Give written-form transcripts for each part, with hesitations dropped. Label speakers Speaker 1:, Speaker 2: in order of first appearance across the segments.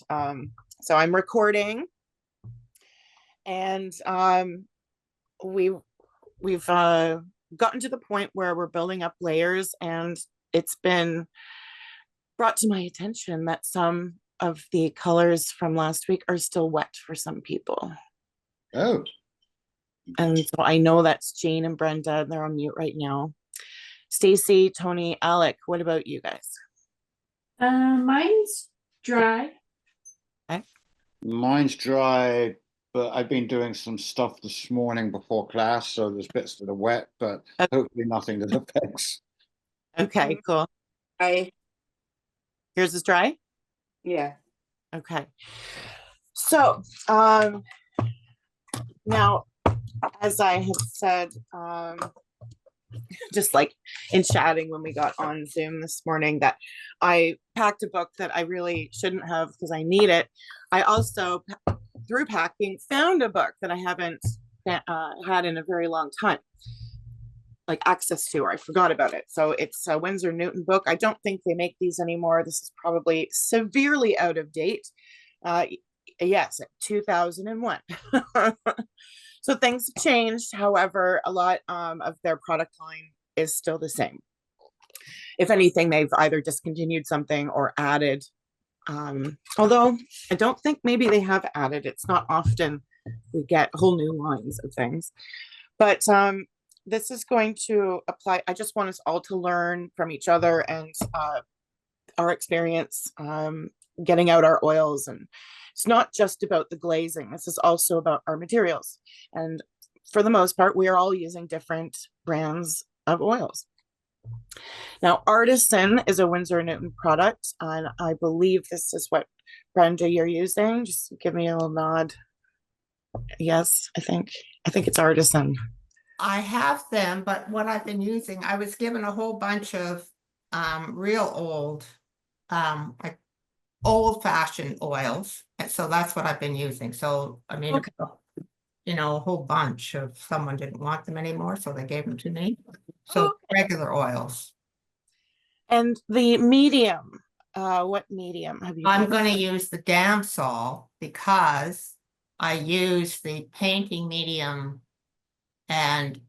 Speaker 1: So I'm recording, and we've gotten to the point where we're building up layers, and it's been brought to my attention that some of the colors from last week are still wet for some people.
Speaker 2: Oh,
Speaker 1: And so I know that's Jane and Brenda. They're on mute right now. Stacy, Tony, Alec, what about you guys?
Speaker 3: Mine's dry.
Speaker 1: Okay.
Speaker 2: mine's dry, but I've been doing some stuff this morning before class, so there's bits that are wet, but hopefully nothing that affects.
Speaker 1: Okay, cool. Yours is dry?
Speaker 3: Yeah.
Speaker 1: Okay. So, now, as I have said, just like in chatting when we got on Zoom this morning, that I packed a book that I really shouldn't have because I need it. I also, through packing, found a book that I haven't had in a very long time, like access to, or I forgot about it. So it's a Winsor Newton book. I don't think they make these anymore. This is probably severely out of date. Yes, 2001. So things have changed. However, a lot of their product line is still the same. If anything, they've either discontinued something or added. Although I don't think maybe they have added. It's not often we get whole new lines of things. But this is going to apply. I just want us all to learn from each other and our experience getting out our oils. And it's not just about the glazing. This is also about our materials. And for the most part, we are all using different brands of oils. Now, Artisan is a Winsor Newton product, and I believe this is what, Brenda, you're using. Just give me a little nod. Yes, I think it's Artisan.
Speaker 4: I have them, but what I've been using, I was given a whole bunch of real old, like old-fashioned oils, and so that's what I've been using. So I mean,
Speaker 1: Okay.
Speaker 4: you know, a whole bunch of someone didn't want them anymore, so they gave them to me. So regular oils.
Speaker 1: And the medium, what medium have you?
Speaker 4: I'm going to use the Gamsol because I use the painting medium, and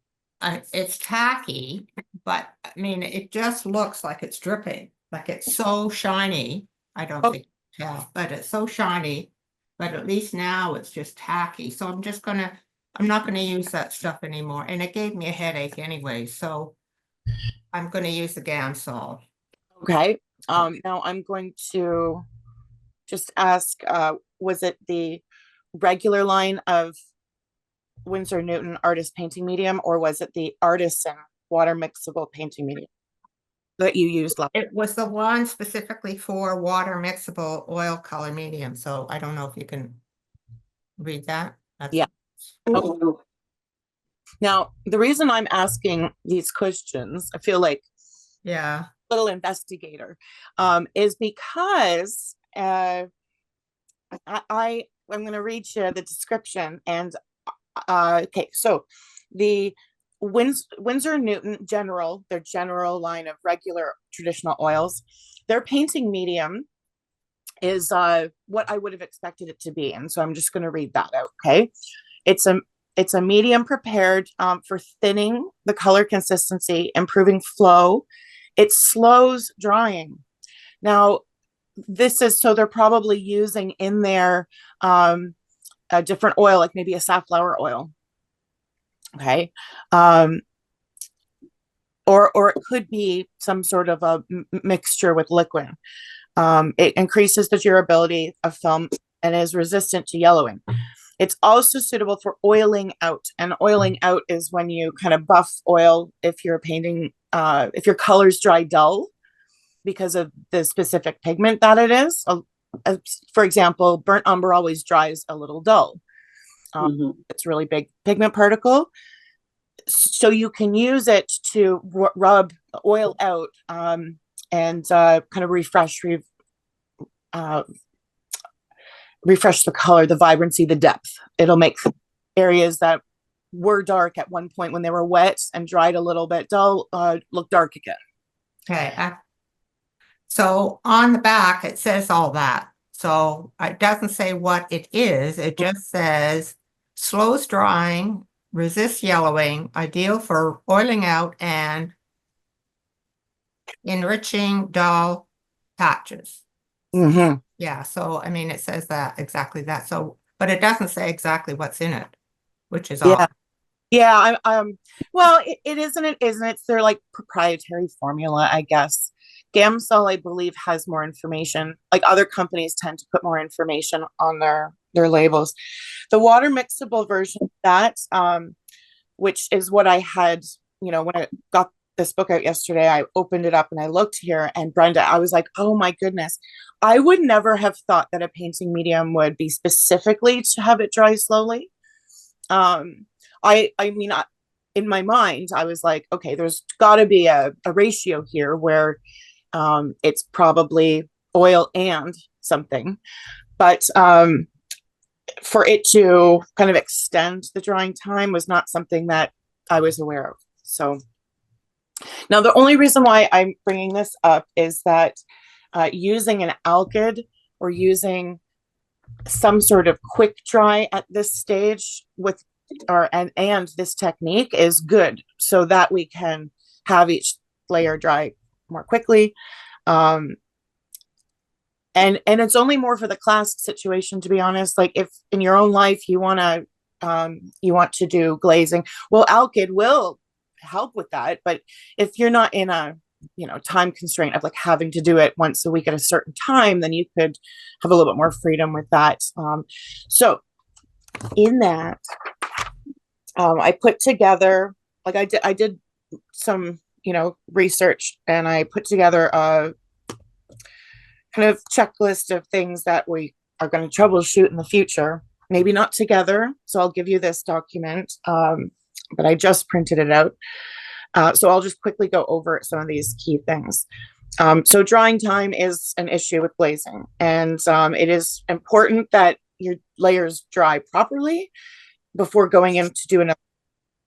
Speaker 4: it's tacky, but I mean, it just looks like it's dripping, like it's so shiny. I don't think you can tell, but it's so shiny. But at least now it's just tacky. So I'm not gonna use that stuff anymore. And it gave me a headache anyway. So I'm gonna use the Gamsol.
Speaker 1: Okay. Now I'm going to just ask, was it the regular line of Winsor Newton Artist Painting Medium, or was it the Artisan Water Mixable Painting Medium that you used?
Speaker 4: It was the one specifically for water mixable oil color medium. So I don't know if you can read that.
Speaker 1: Yeah. Okay. Now, the reason I'm asking these questions, I feel like
Speaker 4: a
Speaker 1: little investigator, is because I'm going to read you the description. And okay, so the Winsor Newton their general line of regular traditional oils, their painting medium is what I would have expected it to be. And so I'm just going to read that out. Okay. It's a medium prepared for thinning the color consistency, improving flow. It slows drying. Now, so they're probably using in there a different oil, like maybe a safflower oil. Okay. Or it could be some sort of a mixture with liquid. It increases the durability of film and is resistant to yellowing. It's also suitable for oiling out. And oiling out is when you kind of buff oil if you're painting, if your colors dry dull because of the specific pigment that it is. For example, burnt umber always dries a little dull. It's really big pigment particle. So you can use it to rub oil out and kind of refresh the color, the vibrancy, the depth. It'll make areas that were dark at one point when they were wet and dried a little bit dull look dark again.
Speaker 4: Okay. So on the back, it says all that. So it doesn't say what it is. It just says slows drying, resists yellowing, ideal for oiling out and enriching dull patches.
Speaker 1: Mm-hmm.
Speaker 4: Yeah, so I mean, it says that exactly that. So, but it doesn't say exactly what's in it, which is
Speaker 1: Yeah.
Speaker 4: all.
Speaker 1: Yeah, well, it isn't, it's their like proprietary formula, I guess. Gamsol, I believe, has more information. Like other companies tend to put more information on their labels. The water mixable version of that, which is what I had, when I got this book out yesterday, I opened it up and I looked here, and Brenda, I was like, oh my goodness, I would never have thought that a painting medium would be specifically to have it dry slowly. I mean, in my mind, I was like, okay, there's got to be a ratio here where it's probably oil and something. But for it to kind of extend the drying time was not something that I was aware of. So now the only reason why I'm bringing this up is that using an Alkyd or using some sort of quick dry at this stage with and this technique is good, so that we can have each layer dry more quickly. And it's only more for the class situation, to be honest. Like if in your own life you want to do glazing, well, Alkyd will help with that. But if you're not in a time constraint of like having to do it once a week at a certain time, then you could have a little bit more freedom with that. So in that, I put together, like I did some research, and I put together a kind of checklist of things that we are going to troubleshoot in the future. Maybe not together, so I'll give you this document, but I just printed it out. So I'll just quickly go over some of these key things. So drying time is an issue with glazing, and it is important that your layers dry properly before going in to do another.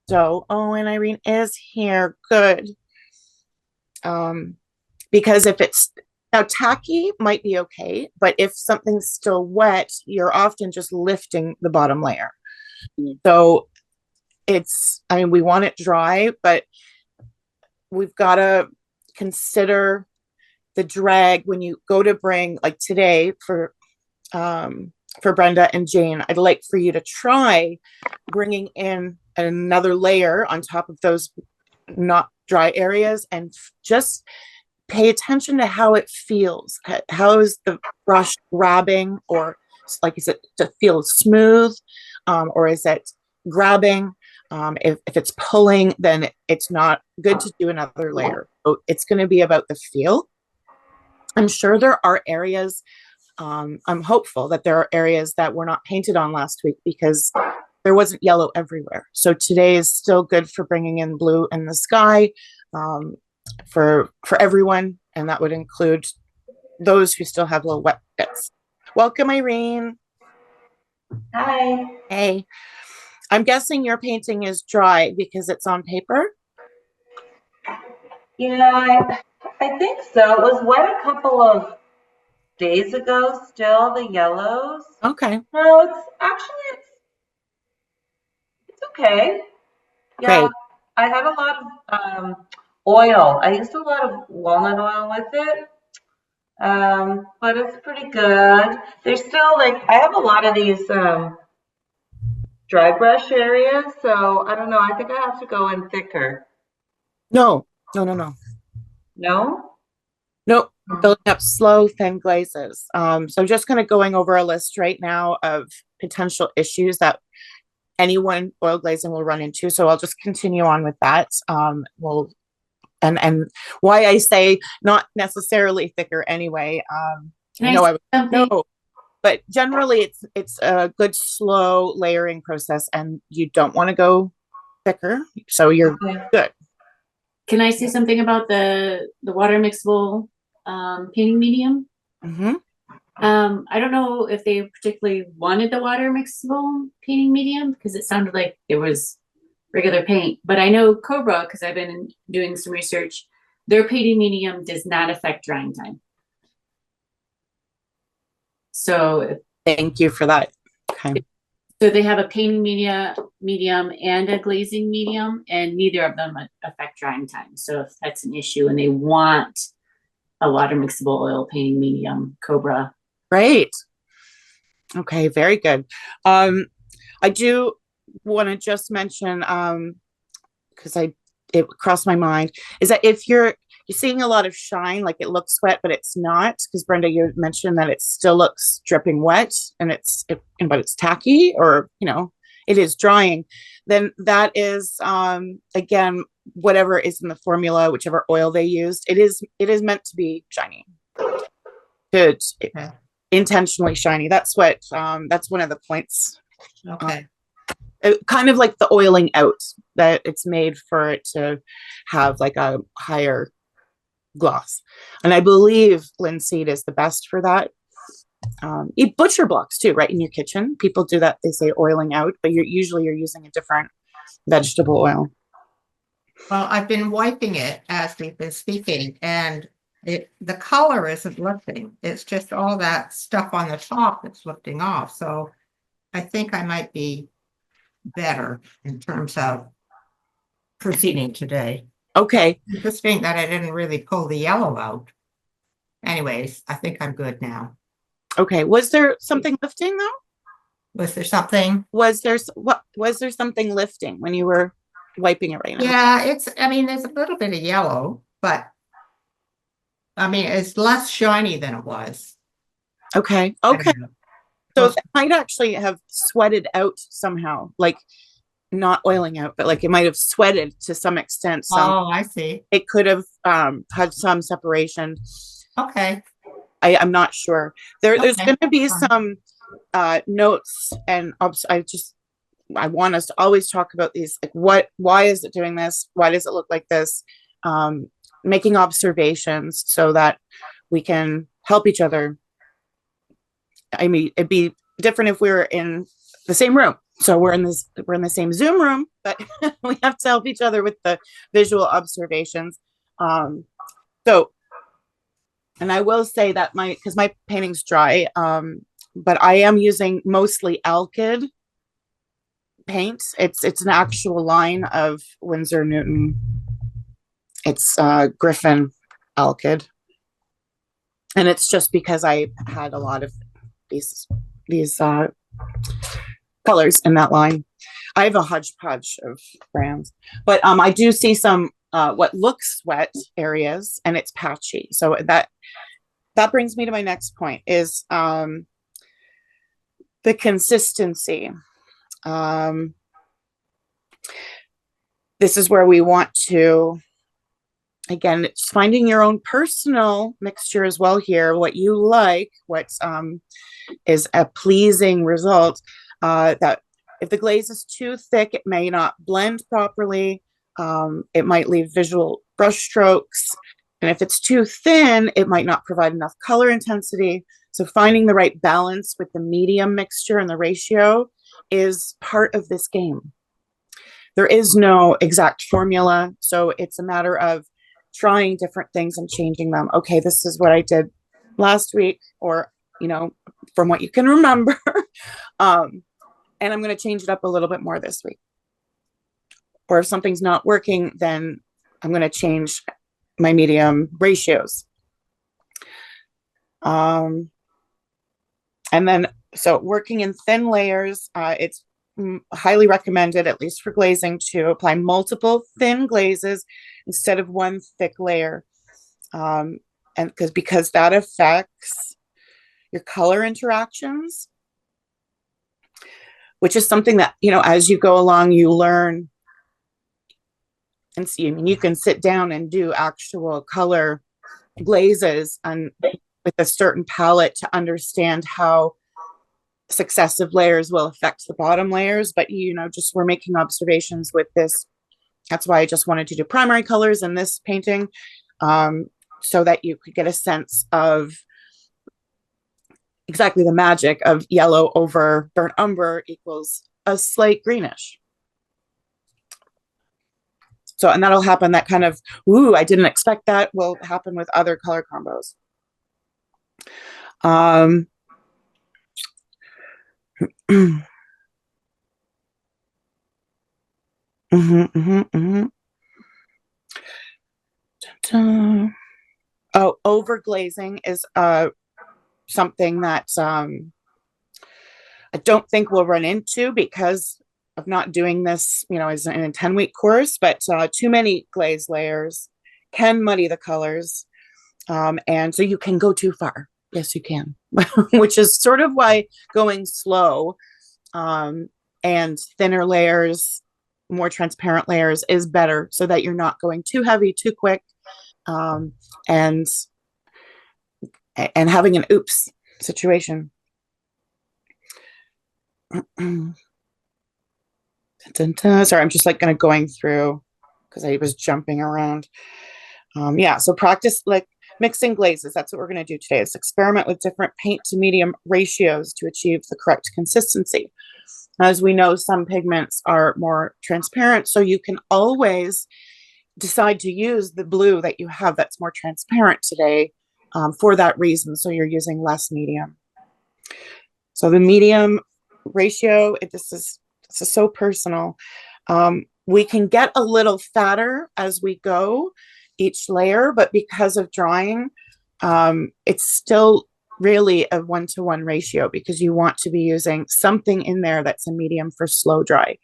Speaker 1: So, oh, and Irene is here. Good. Because if it's now tacky might be okay, but if something's still wet, you're often just lifting the bottom layer. So I mean, we want it dry, but we've got to consider the drag when you go to bring, like today for Brenda and Jane, I'd like for you to try bringing in another layer on top of those not dry areas, and just pay attention to how it feels. How is the brush grabbing, or like, is it to feel smooth, or is it grabbing? If it's pulling, then it's not good to do another layer. So it's going to be about the feel. I'm sure there are areas, I'm hopeful that there are areas that were not painted on last week because there wasn't yellow everywhere. So today is still good for bringing in blue in the sky, for everyone, and that would include those who still have little wet bits. Welcome, Irene.
Speaker 3: Hi.
Speaker 1: Hey, I'm guessing your painting is dry because it's on paper.
Speaker 3: Yeah, I think so. It was wet a couple of days ago still, the yellows.
Speaker 1: Okay,
Speaker 3: No, it's actually it's okay. Yeah,
Speaker 1: great.
Speaker 3: I had a lot of oil. I used a lot of walnut oil with it. But it's pretty good. There's still like I have a lot of these dry brush areas, so I don't know. I think I have to go in thicker.
Speaker 1: No.
Speaker 3: No?
Speaker 1: Nope. Building up slow, thin glazes. So I'm just kind of going over a list right now of potential issues that anyone oil glazing will run into. So I'll just continue on with that. And why I say not necessarily thicker anyway.
Speaker 5: Can I say something?
Speaker 1: No, but generally it's a good slow layering process, and you don't want to go thicker. So you're
Speaker 3: Okay.
Speaker 1: good.
Speaker 5: Can I say something about the water mixable painting medium?
Speaker 1: Mm-hmm.
Speaker 5: I don't know if they particularly wanted the water mixable painting medium because it sounded like it was regular paint. But I know Cobra, because I've been doing some research, their painting medium does not affect drying time. So,
Speaker 1: Thank you for that. Okay.
Speaker 5: so they have a painting medium and a glazing medium, and neither of them affect drying time. So if that's an issue and they want a water mixable oil painting medium, Cobra.
Speaker 1: Great. Okay, very good. I do want to just mention, because it crossed my mind, is that if you're seeing a lot of shine, like it looks wet, but it's not, because Brenda, you mentioned that it still looks dripping wet and but it's tacky, or, it is drying, then that is, again, whatever is in the formula, whichever oil they used, it is meant to be shiny. Good.
Speaker 4: Okay.
Speaker 1: Intentionally shiny. That's what, that's one of the points.
Speaker 4: Okay.
Speaker 1: Kind of like the oiling out, that it's made for it to have like a higher gloss. And I believe linseed is the best for that. Eat butcher blocks too, right? In your kitchen, people do that. They say oiling out, but you're using a different vegetable oil.
Speaker 4: Well, I've been wiping it as we've been speaking, and the color isn't lifting. It's just all that stuff on the top that's lifting off. So I think I might be better in terms of proceeding today.
Speaker 1: Okay.
Speaker 4: Interesting that I didn't really pull the yellow out. Anyways, I think I'm good now.
Speaker 1: Okay. Was there something lifting though?
Speaker 4: Was there something?
Speaker 1: Was there something lifting when you were wiping it right now?
Speaker 4: Yeah, there's a little bit of yellow, but it's less shiny than it was.
Speaker 1: Okay. Okay. So it might actually have sweated out somehow, like not oiling out, but like it might have sweated to some extent.
Speaker 4: Oh, I see.
Speaker 1: It could have had some separation.
Speaker 4: Okay.
Speaker 1: I'm not sure. There's
Speaker 4: Okay.
Speaker 1: going to be some notes, and I want us to always talk about these. Like, why is it doing this? Why does it look like this? Making observations so that we can help each other. I mean, it'd be different if we were in the same room. So we're in the same Zoom room, but we have to help each other with the visual observations. And I will say that because my painting's dry, but I am using mostly Alkyd paint. It's an actual line of Winsor Newton. It's Griffin Alkyd, and it's just because I had a lot of these colors in that line. I have a hodgepodge of brands, but I do see some what looks wet areas, and it's patchy. So that brings me to my next point, is the consistency. This is where we want to, again, it's finding your own personal mixture as well here, what you like, what is a pleasing result. That if the glaze is too thick, it may not blend properly. It might leave visual brush strokes. And if it's too thin, it might not provide enough color intensity. So finding the right balance with the medium mixture and the ratio is part of this game. There is no exact formula. So it's a matter of trying different things and changing them. Okay, this is what I did last week, or, from what you can remember. And I'm going to change it up a little bit more this week. Or if something's not working, then I'm going to change my medium ratios. And then, so working in thin layers, it's highly recommended, at least for glazing, to apply multiple thin glazes instead of one thick layer. And because that affects your color interactions, which is something that, as you go along, you learn and see. I mean, you can sit down and do actual color glazes and with a certain palette to understand how successive layers will affect the bottom layers. But, just we're making observations with this. That's why I just wanted to do primary colors in this painting, so that you could get a sense of exactly the magic of yellow over burnt umber equals a slight greenish. So, and that'll happen, that kind of, ooh, I didn't expect that, will happen with other color combos. Oh, over glazing is something that I don't think we'll run into because of not doing this, as in a 10-week course, but too many glaze layers can muddy the colors. And so you can go too far. Yes, you can, which is sort of why going slow and thinner layers, more transparent layers is better so that you're not going too heavy, too quick, and having an oops situation. Sorry, I'm just going through because I was jumping around. Yeah, so practice mixing glazes. That's what we're going to do today. Is experiment with different paint to medium ratios to achieve the correct consistency. As we know, some pigments are more transparent, so you can always decide to use the blue that you have that's more transparent today for that reason. So you're using less medium. So the medium ratio, this is so personal. We can get a little fatter as we go each layer, but because of drying, it's still really a 1-to-1 ratio because you want to be using something in there that's a medium for slow dry.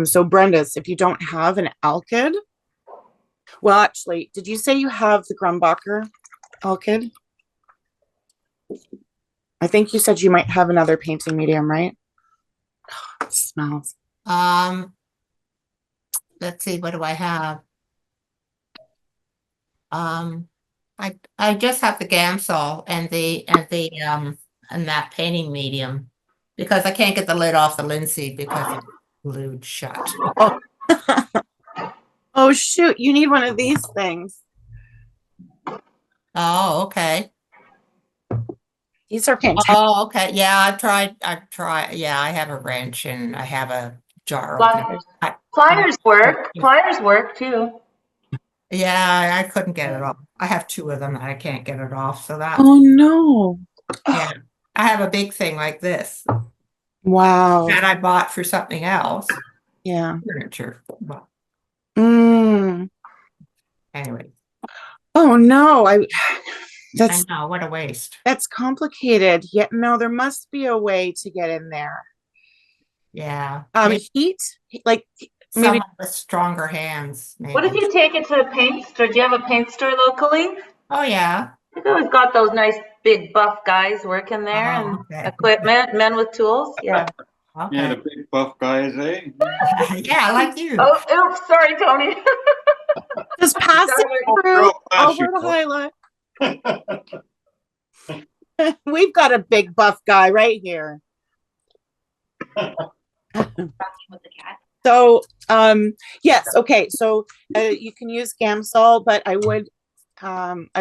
Speaker 1: So Brenda's, if you don't have an Alkyd, well, actually, did you say you have the Grumbacher Alkyd? I think you said you might have another painting medium, right? Oh, it smells.
Speaker 4: Let's see, what do I have? I just have the Gamsol and that painting medium because I can't get the lid off the linseed because it's glued shut.
Speaker 1: Oh. Oh shoot, you need one of these things.
Speaker 4: Oh, okay.
Speaker 1: These are fantastic.
Speaker 4: Oh, okay. Yeah, I've tried. Yeah, I have a wrench and I have a jar.
Speaker 3: Pliers work. Pliers work too.
Speaker 4: Yeah, I couldn't get it off. I have 2 of them and I can't get it off. So that.
Speaker 1: Oh no.
Speaker 4: Yeah, I have a big thing like this.
Speaker 1: Wow.
Speaker 4: That I bought for something else.
Speaker 1: Yeah.
Speaker 4: Furniture. Well, anyway.
Speaker 1: Oh no,
Speaker 4: I know, what a waste.
Speaker 1: That's complicated. Yet no, there must be a way to get in there.
Speaker 4: Yeah.
Speaker 1: Heat, like
Speaker 4: maybe with stronger hands. Maybe.
Speaker 3: What if you take it to a paint store? Do you have a paint store locally?
Speaker 4: Oh yeah.
Speaker 3: They've always got those nice big buff guys working there and equipment, men with tools. Yeah.
Speaker 2: Okay. Yeah, the big buff guys, eh?
Speaker 4: Yeah, like you.
Speaker 3: Oh, oops, sorry, Tony.
Speaker 1: Just pass it through over to Hyla. We've got a big buff guy right here. So, yes, okay. So you can use Gamsol, but I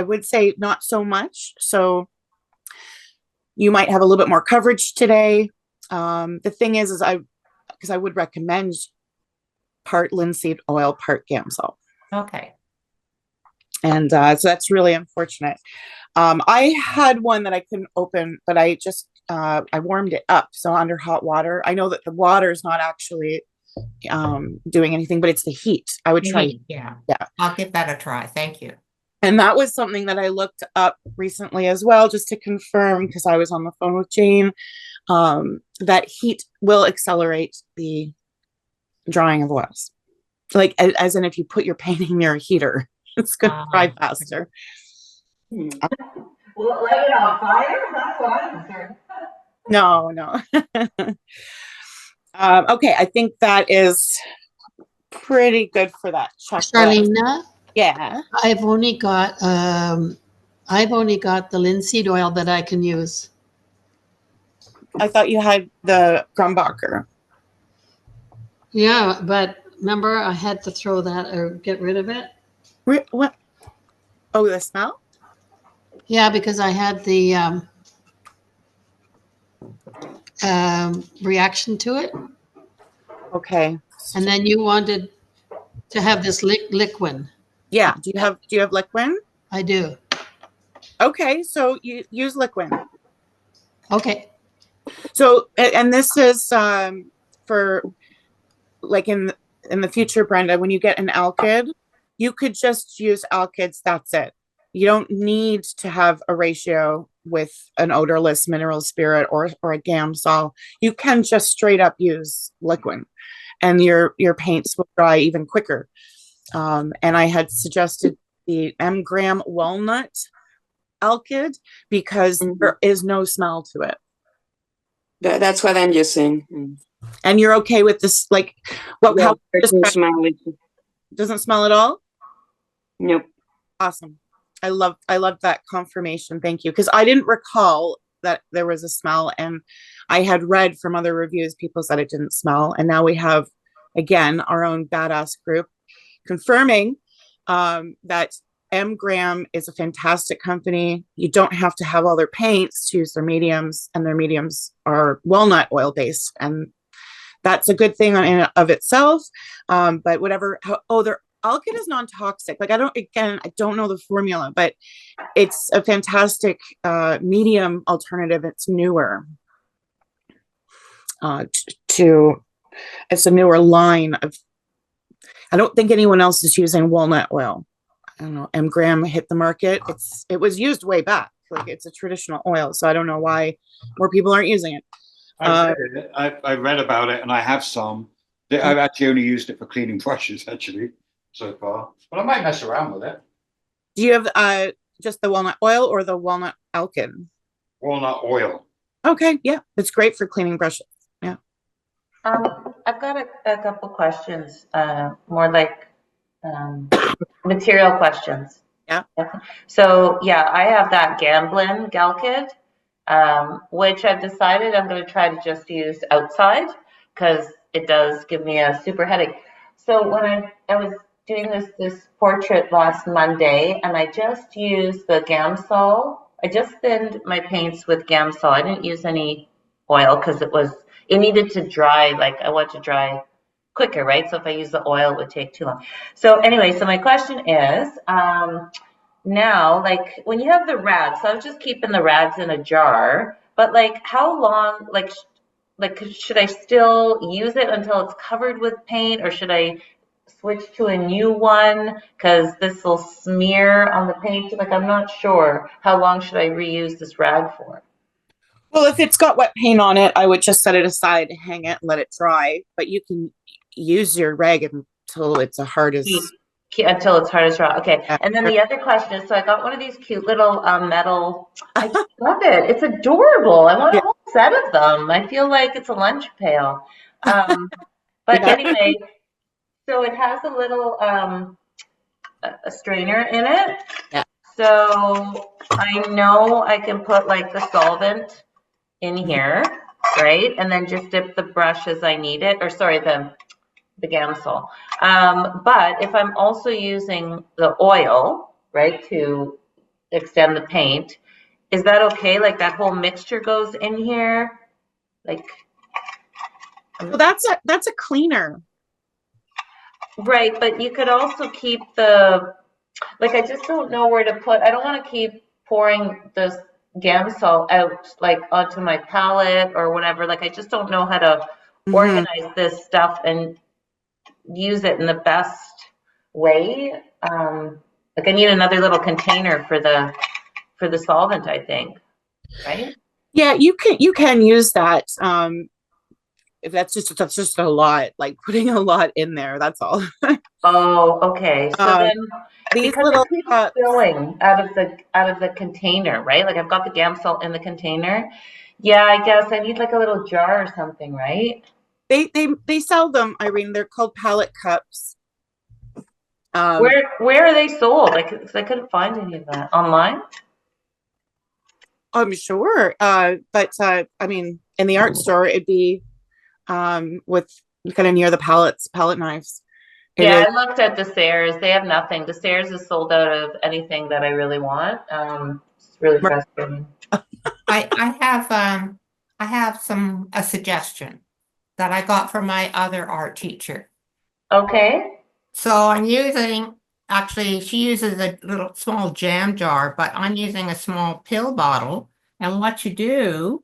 Speaker 1: would say not so much. So you might have a little bit more coverage today. The thing is because I would recommend part linseed oil, part Gamsol.
Speaker 4: Okay.
Speaker 1: And so that's really unfortunate. I had one that I couldn't open, but I just I warmed it up. So under hot water, I know that the water is not actually doing anything, but it's the heat. I would try.
Speaker 4: Yeah. I'll give that a try. Thank you.
Speaker 1: And that was something that I looked up recently as well, just to confirm, because I was on the phone with Jane, that heat will accelerate the drying of oils. Like, as in if you put your painting near a heater, it's going to dry faster.
Speaker 3: Will it light it on fire? That's what I'm concerned.
Speaker 1: No. Okay, I think that is pretty good for that checklist.
Speaker 6: Sharlena?
Speaker 1: Yeah.
Speaker 6: I've only got the linseed oil that I can use.
Speaker 1: I thought you had the Grumbacher.
Speaker 6: Yeah, but remember I had to throw that or get rid of it?
Speaker 1: What? Oh, the smell?
Speaker 6: Yeah, because I had the reaction to it.
Speaker 1: Okay.
Speaker 6: And then you wanted to have this liquid.
Speaker 1: Yeah. Do you have liquid?
Speaker 6: I do.
Speaker 1: Okay, so you use liquid.
Speaker 6: Okay.
Speaker 1: So, and this is for like in the future, Brenda, when you get an Alkyd, you could just use Alkyds. That's it. You don't need to have a ratio with an odorless mineral spirit or a Gamsol. You can just straight up use liquid, and your paints will dry even quicker. And I had suggested the M-gram walnut Alkyd because there is no smell to it.
Speaker 7: That's what I'm using.
Speaker 1: And you're okay with this? Like, what?
Speaker 7: Yeah,
Speaker 1: How
Speaker 7: it doesn't smell it.
Speaker 1: doesn't smell at all?
Speaker 7: Nope.
Speaker 1: Awesome. I love that confirmation. Thank you. Because I didn't recall that there was a smell, and I had read from other reviews, people said it didn't smell. And now we have, again, our own badass group confirming that M-gram is a fantastic company. You don't have to have all their paints to use their mediums, and their mediums are walnut oil based. And that's a good thing in and of itself. But whatever, their Alkyd is non-toxic. Like, I don't know the formula, but it's a fantastic medium alternative. It's newer it's a newer line of, I don't think anyone else is using walnut oil. I don't know, M-gram hit the market. It was used way back. Like, it's a traditional oil. So I don't know why more people aren't using it.
Speaker 2: I read about it, and I have some. I've actually only used it for cleaning brushes, actually, so far. But I might mess around with it.
Speaker 1: Do you have just the walnut oil or the walnut Alkyd?
Speaker 2: Walnut oil.
Speaker 1: Okay, yeah, it's great for cleaning brushes. Yeah.
Speaker 3: I've got a couple questions, more like material questions.
Speaker 1: Yeah.
Speaker 3: So yeah, I have that Gamblin Galkyd, which I've decided I'm going to try to just use outside because it does give me a super headache. So when I was doing this portrait last Monday, and I just used the Gamsol. I just thinned my paints with Gamsol. I didn't use any oil because it needed to dry. Like, I want to dry quicker, right? So if I use the oil, it would take too long. So anyway, so my question is, now, like, when you have the rags, so I was just keeping the rags in a jar, but like, how long, like should I still use it until it's covered with paint, or should I switch to a new one because this will smear on the paint? Like, I'm not sure. How long should I reuse this rag for?
Speaker 1: Well, if it's got wet paint on it, I would just set it aside, hang it, and let it dry. But you can use your rag until it's as hard as
Speaker 3: raw. Okay. And then the other question is, so I got one of these cute little metal. I love it. It's adorable. I want a whole set of them. I feel like it's a lunch pail. But anyway, so it has a little a strainer in it.
Speaker 1: Yeah.
Speaker 3: So I know I can put like the solvent in here, right? And then just dip the brush as I need it, or sorry, the Gamsol. But if I'm also using the oil, right, to extend the paint, is that okay? Like, that whole mixture goes in here? Like,
Speaker 1: well, that's a cleaner.
Speaker 3: Right, but you could also keep the, like, I just don't know where to put, I don't want to keep pouring this Gamsol out, like, onto my palette or whatever. Like, I just don't know how to organize this stuff and use it in the best way. Like, I need another little container for the solvent, I think, right?
Speaker 1: Yeah, you can use that. If that's just a lot, like putting a lot in there, that's all.
Speaker 3: Oh, okay. So then,
Speaker 1: these
Speaker 3: because
Speaker 1: little
Speaker 3: it keeps spilling out of the container, right? Like, I've got the Gamsol in the container. Yeah, I guess I need like a little jar or something, right?
Speaker 1: They sell them, Irene. They're called palette cups.
Speaker 3: Where are they sold? Like, 'cause I couldn't find any of that online.
Speaker 1: I'm sure. But I mean, in the art store, it'd be with kind of near the palette knives.
Speaker 3: Yeah, I looked at Desairs. They have nothing. Desairs is sold out of anything that I really want. It's really frustrating.
Speaker 4: I have a suggestion that I got from my other art teacher.
Speaker 3: Okay.
Speaker 4: So I'm using, actually, she uses a little small jam jar, but I'm using a small pill bottle. And what you do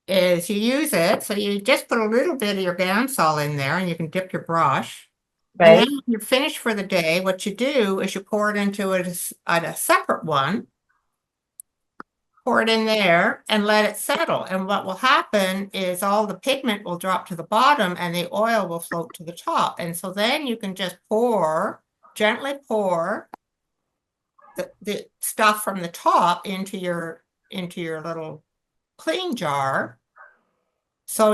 Speaker 4: is you use it, so you just put a little bit of your Gamsol in there and you can dip your brush. And
Speaker 3: Right?
Speaker 4: then when you're finished for the day, what you do is you pour it into a separate one, pour it in there and let it settle. And what will happen is all the pigment will drop to the bottom and the oil will float to the top. And so then you can just gently pour the stuff from the top into your little clean jar. So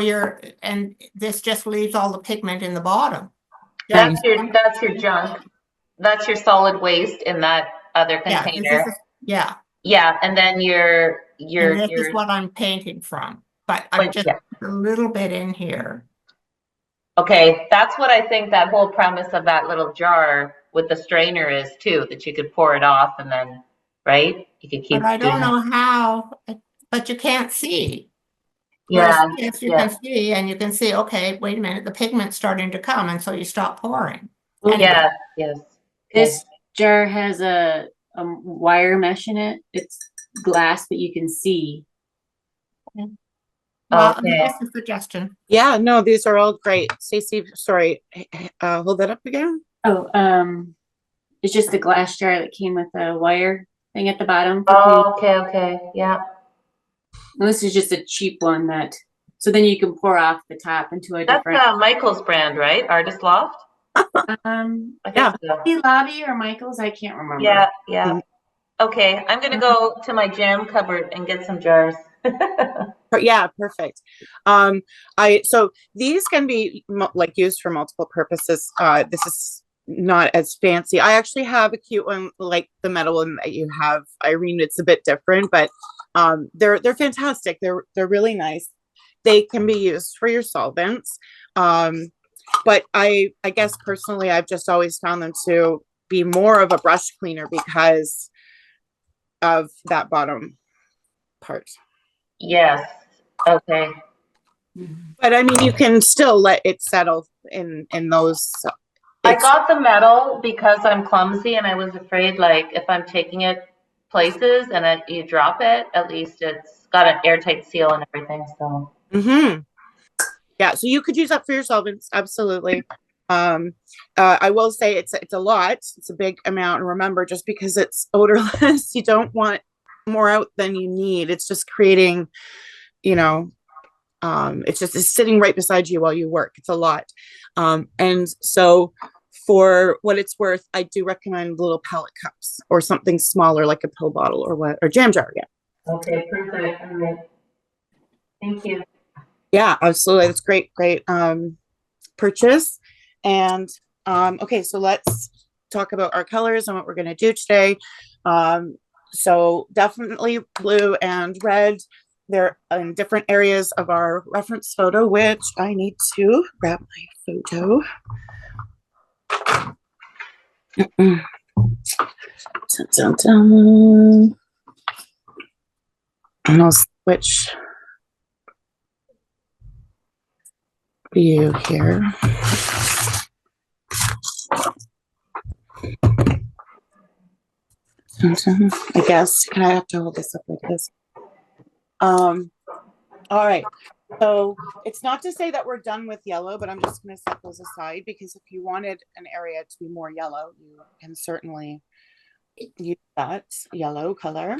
Speaker 4: and this just leaves all the pigment in the bottom.
Speaker 3: That's your junk. That's your solid waste in that other
Speaker 4: Yeah,
Speaker 3: container.
Speaker 4: yeah.
Speaker 3: Yeah, and then
Speaker 4: And this is what I'm painting from, but I've just put a little bit in here.
Speaker 3: Okay, that's what I think that whole premise of that little jar with the strainer is too, that you could pour it off and then, right? You could keep
Speaker 4: But I don't
Speaker 3: doing
Speaker 4: know how, but you can't see.
Speaker 3: Yeah,
Speaker 4: Whereas this you can see, and you can see, okay, wait a minute, the pigment's starting to come, and so you stop pouring. Anyway,
Speaker 3: yeah, yes.
Speaker 5: This jar has a wire mesh in it. It's glass, but you can see.
Speaker 4: well,
Speaker 3: Okay.
Speaker 4: just a suggestion.
Speaker 1: Yeah, no, these are all great. Stacey, sorry, hold that up again.
Speaker 5: Oh, it's just a glass jar that came with a wire thing at the bottom.
Speaker 3: Oh, okay, yeah.
Speaker 5: And this is just a cheap one so then you can pour off the top into a
Speaker 3: That's
Speaker 5: different.
Speaker 3: Michael's brand, right? Artist Loft? I
Speaker 1: Yeah.
Speaker 3: think so.
Speaker 5: Maybe Lobby or Michael's, I can't remember.
Speaker 3: Yeah. Okay, I'm gonna go to my jam cupboard and get some jars.
Speaker 1: Yeah, perfect. So these can be like used for multiple purposes. This is not as fancy. I actually have a cute one like the metal one that you have, Irene. It's a bit different, but they're fantastic. They're really nice. They can be used for your solvents. But I guess personally, I've just always found them to be more of a brush cleaner because of that bottom part.
Speaker 3: Yes, okay.
Speaker 1: But I mean, you can still let it settle in those.
Speaker 3: I got the metal because I'm clumsy and I was afraid, like, if I'm taking it places and you drop it, at least it's got an airtight seal and everything, so.
Speaker 1: Yeah, so you could use that for your solvents, absolutely. I will say it's a lot. It's a big amount. And remember, just because it's odorless, you don't want more out than you need. It's just creating, it's sitting right beside you while you work. It's a lot. And so for what it's worth, I do recommend little pellet cups or something smaller like a pill bottle or jam jar. Yeah.
Speaker 3: Okay, perfect. All right. Thank you.
Speaker 1: Yeah, absolutely. That's great purchase. And okay, so let's talk about our colors and what we're going to do today. So definitely blue and red. They're in different areas of our reference photo, which I need to grab my photo. Dun, dun, dun. And I'll switch view here. I guess, can I have to hold this up like this? All right. So it's not to say that we're done with yellow, but I'm just going to set those aside because if you wanted an area to be more yellow, you can certainly use that yellow color.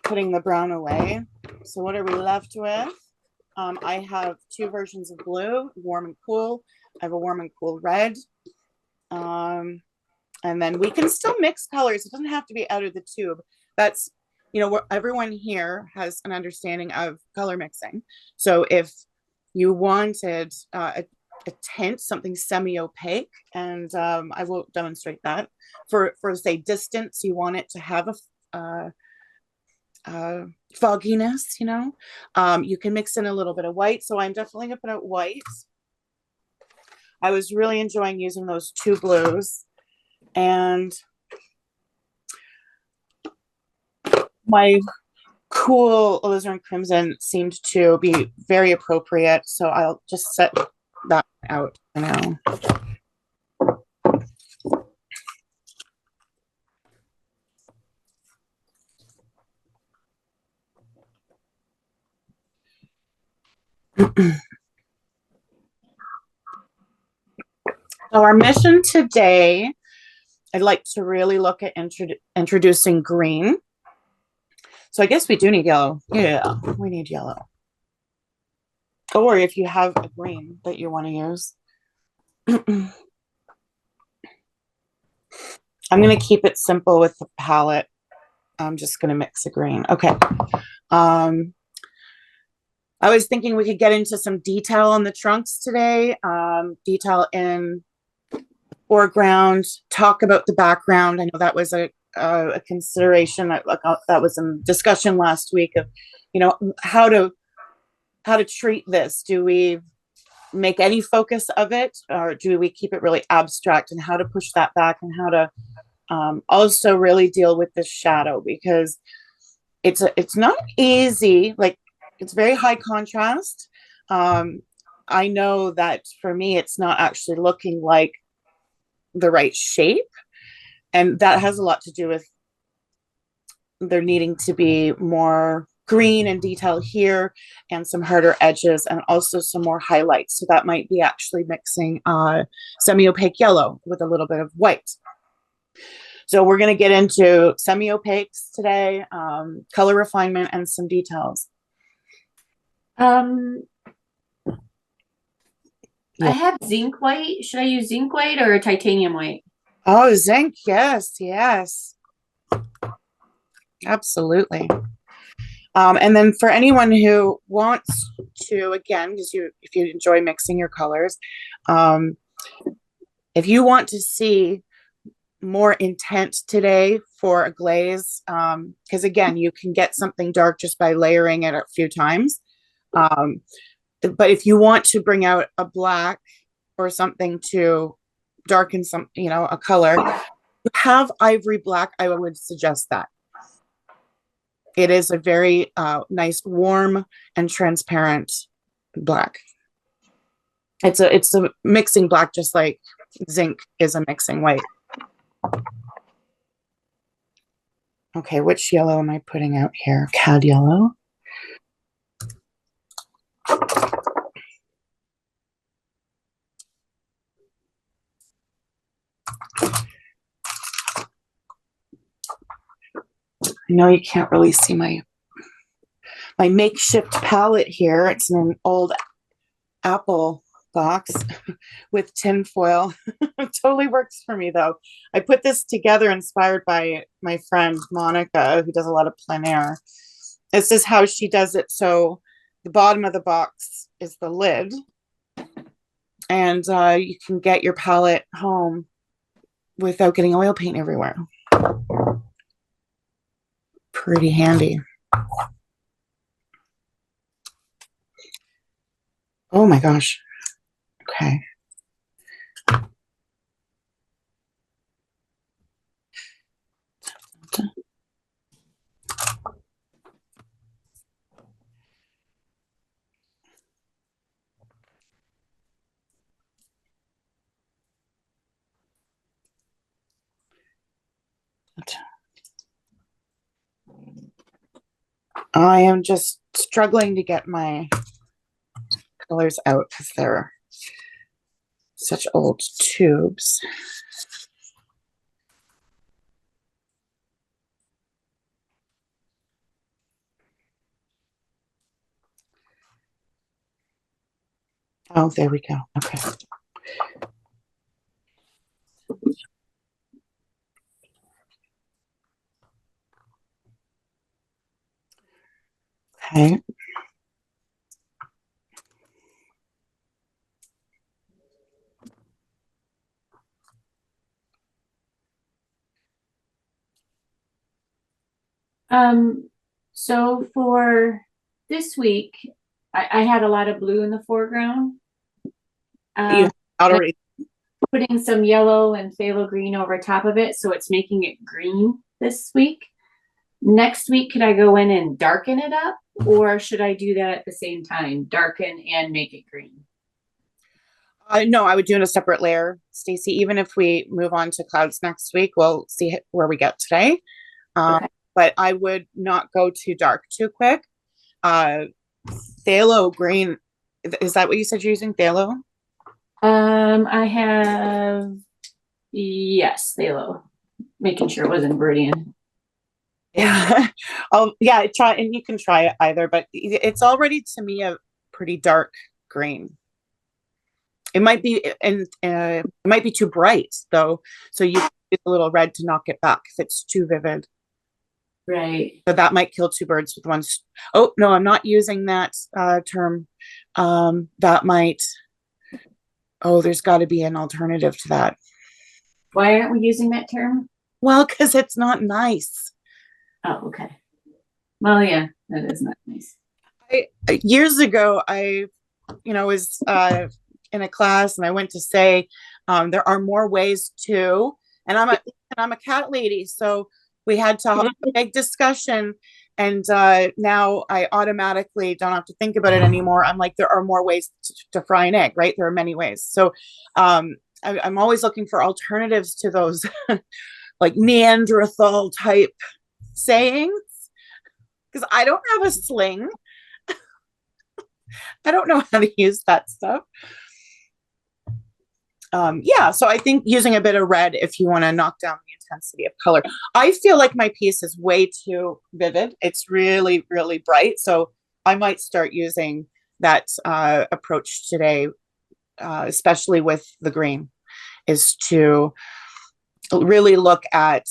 Speaker 1: Putting the brown away. So what are we left with? I have two versions of blue, warm and cool. I have a warm and cool red. And then we can still mix colors. It doesn't have to be out of the tube. That's, everyone here has an understanding of color mixing. So if you wanted a tint, something semi-opaque, and I will demonstrate that. For say distance, you want it to have a fogginess, you can mix in a little bit of white. So I'm definitely gonna put out white. I was really enjoying using those two blues, and my cool alizarin crimson seemed to be very appropriate. So I'll just set that out for now. So our mission today, I'd like to really look at introducing green. So I guess we do need yellow. Yeah, we need yellow. Or if you have a green that you want to use. I'm going to keep it simple with the palette. I'm just going to mix a green. Okay. I was thinking we could get into some detail on the trunks today. Detail in foreground, talk about the background. I know that was a consideration. That was a discussion last week of, you know, how to treat this. Do we make any focus of it, or do we keep it really abstract, and how to push that back, and how to also really deal with the shadow, because it's not easy. Like, it's very high contrast. I know that for me, it's not actually looking like the right shape, and that has a lot to do with there needing to be more green and detail here, and some harder edges, and also some more highlights. So that might be actually mixing semi-opaque yellow with a little bit of white. So we're going to get into semi-opaques today, color refinement, and some details.
Speaker 5: I
Speaker 1: Yeah.
Speaker 5: have zinc white. Should I use zinc white or titanium white?
Speaker 1: Oh, zinc. Yes, yes. Absolutely. And then for anyone who wants to, again, because if you enjoy mixing your colors, if you want to see more intent today for a glaze, because again, you can get something dark just by layering it a few times. But if you want to bring out a black or something to darken some, you know, a color, have ivory black. I would suggest that. It is a very nice, warm, and transparent black. It's a mixing black, just like zinc is a mixing white. Okay, which yellow am I putting out here? Cad yellow. I know you can't really see my makeshift palette here. It's an old Apple box with tin foil. It totally works for me, though. I put this together inspired by my friend Monica, who does a lot of plein air. This is how she does it. So the bottom of the box is the lid, and you can get your palette home without getting oil paint everywhere. Pretty handy. Oh my gosh. Okay. I am just struggling to get my colors out because they're such old tubes. Oh, there we go. Okay. Okay.
Speaker 5: So for this week, I had a lot of blue in the foreground.
Speaker 1: You already
Speaker 5: Putting some yellow and phthalo green over top of it, so it's making it green this week. Next week, could I go in and darken it up, or should I do that at the same time, darken and make it green?
Speaker 1: no, I would do in a separate layer, Stacy. Even if we move on to clouds next week, we'll see where we get today.
Speaker 5: Okay.
Speaker 1: But I would not go too dark too quick. Phthalo green Is that what you said you're using, phthalo?
Speaker 5: I have, yes, phthalo, making sure it wasn't Viridian.
Speaker 1: Yeah. Oh, yeah. Try, and you can try it either, but it's already to me a pretty dark green. It might be, and it might be too bright though. So you use a little red to knock it back if it's too vivid.
Speaker 5: Right.
Speaker 1: So that might kill two birds with one. Oh no, I'm not using that term. That might. Oh, there's got to be an alternative to that.
Speaker 5: Why aren't we using that term?
Speaker 1: Well, because it's not nice.
Speaker 5: Oh, okay. Well, yeah, that is not nice.
Speaker 1: Years ago, I, was in a class, and I went to say there are more ways to, and I'm a cat lady, so we had to have a big discussion, and now I automatically don't have to think about it anymore. I'm like, there are more ways to fry an egg, right? There are many ways. So I'm always looking for alternatives to those like Neanderthal type sayings, because I don't have a sling. I don't know how to use that stuff. Yeah, so I think using a bit of red if you want to knock down the intensity of color. I feel like my piece is way too vivid. It's really, really bright. So I might start using that approach today, especially with the green, is to really look at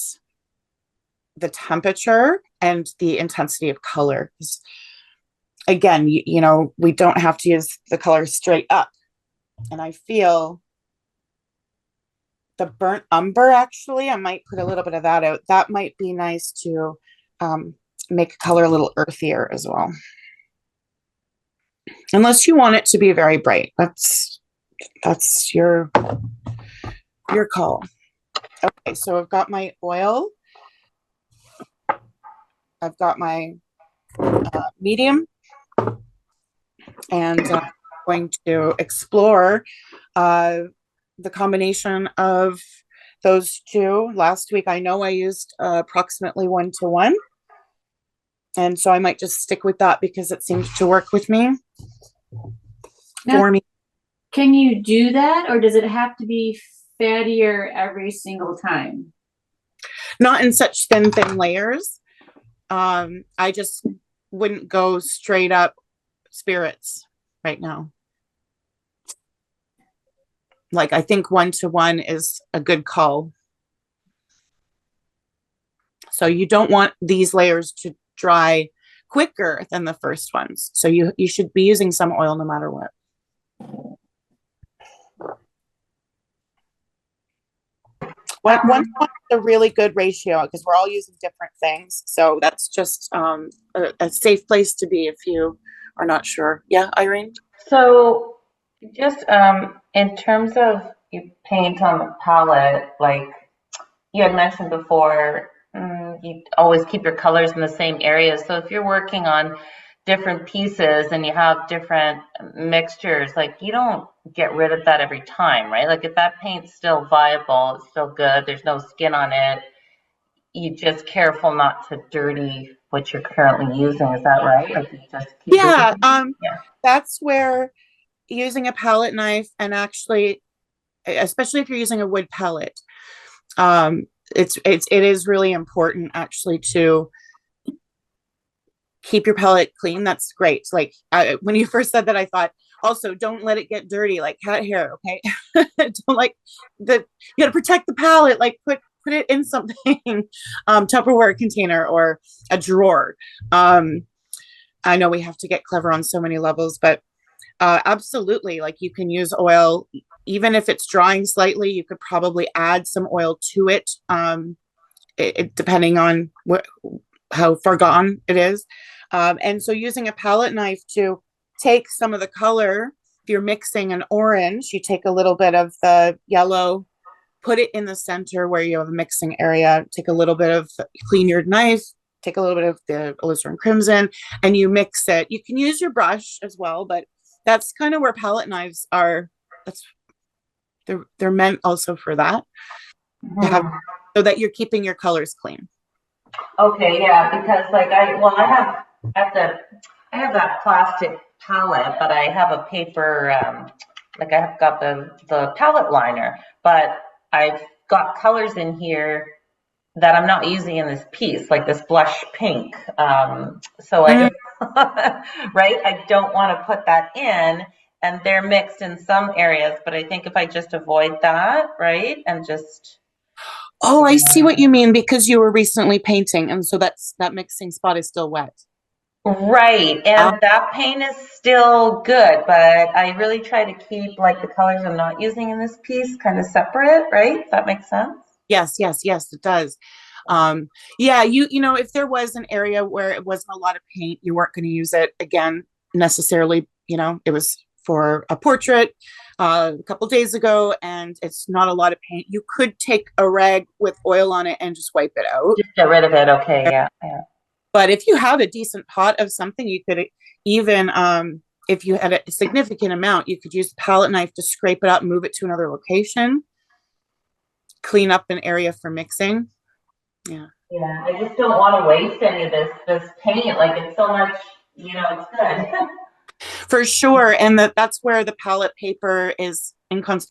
Speaker 1: the temperature and the intensity of color. Again, we don't have to use the color straight up. And I feel the burnt umber, actually, I might put a little bit of that out. That might be nice to make color a little earthier as well. Unless you want it to be very bright. That's your call. Okay, so I've got my oil. I've got my medium. And I'm going to explore the combination of those two. Last week, I know I used approximately 1:1. And so I might just stick with that because it seems to work with me. For me.
Speaker 5: Can you do that, or does it have to be fattier every single time?
Speaker 1: Not in such thin layers. I just wouldn't go straight up spirits right now. Like, I think 1:1 is a good call. So you don't want these layers to dry quicker than the first ones. So you should be using some oil no matter what. One is a really good ratio because we're all using different things. So that's just a safe place to be if you are not sure. Yeah, Irene?
Speaker 3: So just in terms of you paint on the palette, like you had mentioned before, you always keep your colors in the same areas. So if you're working on different pieces and you have different mixtures, like you don't get rid of that every time, right? Like if that paint's still viable, it's still good, there's no skin on it, you just careful not to dirty what you're currently using. Is that right? Like you just keep
Speaker 1: Yeah,
Speaker 3: yeah.
Speaker 1: That's where using a palette knife, and actually, especially if you're using a wood palette, it is really important actually to keep your palette clean. That's great. Like when you first said that, I thought also don't let it get dirty like cat hair. Okay, don't like you got to protect the palette. Like put it in something, Tupperware container or a drawer. I know we have to get clever on so many levels, but absolutely, like you can use oil even if it's drying slightly. You could probably add some oil to it, depending on how far gone it is. And so using a palette knife to take some of the color, if you're mixing an orange, you take a little bit of the yellow, put it in the center where you have a mixing area, take a little bit of, clean your knife, take a little bit of the alizarin crimson, and you mix it. You can use your brush as well, but that's kind of where palette knives are. They're meant also for that, to have, so that you're keeping your colors clean.
Speaker 3: Okay, yeah, because like I have that plastic palette, but I have a paper, like I've got the palette liner, but I've got colors in here that I'm not using in this piece, like this blush pink. So I right? I don't want to put that in, and they're mixed in some areas, but I think if I just avoid that, right, and just
Speaker 1: Oh, I see what you mean, because you were recently painting, and so that mixing spot is still wet.
Speaker 3: right, and that paint is still good, but I really try to keep like the colors I'm not using in this piece kind of separate, right? If that makes sense.
Speaker 1: Yes, it does. Yeah, you know, if there was an area where it wasn't a lot of paint, you weren't going to use it again necessarily. You know, it was for a portrait a couple days ago, and it's not a lot of paint. You could take a rag with oil on it and just wipe it out.
Speaker 3: Just get rid of it. Okay, yeah.
Speaker 1: But if you have a decent pot of something, you could even, if you had a significant amount, you could use the palette knife to scrape it up and move it to another location. Clean up an area for mixing. Yeah.
Speaker 3: Yeah, I just don't want to waste any of this paint. Like it's so much, you know, it's good.
Speaker 1: For sure. And that's where the palette paper is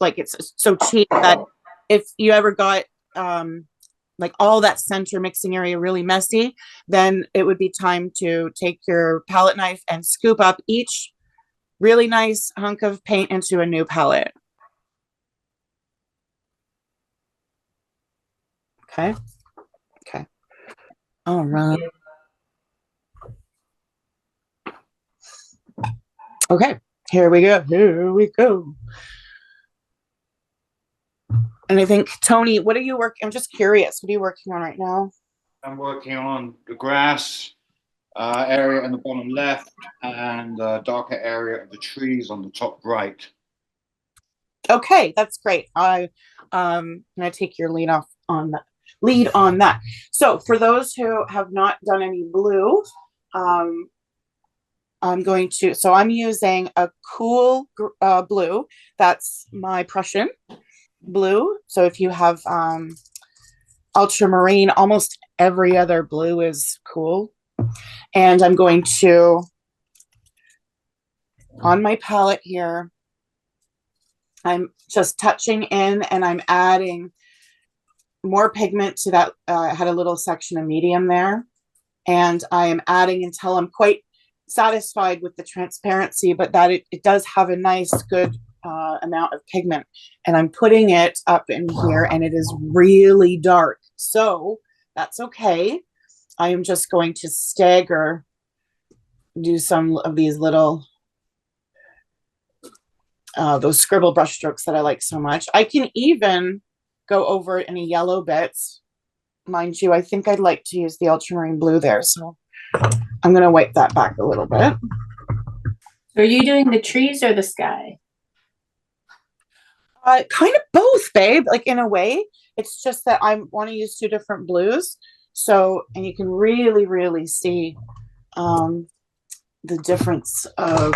Speaker 1: like it's so cheap that if you ever got like all that center mixing area really messy, then it would be time to take your palette knife and scoop up each really nice hunk of paint into a new palette. Okay. Okay. All right. Okay. Here we go. Here we go. And I think, Tony, what are you working? I'm just curious. What are you working on right now?
Speaker 2: I'm working on the grass area in the bottom left and the darker area of the trees on the top right.
Speaker 1: Okay, that's great. I'm gonna take your lead on that. So for those who have not done any blue, I'm using a cool blue. That's my Prussian blue. So if you have ultramarine, almost every other blue is cool. And I'm going to, on my palette here, I'm just touching in and I'm adding more pigment to that. I had a little section of medium there, and I am adding until I'm quite satisfied with the transparency, but that it does have a nice, good amount of pigment. And I'm putting it up in here, and it is really dark. So that's okay. I am just going to do some of these little those scribble brush strokes that I like so much. I can even go over any yellow bits. Mind you, I think I'd like to use the ultramarine blue there. So I'm going to wipe that back a little bit.
Speaker 5: Are you doing the trees or the sky?
Speaker 1: Kind of both, babe. Like in a way, it's just that I want to use two different blues. So, and you can really, really see the difference of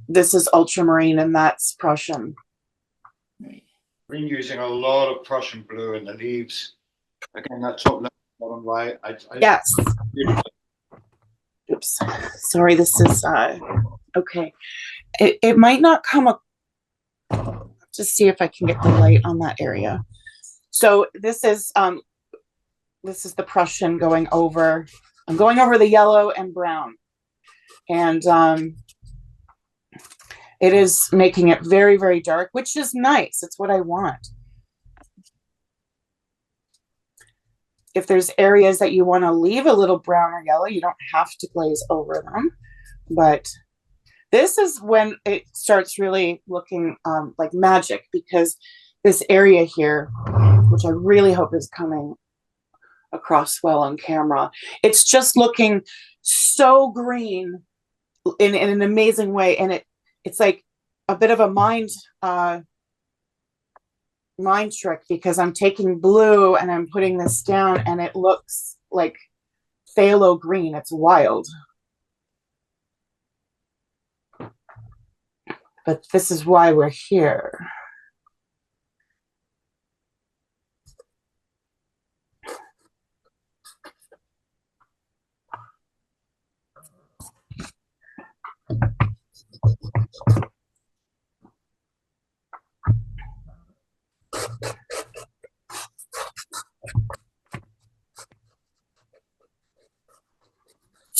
Speaker 1: this is ultramarine and that's Prussian.
Speaker 2: Been using a lot of Prussian blue in the leaves. Again, that top left, bottom right.
Speaker 1: Yes. Oops. Sorry, this is okay. It might not come up. Just see if I can get the light on that area. So this is the Prussian going over. I'm going over the yellow and brown, and it is making it very, very dark, which is nice. It's what I want. If there's areas that you want to leave a little brown or yellow, you don't have to glaze over them. But this is when it starts really looking like magic, because this area here, which I really hope is coming across well on camera, it's just looking so green in an amazing way. And it's like a bit of a mind trick, because I'm taking blue and I'm putting this down and it looks like phthalo green. It's wild. But this is why we're here.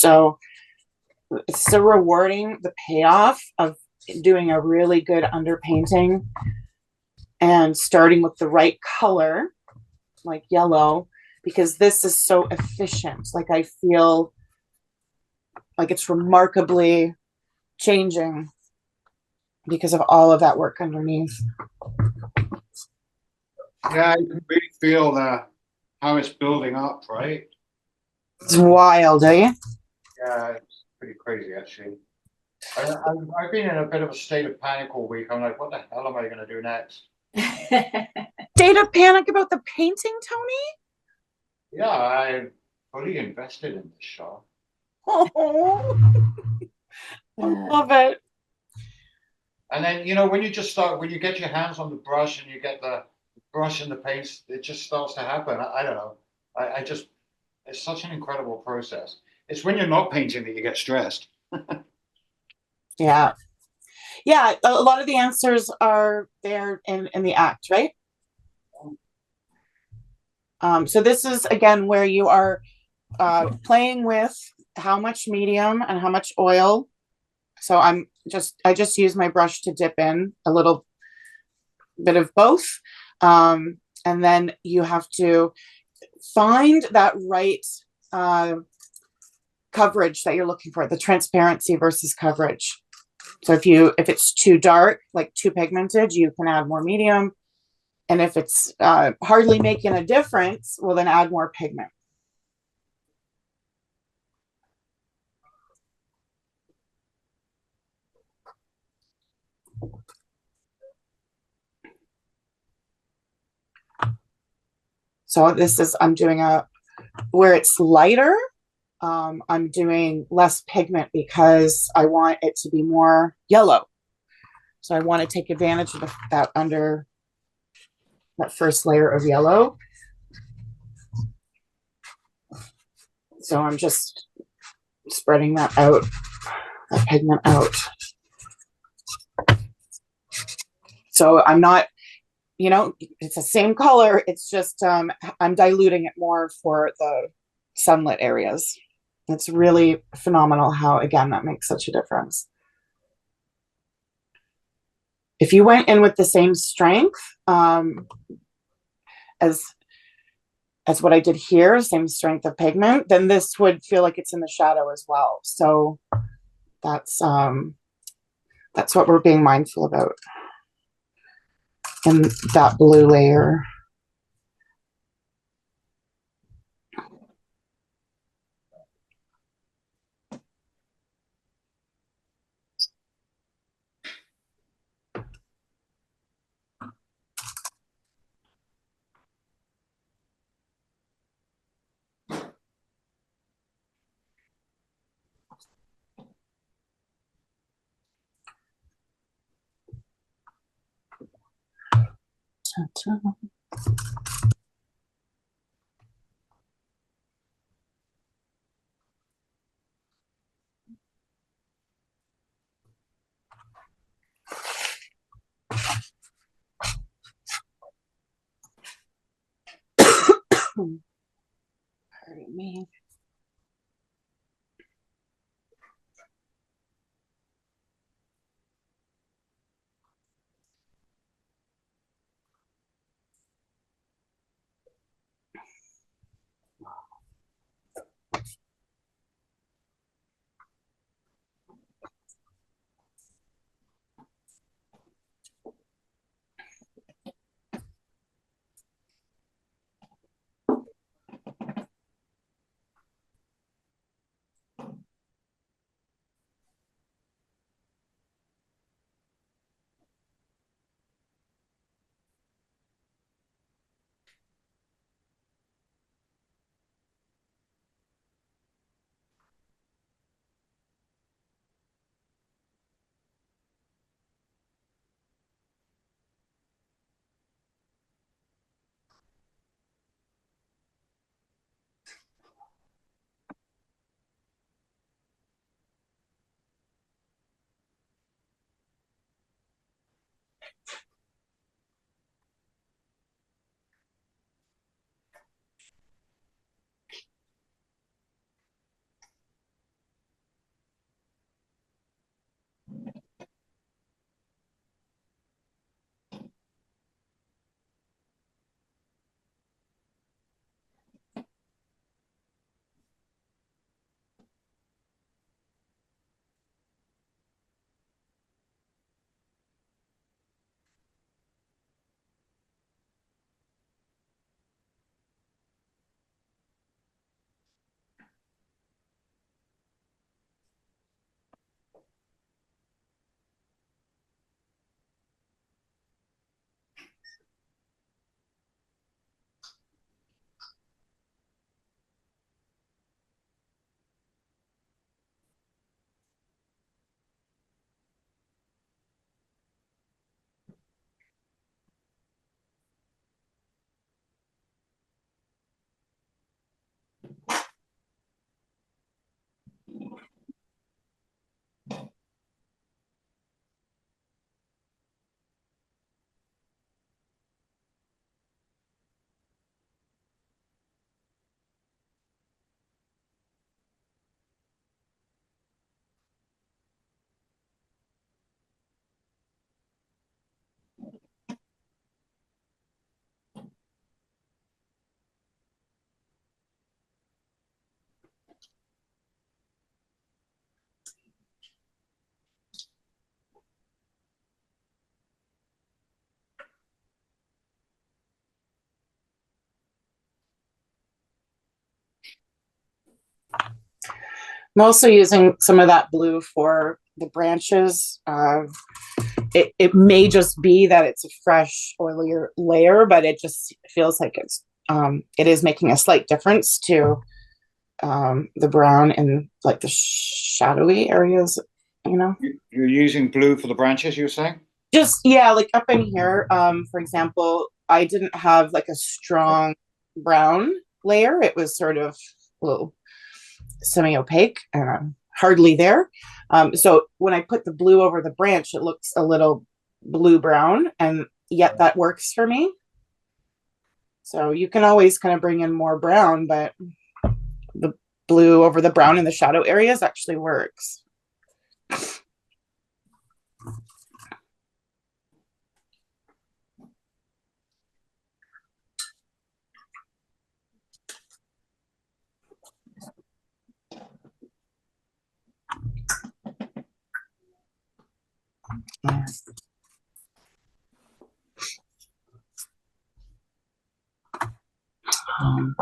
Speaker 1: So it's so rewarding, the payoff of doing a really good underpainting and starting with the right color, like yellow, because this is so efficient. Like I feel like it's remarkably changing because of all of that work underneath.
Speaker 2: Yeah, you can really feel how it's building up, right?
Speaker 1: It's wild, eh?
Speaker 2: Yeah, it's pretty crazy actually. I've been in a bit of a state of panic all week. I'm like, what the hell am I going to do next?
Speaker 1: State of panic about the painting, Tony?
Speaker 2: Yeah, I'm fully invested in this show.
Speaker 1: Oh, I love it.
Speaker 2: And then, you know, when you just start, when you get your hands on the brush and you get the brush and the paints, it just starts to happen. I don't know. I just, it's such an incredible process. It's when you're not painting that you get stressed.
Speaker 1: Yeah. Yeah, a lot of the answers are there in the act, right? So this is again where you are playing with how much medium and how much oil. So I just use my brush to dip in a little bit of both. And then you have to find that right coverage that you're looking for, the transparency versus coverage. So if it's too dark, like too pigmented, you can add more medium. And if it's hardly making a difference, well, then add more pigment. So I'm doing where it's lighter, I'm doing less pigment because I want it to be more yellow. So I want to take advantage of that under that first layer of yellow. So I'm just spreading that out, that pigment out. So I'm not, it's the same color. It's just I'm diluting it more for the sunlit areas. It's really phenomenal how, again, that makes such a difference. If you went in with the same strength as what I did here, same strength of pigment, then this would feel like it's in the shadow as well. So that's what we're being mindful about in that blue layer. Pardon me. I'm also using some of that blue for the branches. It may just be that it's a fresh, oilier layer, but it just feels like it is making a slight difference to the brown and like the shadowy areas, you know.
Speaker 2: You're using blue for the branches, you were saying?
Speaker 1: Just yeah, like up in here, for example, I didn't have like a strong brown layer. It was sort of a little semi-opaque and hardly there. So when I put the blue over the branch, it looks a little blue brown, and yet that works for me. So you can always kind of bring in more brown, but the blue over the brown in the shadow areas actually works. Yeah. Um,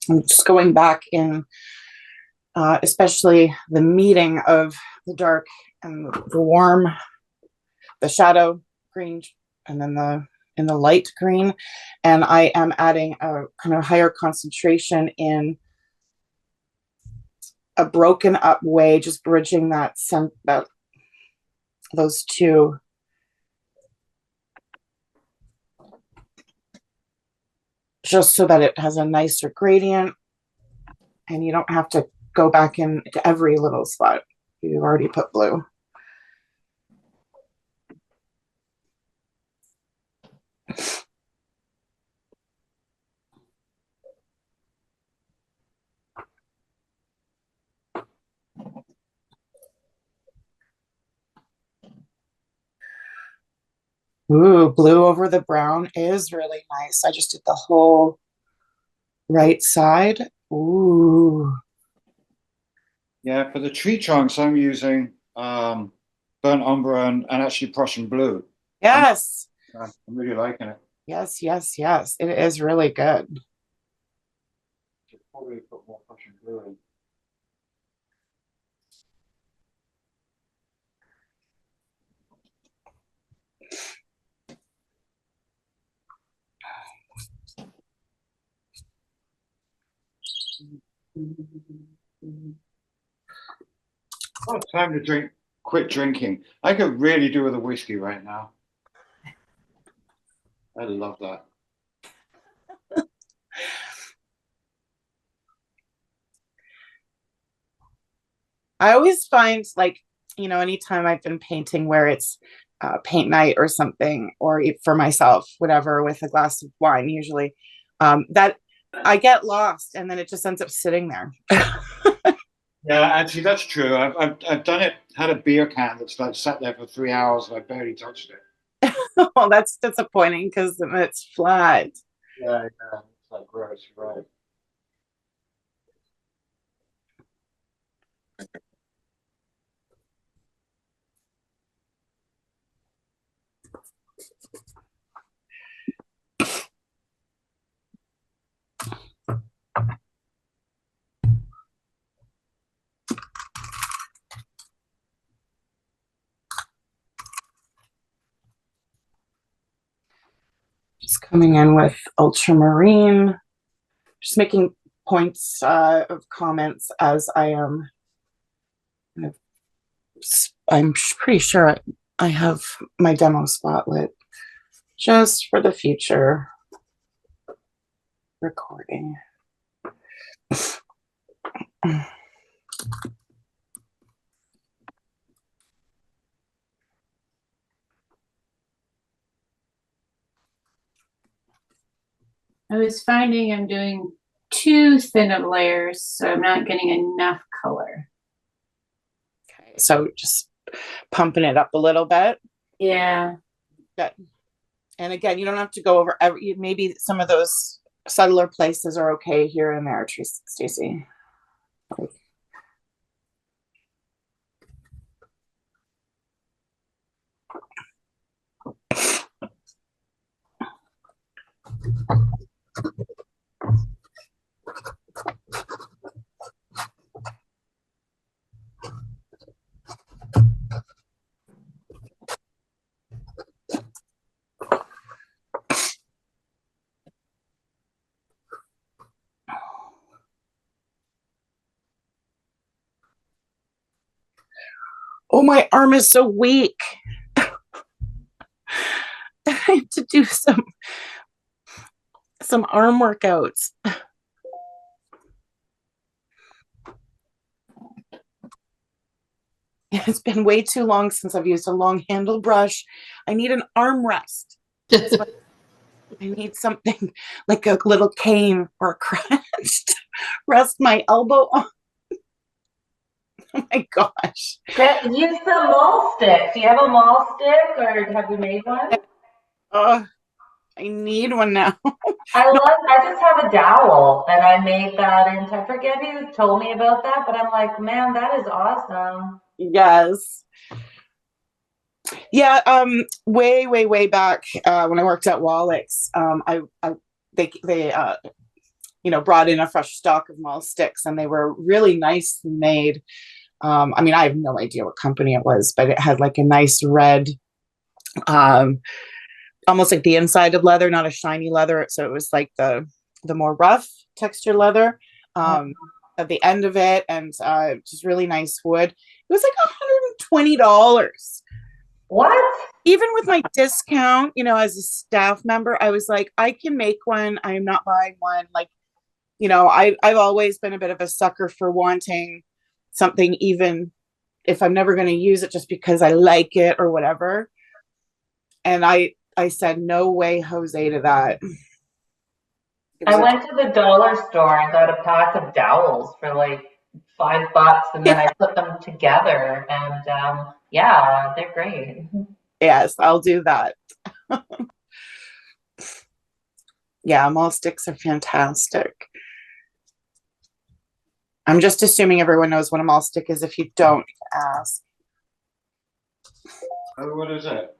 Speaker 1: I'm just going back in, especially the meeting of the dark and the warm, the shadow green, and then the light green, and I am adding a kind of higher concentration in a broken up way, just bridging that those two. Just so that it has a nicer gradient and you don't have to go back into every little spot. You've already put blue. Ooh, blue over the brown is really nice. I just did the whole right side. Ooh.
Speaker 2: Yeah, for the tree trunks, I'm using burnt umber and actually Prussian blue.
Speaker 1: Yes.
Speaker 2: I'm really liking it.
Speaker 1: Yes, yes, yes. It is really good.
Speaker 2: Should probably put more Prussian blue in. Oh, time to drink. Quit drinking. I could really do with a whiskey right now. I love that.
Speaker 1: I always find like, anytime I've been painting where it's paint night or something, or for myself, whatever, with a glass of wine, usually, that I get lost and then it just ends up sitting there.
Speaker 2: Yeah, actually, that's true. I've done it. Had a beer can that's like sat there for 3 hours and I barely touched it.
Speaker 1: Well, that's disappointing because it's flat.
Speaker 2: Yeah, yeah, it's like gross, right?
Speaker 1: Just coming in with ultramarine, just making points of comments as I am. I'm pretty sure I have my demo spot lit just for the future recording.
Speaker 5: I was finding I'm doing too thin of layers, so I'm not getting enough color.
Speaker 1: Okay, so just pumping it up a little bit.
Speaker 5: Yeah.
Speaker 1: Good. And again, you don't have to go over every, maybe some of those subtler places are okay here and there, Stacey. Oh, my arm is so weak. I have to do some arm workouts. It's been way too long since I've used a long handle brush. I need an arm rest. I need something like a little cane or a crutch to rest my elbow on. Oh my gosh.
Speaker 3: Use the mall stick. Do you have a mall stick or have you made one?
Speaker 1: I need one now.
Speaker 3: I just have a dowel and I made that into, I forget who told me about that, but I'm like, man, that is awesome.
Speaker 1: Yes. Yeah, way back when I worked at Wallach's, they brought in a fresh stock of mall sticks and they were really nice made. I mean, I have no idea what company it was, but it had like a nice red, almost like the inside of leather, not a shiny leather. So it was like the more rough texture leather at the end of it, and just really nice wood. It was like $120.
Speaker 3: What?
Speaker 1: Even with my discount, as a staff member, I was like, I can make one. I'm not buying one. Like, I've always been a bit of a sucker for wanting something, even if I'm never going to use it, just because I like it or whatever. And I said, no way, Jose, to that.
Speaker 3: I went to the dollar store and got a pack of dowels for like $5, and then I put them together, and yeah, they're great.
Speaker 1: Yes, I'll do that. Yeah, mall sticks are fantastic. I'm just assuming everyone knows what a mall stick is. If you don't, ask.
Speaker 2: Oh, what is it?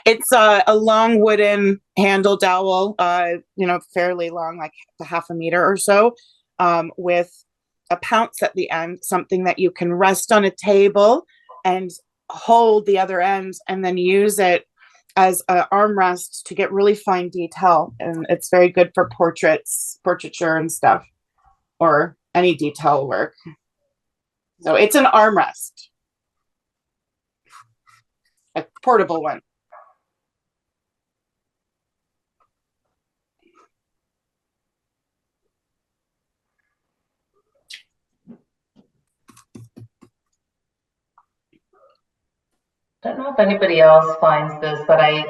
Speaker 1: It's a long wooden handle dowel, fairly long, like half a meter or so, with a pounce at the end, something that you can rest on a table and hold the other end and then use it as an armrest to get really fine detail. And it's very good for portraiture and stuff, or any detail work. So it's an armrest, a portable one.
Speaker 3: Don't know if anybody else finds this, but I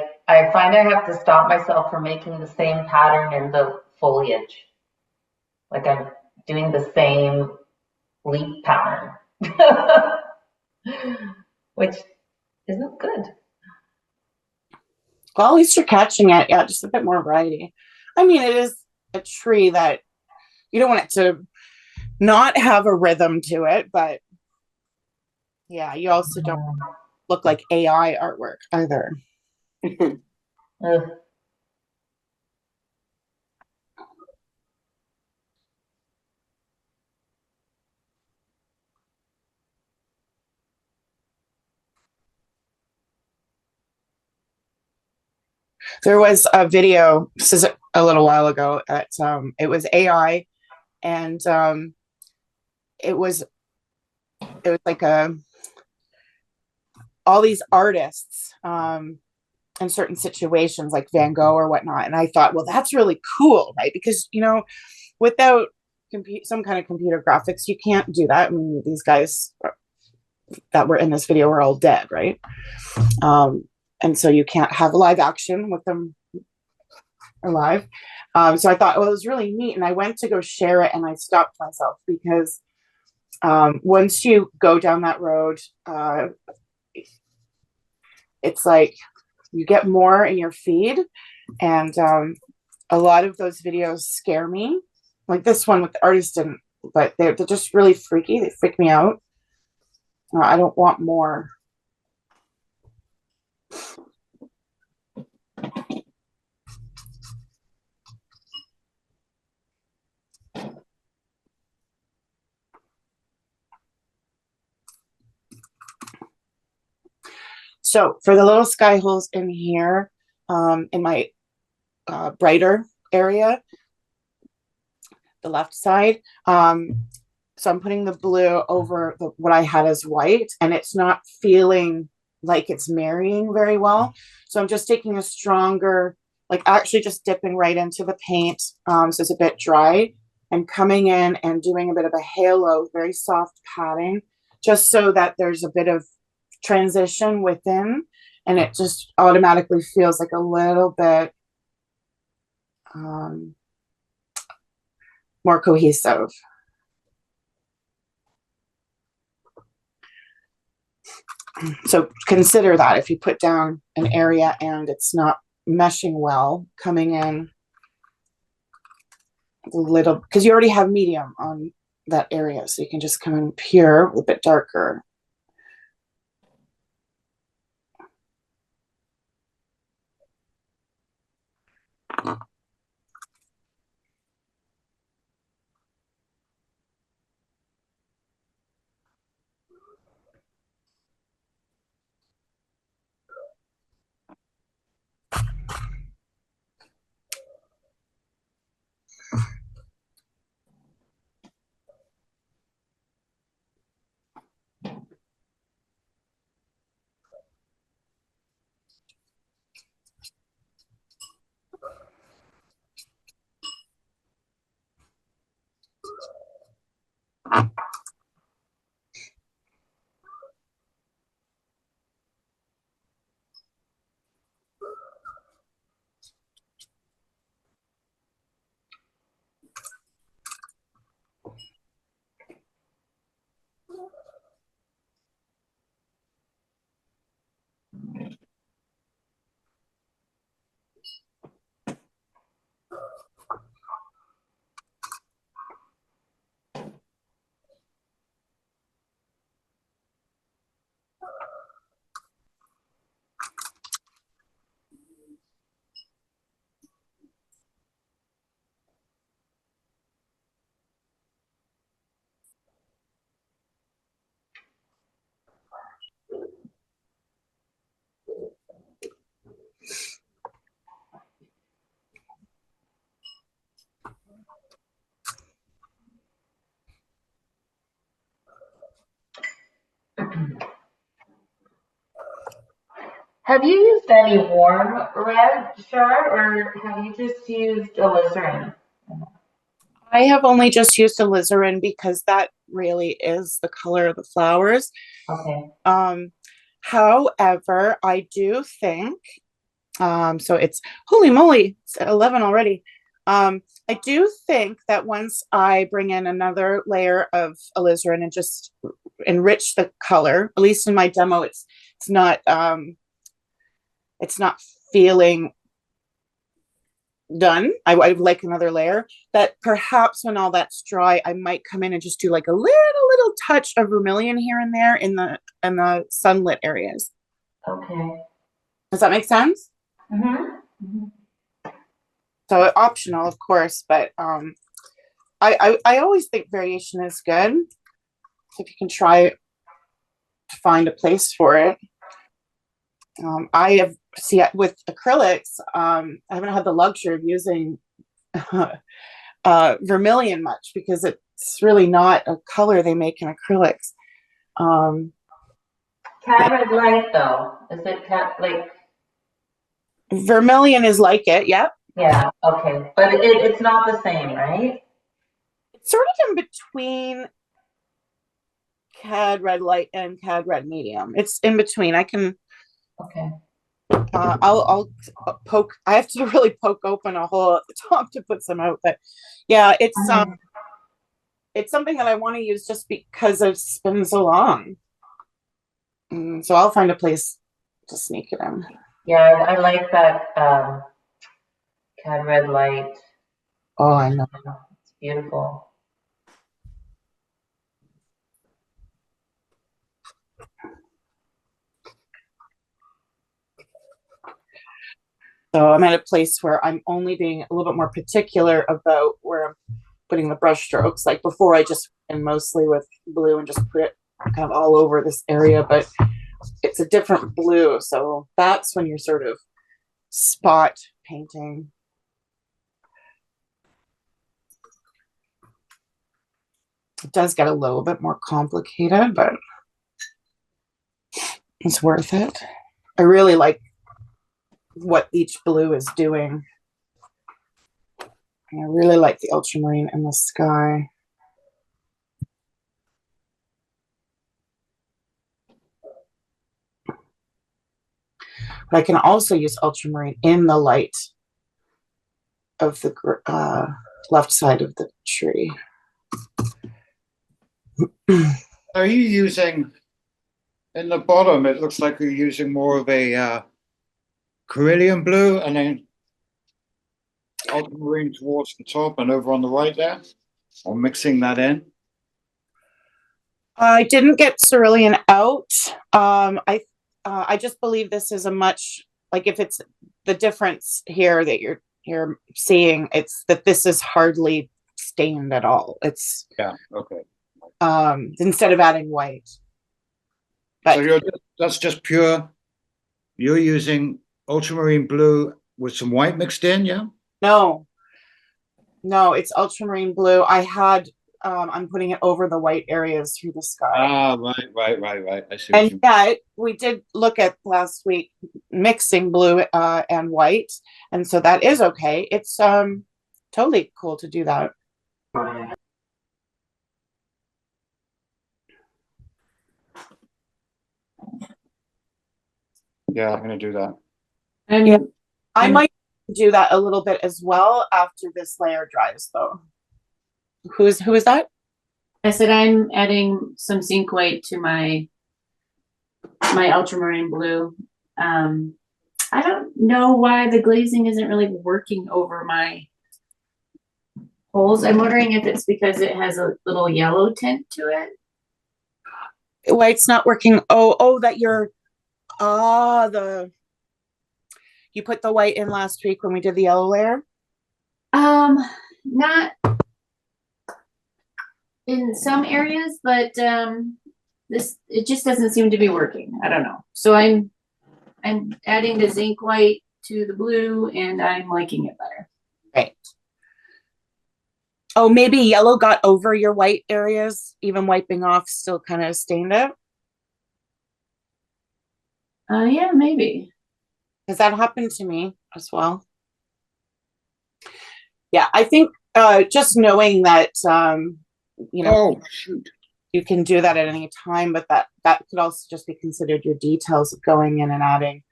Speaker 3: find I have to stop myself from making the same pattern in the foliage. Like I'm doing the same leaf pattern, which isn't good.
Speaker 1: Well, at least you're catching it. Yeah, just a bit more variety. I mean, it is a tree that you don't want it to not have a rhythm to it, but yeah, you also don't look like AI artwork either.
Speaker 3: Ugh.
Speaker 1: There was a video, this is a little while ago, at it was AI, and it was like all these artists in certain situations, like Van Gogh or whatnot. And I thought, well, that's really cool, right? Because without some kind of computer graphics, you can't do that. I mean, these guys that were in this video were all dead, right? And so you can't have live action with them alive. So I thought, well, it was really neat. And I went to go share it and I stopped myself because once you go down that road, it's like you get more in your feed. And a lot of those videos scare me. Like this one with the artist didn't, but they're just really freaky. They freak me out. I don't want more. So for the little sky holes in here, in my brighter area, the left side, so I'm putting the blue over what I had as white, and it's not feeling like it's marrying very well. So I'm just taking a stronger, like actually just dipping right into the paint, so it's a bit dry, and coming in and doing a bit of a halo, very soft padding, just so that there's a bit of transition within, and it just automatically feels like a little bit more cohesive. So consider that if you put down an area and it's not meshing well, coming in a little, because you already have medium on that area, so you can just come in pure, a bit darker.
Speaker 3: Have you used any warm red, Char, or have you just used alizarin?
Speaker 1: I have only just used alizarin because that really is the color of the flowers.
Speaker 3: Okay.
Speaker 1: However, I do think, so it's, holy moly, it's at 11 already. I do think that once I bring in another layer of alizarin and just enrich the color, at least in my demo, it's not feeling done. I would like another layer. That perhaps when all that's dry, I might come in and just do like a little touch of vermilion here and there in the sunlit areas.
Speaker 3: Okay.
Speaker 1: Does that make sense?
Speaker 3: Mm-hmm.
Speaker 1: So optional, of course, but I always think variation is good. So if you can try to find a place for it. I have with acrylics, I haven't had the luxury of using vermilion much because it's really not a color they make in acrylics.
Speaker 3: Cat red light though, is it cat like?
Speaker 1: Vermilion is like it, yep.
Speaker 3: Yeah, okay, but it's not the same, right?
Speaker 1: It's sort of in between Cad red light and Cad red medium. It's in between. I can.
Speaker 3: Okay.
Speaker 1: I'll poke. I have to really poke open a hole at the top to put some out, but yeah, it's something that I want to use just because it's been so long. So I'll find a place to sneak it in.
Speaker 3: Yeah, I like that Cad red light.
Speaker 1: Oh, I know.
Speaker 3: It's beautiful.
Speaker 1: So I'm at a place where I'm only being a little bit more particular about where I'm putting the brush strokes. Like before, I just and mostly with blue and just put it kind of all over this area, but it's a different blue. So that's when you're sort of spot painting. It does get a little bit more complicated, but it's worth it. I really like what each blue is doing. And I really like the ultramarine in the sky. But I can also use ultramarine in the light of the left side of the tree.
Speaker 2: Are you using, in the bottom, it looks like you're using more of a Carillion blue and then ultramarine towards the top and over on the right there? Or mixing that in?
Speaker 1: I didn't get cerulean out. I just believe this is a much, like if it's the difference here that you're seeing, it's that this is hardly stained at all. It's
Speaker 2: Yeah, okay.
Speaker 1: Instead of adding white. But
Speaker 2: So that's just pure, you're using ultramarine blue with some white mixed in, yeah?
Speaker 1: no, it's ultramarine blue. I'm putting it over the white areas through the sky.
Speaker 2: Ah, right. I see.
Speaker 1: And yeah, we did look at last week mixing blue and white, and so that is okay. It's totally cool to do that.
Speaker 2: Yeah, I'm gonna do that.
Speaker 5: And
Speaker 1: Yeah. I might do that a little bit as well after this layer dries, though. Who is that?
Speaker 5: I said I'm adding some zinc white to my ultramarine blue. I don't know why the glazing isn't really working over my holes. I'm wondering if it's because it has a little yellow tint to it.
Speaker 1: White's not working. Oh, that you put the white in last week when we did the yellow layer?
Speaker 5: Not in some areas, but it just doesn't seem to be working. I don't know. So I'm adding the zinc white to the blue and I'm liking it better.
Speaker 1: Right. Oh, maybe yellow got over your white areas, even wiping off still kind of stained it.
Speaker 5: Yeah, maybe.
Speaker 1: Because that happened to me as well. Yeah, I think just knowing that you know,
Speaker 2: Oh, shoot.
Speaker 1: you can do that at any time, but that could also just be considered your details of going in and adding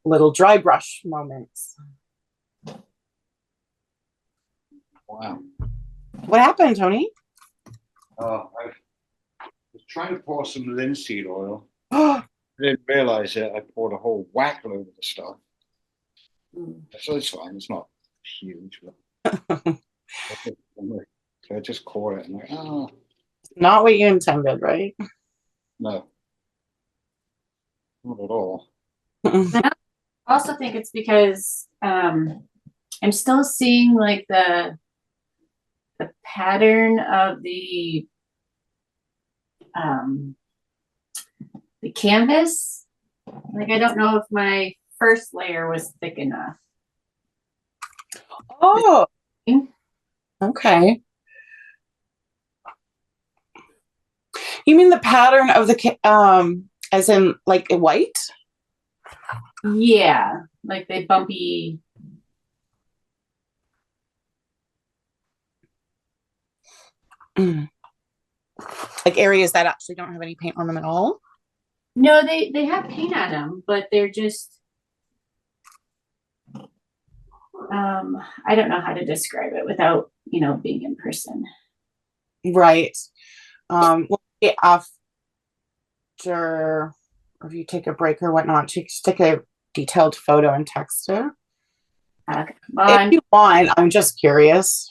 Speaker 1: little dry brush moments.
Speaker 2: Wow.
Speaker 1: What happened, Tony?
Speaker 2: I was trying to pour some linseed oil.
Speaker 1: Oh,
Speaker 2: I didn't realize it. I poured a whole whack load of the stuff.
Speaker 5: Mm.
Speaker 2: So it's fine. It's not huge. So I just caught it and like, oh,
Speaker 1: not what you intended, right?
Speaker 2: no, not at all.
Speaker 5: I also think it's because I'm still seeing like the pattern of the canvas. Like I don't know if my first layer was thick enough.
Speaker 1: Oh, okay. You mean the pattern of the as in like a white?
Speaker 5: Yeah, like the bumpy.
Speaker 1: Like areas that actually don't have any paint on them at all?
Speaker 5: No, they have paint on them, but they're just I don't know how to describe it without, you know, being in person.
Speaker 1: Right. Well, after, or if you take a break or whatnot, just take a detailed photo and text it.
Speaker 5: Well,
Speaker 1: If you want, I'm just curious.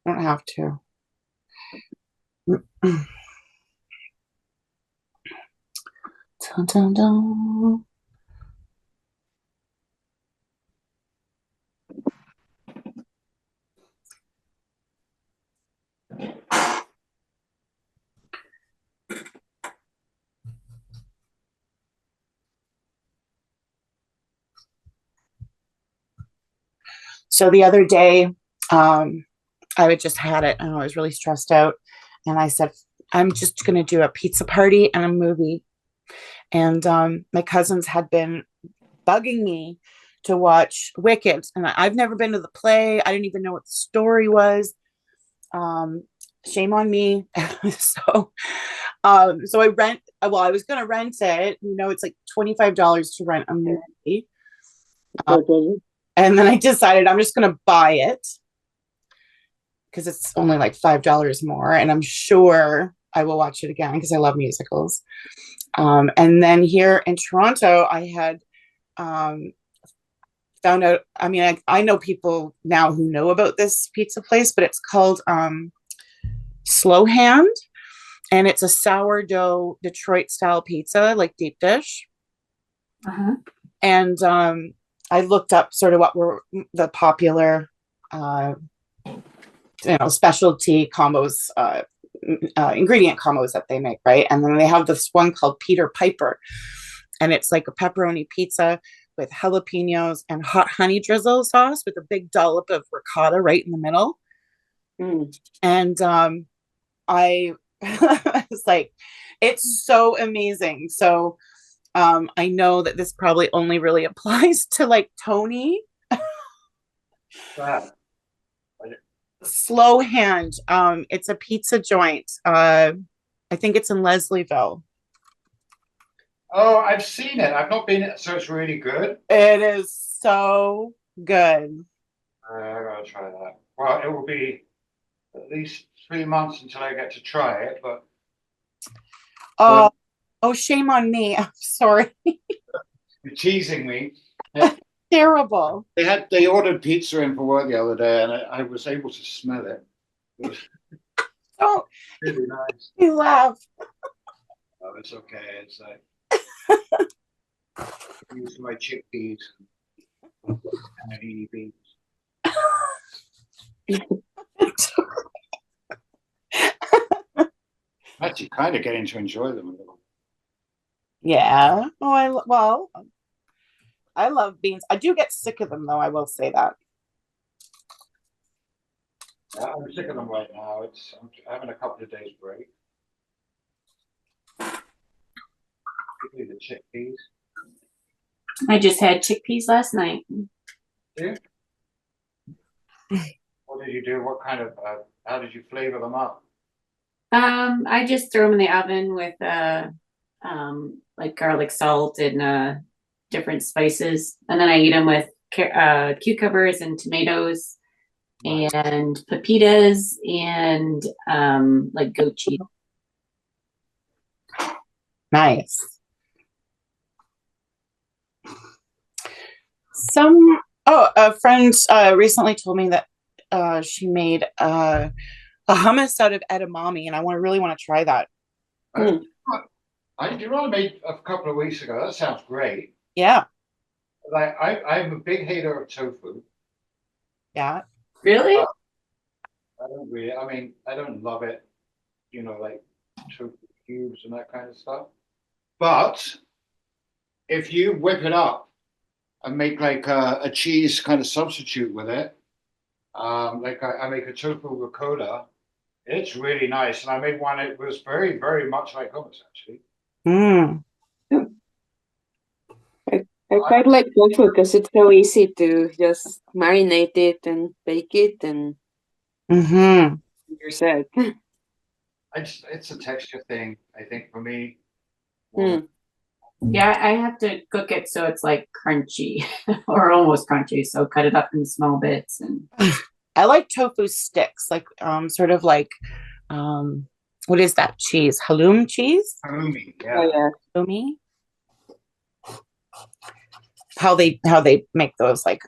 Speaker 1: Don't have to. Dun, dun, dun. So the other day, I would just had it and I was really stressed out. And I said, I'm just going to do a pizza party and a movie. And my cousins had been bugging me to watch Wicked. And I've never been to the play. I didn't even know what the story was. Shame on me. So I was going to rent it. You know, it's like $25 to rent a movie. And then I decided I'm just going to buy it because it's only like $5 more. And I'm sure I will watch it again because I love musicals. And then here in Toronto, I had found out, I mean, I know people now who know about this pizza place, but it's called Slow Hand. And it's a sourdough Detroit style pizza, like deep dish. And I looked up sort of what were the popular, specialty combos, ingredient combos that they make, right? And then they have this one called Peter Piper, and it's like a pepperoni pizza with jalapenos and hot honey drizzle sauce with a big dollop of ricotta right in the middle. And I was like, it's so amazing. So I know that this probably only really applies to like Tony.
Speaker 2: Wow.
Speaker 1: Slow Hand. It's a pizza joint. I think it's in Leslieville.
Speaker 2: Oh, I've seen it. I've not been, so it's really good.
Speaker 1: It is so good.
Speaker 2: I gotta try that. Well, it will be at least 3 months until I get to try it, but
Speaker 1: Oh, shame on me. I'm sorry.
Speaker 2: you're teasing me.
Speaker 1: Terrible.
Speaker 2: They ordered pizza in for work the other day, and I was able to smell it. It was
Speaker 1: Don't
Speaker 2: really nice.
Speaker 1: you laugh.
Speaker 2: Oh, it's okay. It's like use my chickpeas and eat beans. Actually, kind of getting to enjoy them a little.
Speaker 1: Yeah. Oh, I love beans. I do get sick of them though. I will say that.
Speaker 2: Yeah, I'm sick of them right now. I'm having a couple of days break. Particularly the chickpeas.
Speaker 5: I just had chickpeas last night.
Speaker 2: Yeah. What did you do? What kind of, how did you flavor them up?
Speaker 5: I just throw them in the oven with like garlic salt and different spices, and then I eat them with cucumbers and tomatoes and pepitas and like goat cheese.
Speaker 1: Nice. A friend recently told me that she made a hummus out of edamame, and I really want to try that.
Speaker 2: I did one I made a couple of weeks ago. That sounds great.
Speaker 1: Yeah.
Speaker 2: Like I'm a big hater of tofu.
Speaker 1: Yeah.
Speaker 5: Really?
Speaker 2: I don't really. I mean, I don't love it. You know, like tofu cubes and that kind of stuff. But if you whip it up and make like a cheese kind of substitute with it, like I make a tofu ricotta, it's really nice. And I made one. It was very, very much like hummus, actually.
Speaker 1: Mm.
Speaker 7: I quite like tofu because it's so easy to just marinate it and bake it, and
Speaker 1: Mm-hmm.
Speaker 7: you're set.
Speaker 2: It's a texture thing, I think, for me.
Speaker 5: Yeah, I have to cook it so it's like crunchy or almost crunchy. So cut it up in small bits and.
Speaker 1: I like tofu sticks, like sort of like what is that cheese? Halloumi cheese?
Speaker 2: Halloumi,
Speaker 7: Oh,
Speaker 2: yeah.
Speaker 7: yeah.
Speaker 1: Halloumi? How they make those like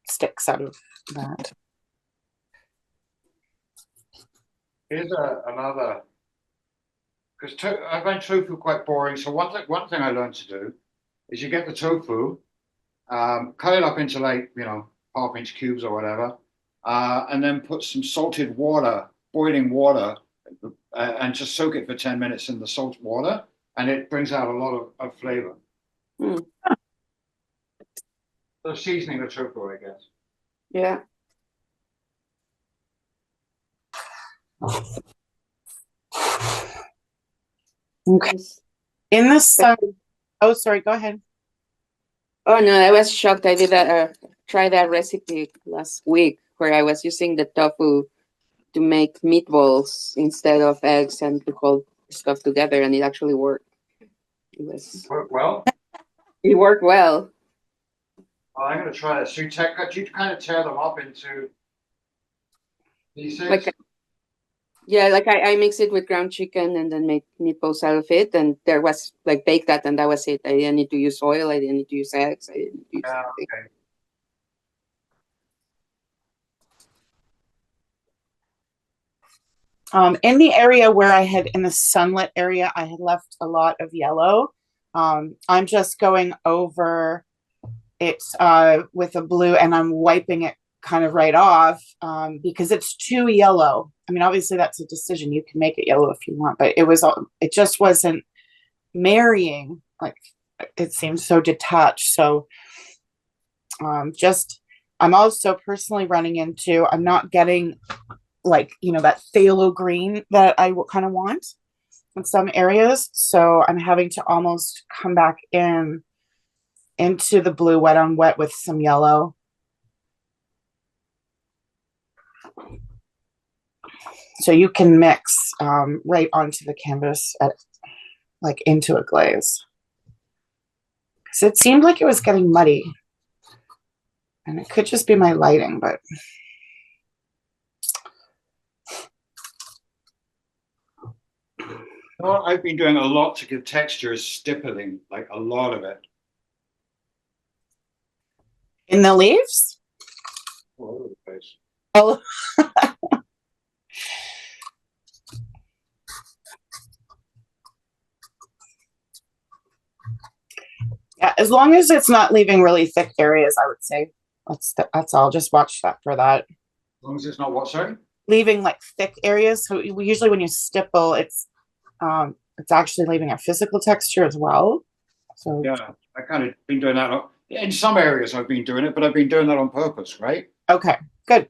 Speaker 1: sticks out of that.
Speaker 2: Here's another, because I find tofu quite boring. So one thing I learned to do is you get the tofu, cut it up into like, you know, half-inch cubes or whatever, and then put some salted water, boiling water, and just soak it for 10 minutes in the salt water, and it brings out a lot of flavor. So seasoning the tofu, I guess.
Speaker 7: Yeah.
Speaker 1: Okay. In the sun. Oh, sorry, go ahead.
Speaker 7: Oh no, I was shocked. I did try that recipe last week where I was using the tofu to make meatballs instead of eggs and to hold stuff together, and it actually worked.
Speaker 2: Work well.
Speaker 7: It worked well.
Speaker 2: Well, I'm going to try this. So you kind of tear them up into pieces.
Speaker 7: Like, yeah, like I mix it with ground chicken and then make meatballs out of it. And there was like bake that, and that was it. I didn't need to use oil. I didn't need to use eggs. I didn't use anything.
Speaker 2: Okay.
Speaker 1: In the area where in the sunlit area, I had left a lot of yellow. I'm just going over it with a blue, and I'm wiping it kind of right off because it's too yellow. I mean, obviously that's a decision. You can make it yellow if you want, but it just wasn't marrying. Like it seemed so detached. So I'm also personally running into, I'm not getting like, you know, that phthalo green that I kind of want in some areas. So I'm having to almost come back into the blue wet on wet with some yellow. So you can mix right onto the canvas like into a glaze. So it seemed like it was getting muddy. And it could just be my lighting, but
Speaker 2: What I've been doing a lot to give texture is stippling, like a lot of it.
Speaker 1: in the leaves?
Speaker 2: All over the place.
Speaker 1: Oh. Yeah, as long as it's not leaving really thick areas, I would say that's all. Just watch that for that.
Speaker 2: As long as it's not what, sorry?
Speaker 1: Leaving like thick areas. So usually when you stipple, it's actually leaving a physical texture as well. So
Speaker 2: yeah, I kind of been doing that. In some areas I've been doing it, but I've been doing that on purpose, right?
Speaker 1: Okay, good.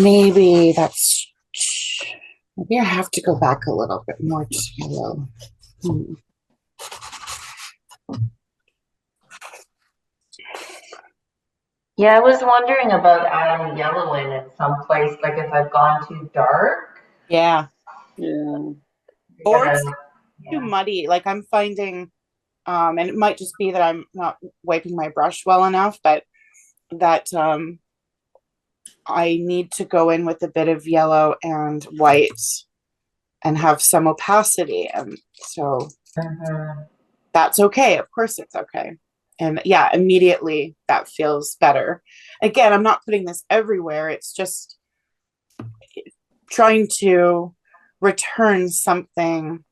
Speaker 1: maybe maybe I have to go back a little bit more to yellow.
Speaker 3: Yeah, I was wondering about adding yellow in at some place, like if I've gone too dark.
Speaker 1: Yeah.
Speaker 7: Yeah.
Speaker 1: Or
Speaker 3: Yeah.
Speaker 1: it's too muddy. Like I'm finding, and it might just be that I'm not wiping my brush well enough, but that I need to go in with a bit of yellow and white and have some opacity. And so that's okay. Of course it's okay. And yeah, immediately that feels better. Again, I'm not putting this everywhere. It's just trying to return something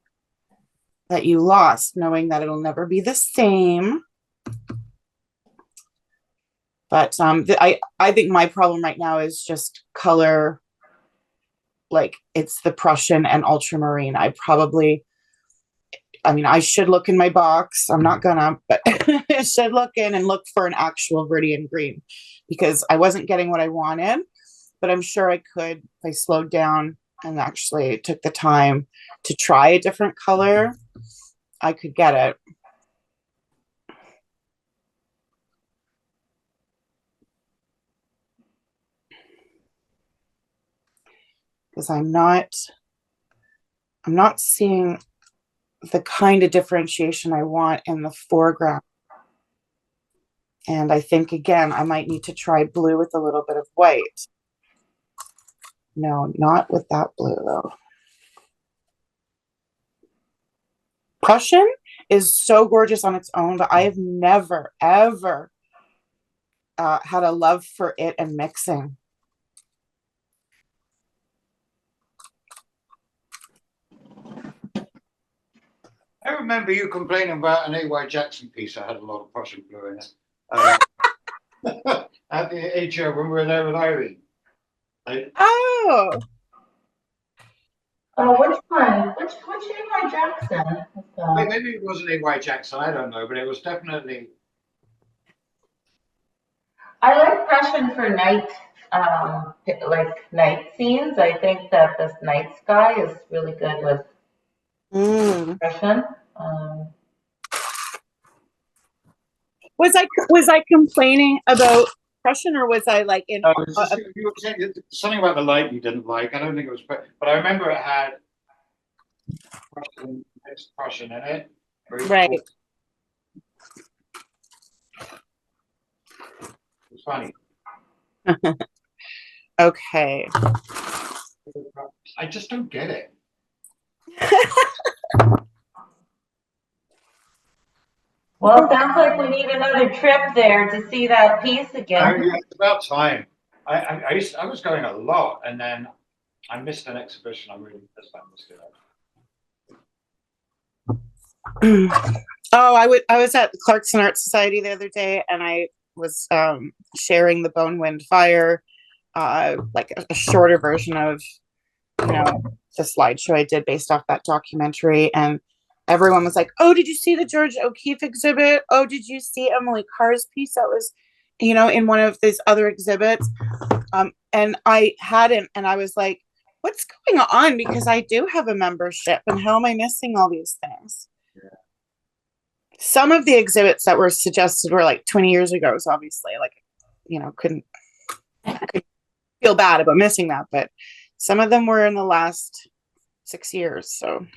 Speaker 1: that you lost, knowing that it'll never be the same. But I think my problem right now is just color. Like it's the Prussian and ultramarine. I should look in my box. I'm not gonna, but I should look in and look for an actual Viridian green because I wasn't getting what I wanted, but I'm sure I could if I slowed down and actually took the time to try a different color. I could get it. Because I'm not seeing the kind of differentiation I want in the foreground. And I think, again, I might need to try blue with a little bit of white. No, not with that blue, though. Prussian is so gorgeous on its own, but I have never, ever had a love for it and mixing.
Speaker 2: I remember you complaining about an A.Y. Jackson piece that had a lot of Prussian blue in it. At the age when we were there with Irene.
Speaker 1: Oh,
Speaker 3: Which one? Which A.Y. Jackson?
Speaker 2: Maybe it wasn't A.Y. Jackson, I don't know, but it was definitely.
Speaker 3: I like Prussian for night, like night scenes. I think that this night sky is really good with Prussian.
Speaker 1: was I complaining about Prussian, or was I like in?
Speaker 2: You were saying something about the light you didn't like. I don't think it was, but I remember it had Prussian in it.
Speaker 1: Right.
Speaker 2: Cool. It's funny.
Speaker 1: Okay.
Speaker 2: I just don't get it.
Speaker 3: Well, it sounds like we need another trip there to see that piece again.
Speaker 2: Yeah, it's about time. I was going a lot, and then I missed an exhibition. I really missed it.
Speaker 1: I was at the Clarkson Art Society the other day, and I was sharing the Bone Wind Fire, like a shorter version of the slideshow I did based off that documentary, and everyone was like, "Oh, did you see the George O'Keeffe exhibit? Oh, did you see Emily Carr's piece that was, in one of these other exhibits?" And I hadn't, and I was like, "What's going on?" Because I do have a membership, and how am I missing all these things?
Speaker 2: Yeah.
Speaker 1: Some of the exhibits that were suggested were like 20 years ago, so obviously, like, couldn't feel bad about missing that, but some of them were in the last 6 years, so.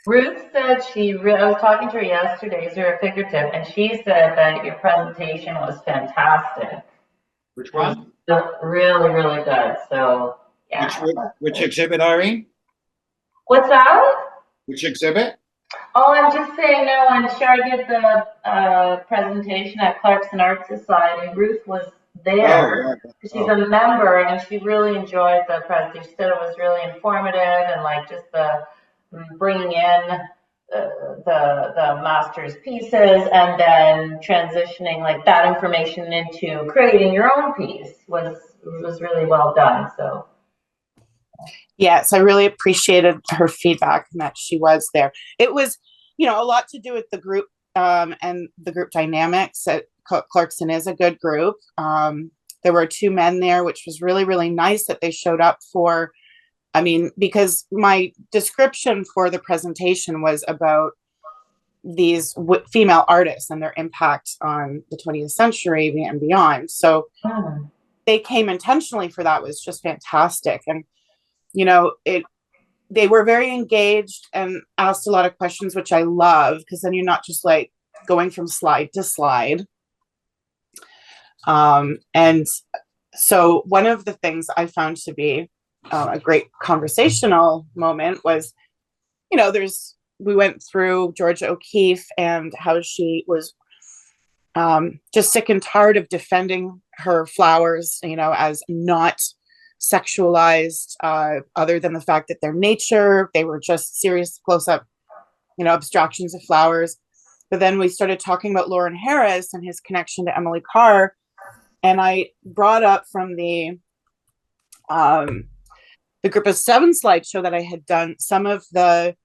Speaker 3: Ruth said I was talking to her yesterday, Zero Figurative, and she said that your presentation was fantastic.
Speaker 2: Which one?
Speaker 3: Really, really good. So, yeah.
Speaker 2: Which exhibit, Irene?
Speaker 3: What's that?
Speaker 2: Which exhibit?
Speaker 3: Oh, I'm just saying, no, when Shar did the presentation at Clarkson Art Society, Ruth was there. She's a member, and she really enjoyed the presentation. She said it was really informative, and like just the bringing in the master's pieces and then transitioning like that information into creating your own piece was really well done. So
Speaker 1: yes, I really appreciated her feedback and that she was there. It was, a lot to do with the group and the group dynamics. Clarkson is a good group. There were two men there, which was really, really nice that they showed up for, I mean, because my description for the presentation was about these female artists and their impact on the 20th century and beyond. So they came intentionally for that, was just fantastic. And, you know, they were very engaged and asked a lot of questions, which I love, because then you're not just like going from slide to slide. And so one of the things I found to be a great conversational moment was, you know, we went through Georgia O'Keeffe and how she was just sick and tired of defending her flowers, you know, as not sexualized, other than the fact that they're nature. They were just serious close-up, you know, abstractions of flowers. But then we started talking about Lauren Harris and his connection to Emily Carr. And I brought up from the Group of Seven slideshow that I had done some of the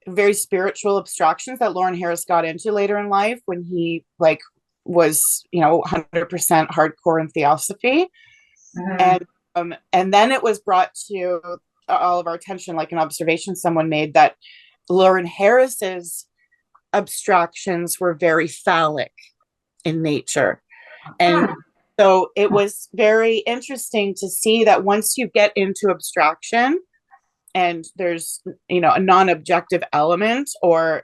Speaker 1: very spiritual abstractions that Lauren Harris got into later in life when he like was, you know, 100% hardcore in theosophy. And then it was brought to all of our attention, like an observation someone made, that Lauren Harris's abstractions were very phallic in nature. And so it was very interesting to see that once you get into abstraction and there's, you know, a non-objective element, or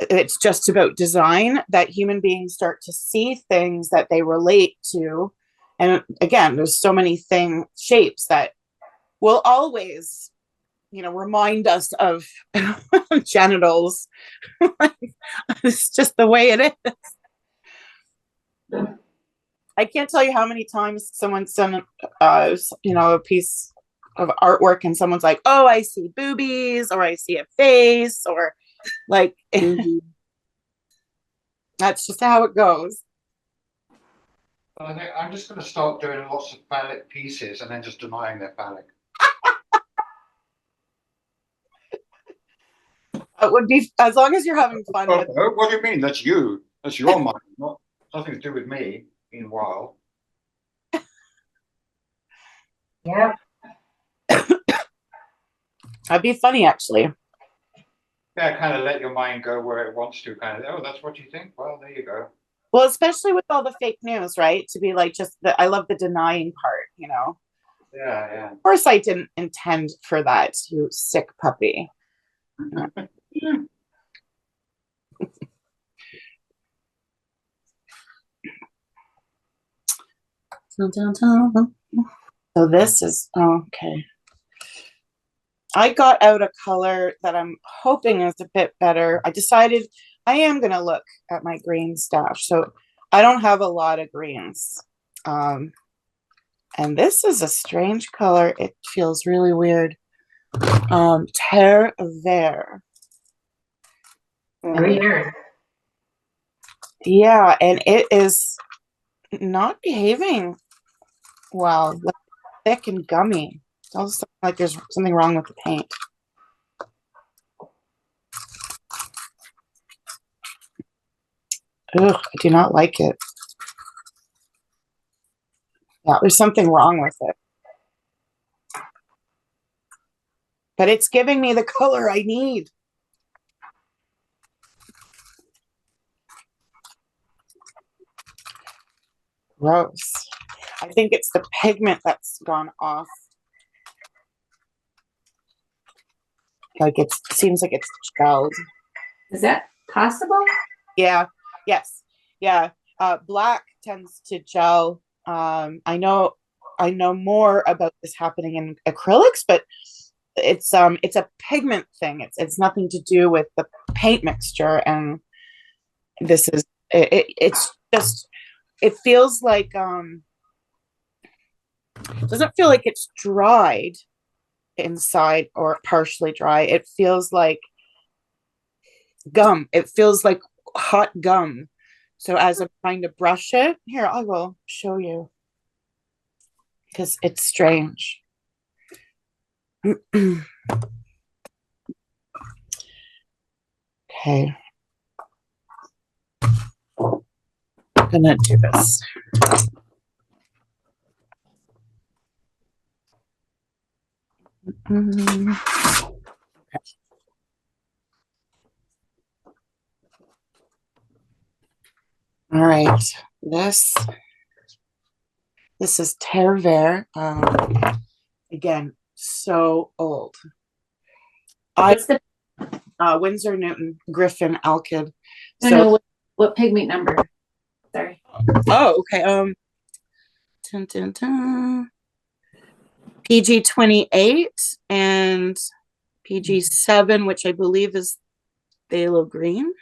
Speaker 1: it's just about design, that human beings start to see things that they relate to. And again, there's so many shapes that will always, you know, remind us of genitals. It's just the way it is. I can't tell you how many times someone's done, you know, a piece of artwork and someone's like, oh, I see boobies, or I see a face, or like, that's just how it goes.
Speaker 2: Well, I think I'm just going to start doing lots of phallic pieces and then just denying they're phallic.
Speaker 1: It would be, as long as you're having fun with it.
Speaker 2: What do you mean? That's you. That's your mind, nothing to do with me. Meanwhile,
Speaker 3: Yeah.
Speaker 1: That'd be funny, actually.
Speaker 2: yeah, kind of let your mind go where it wants to. Kind of, oh, that's what you think. Well, there you go.
Speaker 1: Well, especially with all the fake news, right? To be like, just I love the denying part, you know.
Speaker 2: Yeah, yeah.
Speaker 1: Of course, I didn't intend for that, you sick puppy. So this is okay. I got out a color that I'm hoping is a bit better. I decided I am going to look at my green stash. So I don't have a lot of greens. And this is a strange color. It feels really weird. Terre Vert.
Speaker 3: Weird.
Speaker 1: Yeah, and it is not behaving well. Like, thick and gummy. It also like there's something wrong with the paint. Ugh, I do not like it. Yeah, there's something wrong with it. But it's giving me the color I need. Gross. I think it's the pigment that's gone off. Like it seems like it's gelled.
Speaker 5: Is that possible?
Speaker 1: Yeah. Yes. Yeah. Black tends to gel. I know more about this happening in acrylics, but it's a pigment thing. It's nothing to do with the paint mixture. And this is it's just, it feels like it doesn't feel like it's dried inside or partially dry. It feels like gum. It feels like hot gum. So as I'm trying to brush it, here, I will show you because it's strange. Okay. gonna do this. All right, this is Terre Verte. Again, so old.
Speaker 5: What's the,
Speaker 1: Winsor Newton Griffin Alkyd.
Speaker 5: I don't know what pigment number. Sorry.
Speaker 1: Oh, okay. Dun, dun, dun. PG 28 and PG 7, which I believe is phthalo green.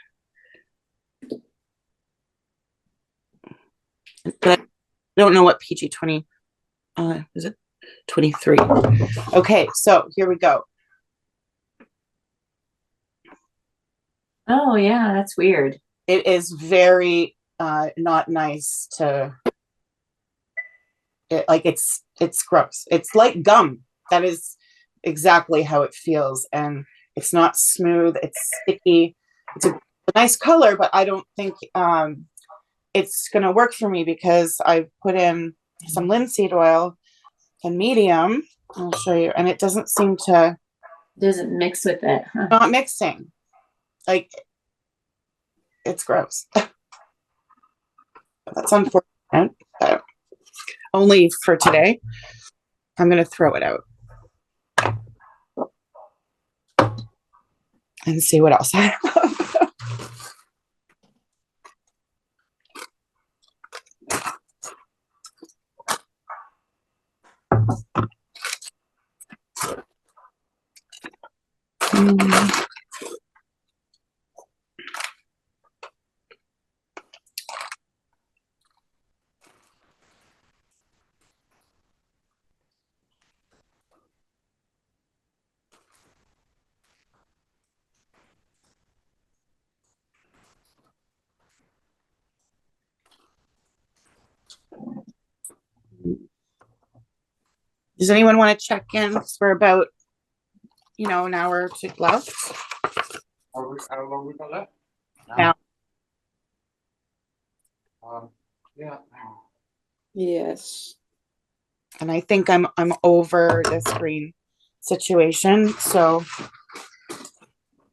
Speaker 1: But I don't know what PG 20 is it 23. Okay, so here we go.
Speaker 5: Oh yeah, that's weird.
Speaker 1: It is very not nice to it's gross. It's like gum. That is exactly how it feels, and it's not smooth. It's sticky. It's a nice color, but I don't think it's gonna work for me because I put in some linseed oil and medium. I'll show you, and it doesn't seem to.
Speaker 5: Doesn't mix with it. Huh?
Speaker 1: Not mixing. Like it's gross. That's unfortunate. Only for today. I'm gonna throw it out and see what else I have. Does anyone want to check in for about, an hour or two left?
Speaker 2: How long we got left?
Speaker 1: Yeah.
Speaker 2: Yeah.
Speaker 7: Yes.
Speaker 1: And I think I'm over this green situation. So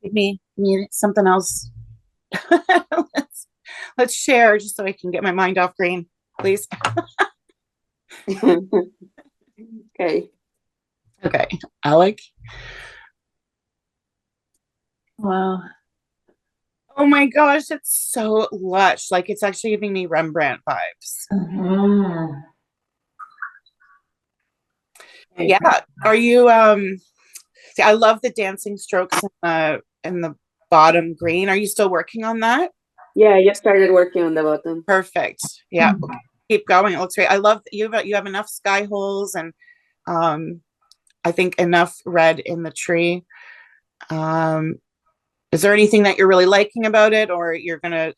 Speaker 1: give me something else. let's share just so I can get my mind off green, please.
Speaker 7: Okay.
Speaker 1: Okay, Alec.
Speaker 5: Wow.
Speaker 1: Oh my gosh, it's so lush. Like it's actually giving me Rembrandt vibes.
Speaker 5: Mm-hmm.
Speaker 1: Yeah. Are you see, I love the dancing strokes in the bottom green. Are you still working on that?
Speaker 7: Yeah, I just started working on the bottom.
Speaker 1: Perfect. Yeah. Keep going. It looks great. I love that you have enough sky holes and I think enough red in the tree. Is there anything that you're really liking about it or you're gonna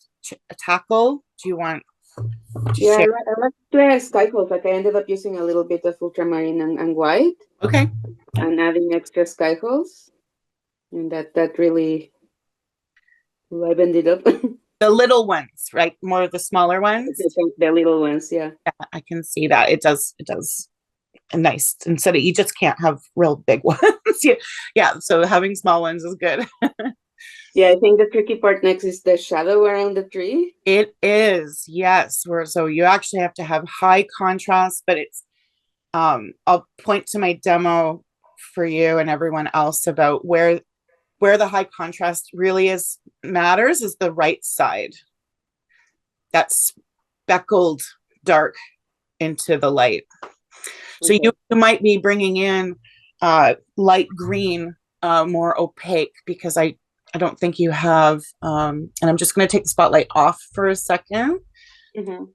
Speaker 1: tackle? Do you want to
Speaker 7: Yeah,
Speaker 1: share?
Speaker 7: I like to add sky holes. Like I ended up using a little bit of ultramarine and white
Speaker 1: Okay.
Speaker 7: and adding extra sky holes. And that really livened it up.
Speaker 1: The little ones, right? More of the smaller ones.
Speaker 7: The little ones, yeah.
Speaker 1: Yeah, I can see that. It does a nice instead of you just can't have real big ones. Yeah. So having small ones is good.
Speaker 7: Yeah, I think the tricky part next is the shadow around the tree.
Speaker 1: It is, yes. So you actually have to have high contrast, but it's I'll point to my demo for you and everyone else about where the high contrast really matters is the right side. That's speckled dark into the light. So you might be bringing in light green, more opaque, because I don't think you have, and I'm just going to take the spotlight off for a second,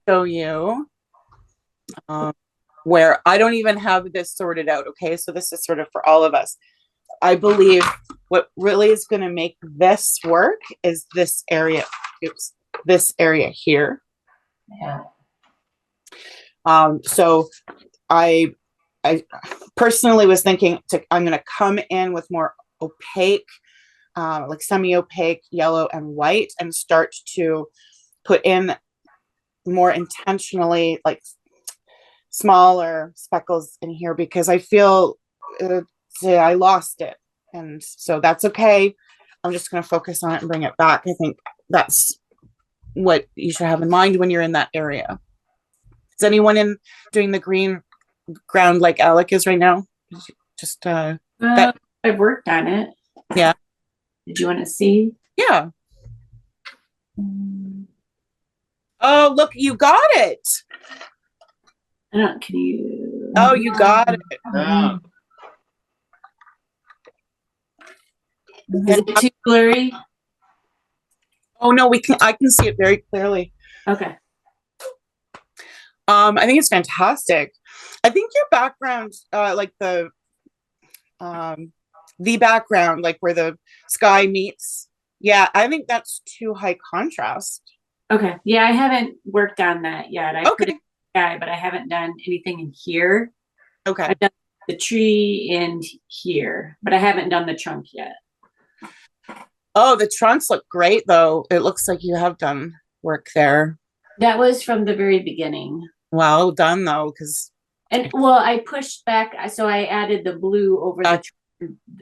Speaker 1: show you where I don't even have this sorted out. Okay, so this is sort of for all of us. I believe what really is going to make this work is this area. Oops, this area here.
Speaker 3: Yeah.
Speaker 1: So I personally was thinking I'm going to come in with more opaque, like semi-opaque yellow and white and start to put in more intentionally like smaller speckles in here because I feel I lost it. And so that's okay. I'm just going to focus on it and bring it back. I think that's what you should have in mind when you're in that area. Is anyone in doing the green ground like Alec is right now? Just that
Speaker 5: I've worked on it.
Speaker 1: Yeah.
Speaker 5: Did you want to see?
Speaker 1: Yeah. Oh, look, you got it.
Speaker 5: I don't, can you?
Speaker 1: Oh, you got it.
Speaker 2: Yeah.
Speaker 5: Is it too blurry?
Speaker 1: Oh no, I can see it very clearly.
Speaker 5: Okay.
Speaker 1: I think it's fantastic. I think your background, like the background, like where the sky meets. Yeah, I think that's too high contrast.
Speaker 5: Okay. Yeah, I haven't worked on that yet. I put
Speaker 1: Okay.
Speaker 5: it in the sky, but I haven't done anything in here.
Speaker 1: Okay.
Speaker 5: I've done the tree and here, but I haven't done the trunk yet.
Speaker 1: Oh, the trunks look great though. It looks like you have done work there.
Speaker 5: That was from the very beginning.
Speaker 1: Well done though, because
Speaker 5: And well, I pushed back, so I added the blue over the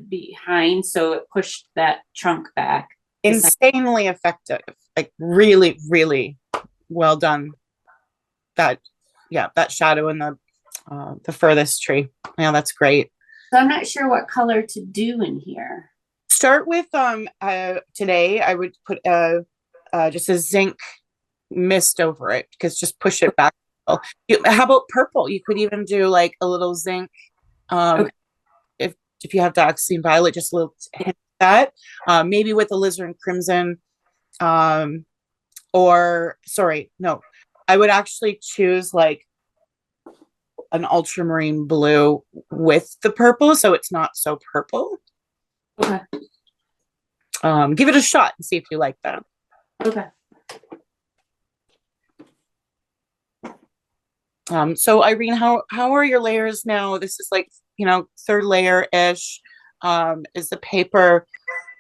Speaker 5: behind, so it pushed that trunk back.
Speaker 1: insanely effective. Like really, really well done. That shadow in the furthest tree. Yeah, that's great.
Speaker 5: So I'm not sure what color to do in here.
Speaker 1: Start with today I would put just a zinc mist over it because just push it back. How about purple? You could even do like a little zinc.
Speaker 5: Okay.
Speaker 1: If you have Dioxazine Violet, just a little hint of that. Maybe with alizarin crimson. Or sorry, no, I would actually choose like an ultramarine blue with the purple, so it's not so purple.
Speaker 5: Okay.
Speaker 1: Give it a shot and see if you like that.
Speaker 5: Okay.
Speaker 1: So Irene, how are your layers now? This is like, third layer-ish. Is the paper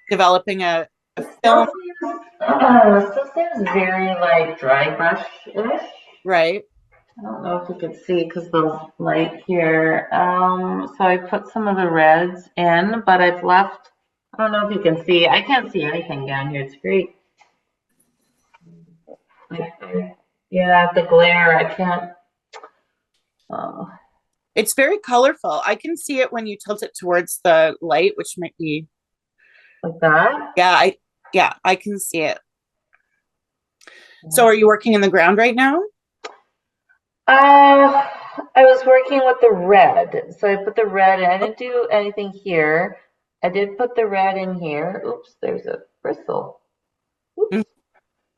Speaker 1: developing a film?
Speaker 3: Still seems very like dry brush-ish.
Speaker 1: Right.
Speaker 3: I don't know if you could see because the light here. So I put some of the reds in, but I've left, I don't know if you can see. I can't see anything down here. It's great. Yeah, the glare, I can't.
Speaker 1: It's very colorful. I can see it when you tilt it towards the light, which might be
Speaker 3: Like that?
Speaker 1: Yeah, I can see it. So are you working in the ground right now?
Speaker 3: I was working with the red. So I put the red in. I didn't do anything here. I did put the red in here. Oops, there's a bristle. Oops.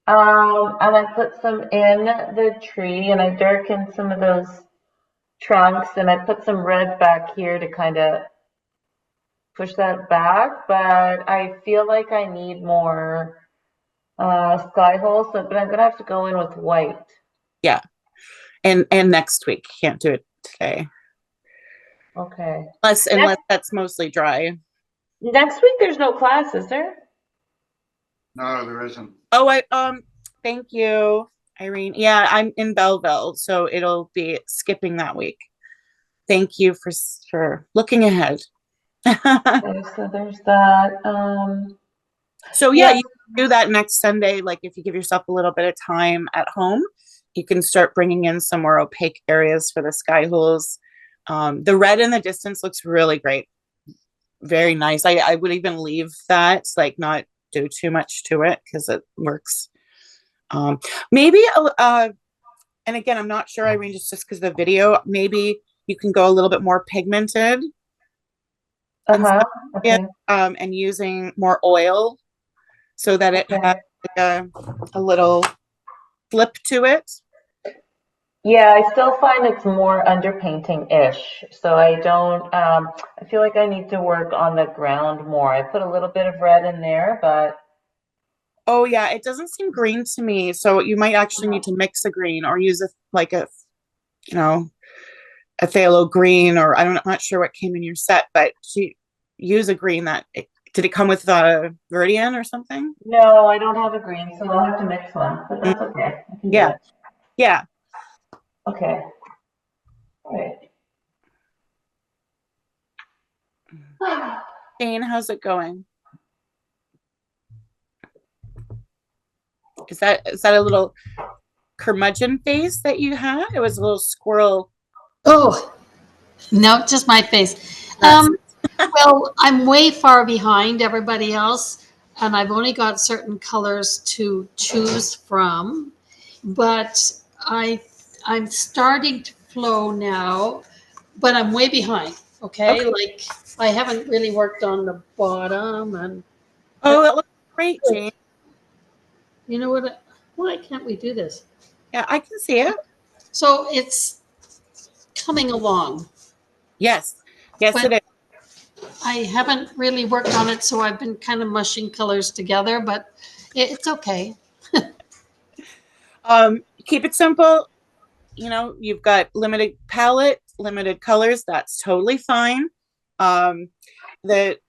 Speaker 3: And I put some in the tree and I darkened some of those trunks and I put some red back here to kind of push that back, but I feel like I need more sky holes, but I'm gonna have to go in with white.
Speaker 1: Yeah. And next week. Can't do it today.
Speaker 3: Okay.
Speaker 1: Unless that's mostly dry.
Speaker 3: Next week there's no class, is there?
Speaker 2: No, there isn't.
Speaker 1: Oh, thank you, Irene. Yeah, I'm in Belleville, so it'll be skipping that week. Thank you for looking ahead.
Speaker 3: Okay, so there's that.
Speaker 1: So yeah, you can do that next Sunday. Like if you give yourself a little bit of time at home, you can start bringing in some more opaque areas for the sky holes. The red in the distance looks really great. Very nice. I would even leave that, like not do too much to it because it works. Maybe, and again, I'm not sure, Irene, just because the video, maybe you can go a little bit more pigmented.
Speaker 3: Okay.
Speaker 1: And using more oil so that it has like a little flip to it.
Speaker 3: Yeah, I still find it's more underpainting-ish. So I don't, I feel like I need to work on the ground more. I put a little bit of red in there, but.
Speaker 1: Oh yeah, it doesn't seem green to me. So you might actually need to mix a green or use a phthalo green, or I'm not sure what came in your set, but use a green did it come with Viridian or something?
Speaker 3: No, I don't have a green, so I'll have to mix one, but that's okay. I can do it.
Speaker 1: Yeah.
Speaker 3: Okay. All right.
Speaker 1: Jane, how's it going? Is that a little curmudgeon face that you had? It was a little squirrel.
Speaker 6: Oh, no, just my face.
Speaker 1: That's
Speaker 6: Well, I'm way far behind everybody else, and I've only got certain colors to choose from. But I'm starting to flow now, but I'm way behind. Okay,
Speaker 1: okay.
Speaker 6: like I haven't really worked on the bottom, and
Speaker 1: Oh, that looks great, Jane.
Speaker 6: you know what? Why can't we do this?
Speaker 1: Yeah, I can see it.
Speaker 6: So it's coming along,
Speaker 1: Yes. Yes,
Speaker 6: but
Speaker 1: it is.
Speaker 6: I haven't really worked on it, so I've been kind of mushing colors together, but it's okay.
Speaker 1: Keep it simple. You know, you've got limited palette, limited colors. That's totally fine. The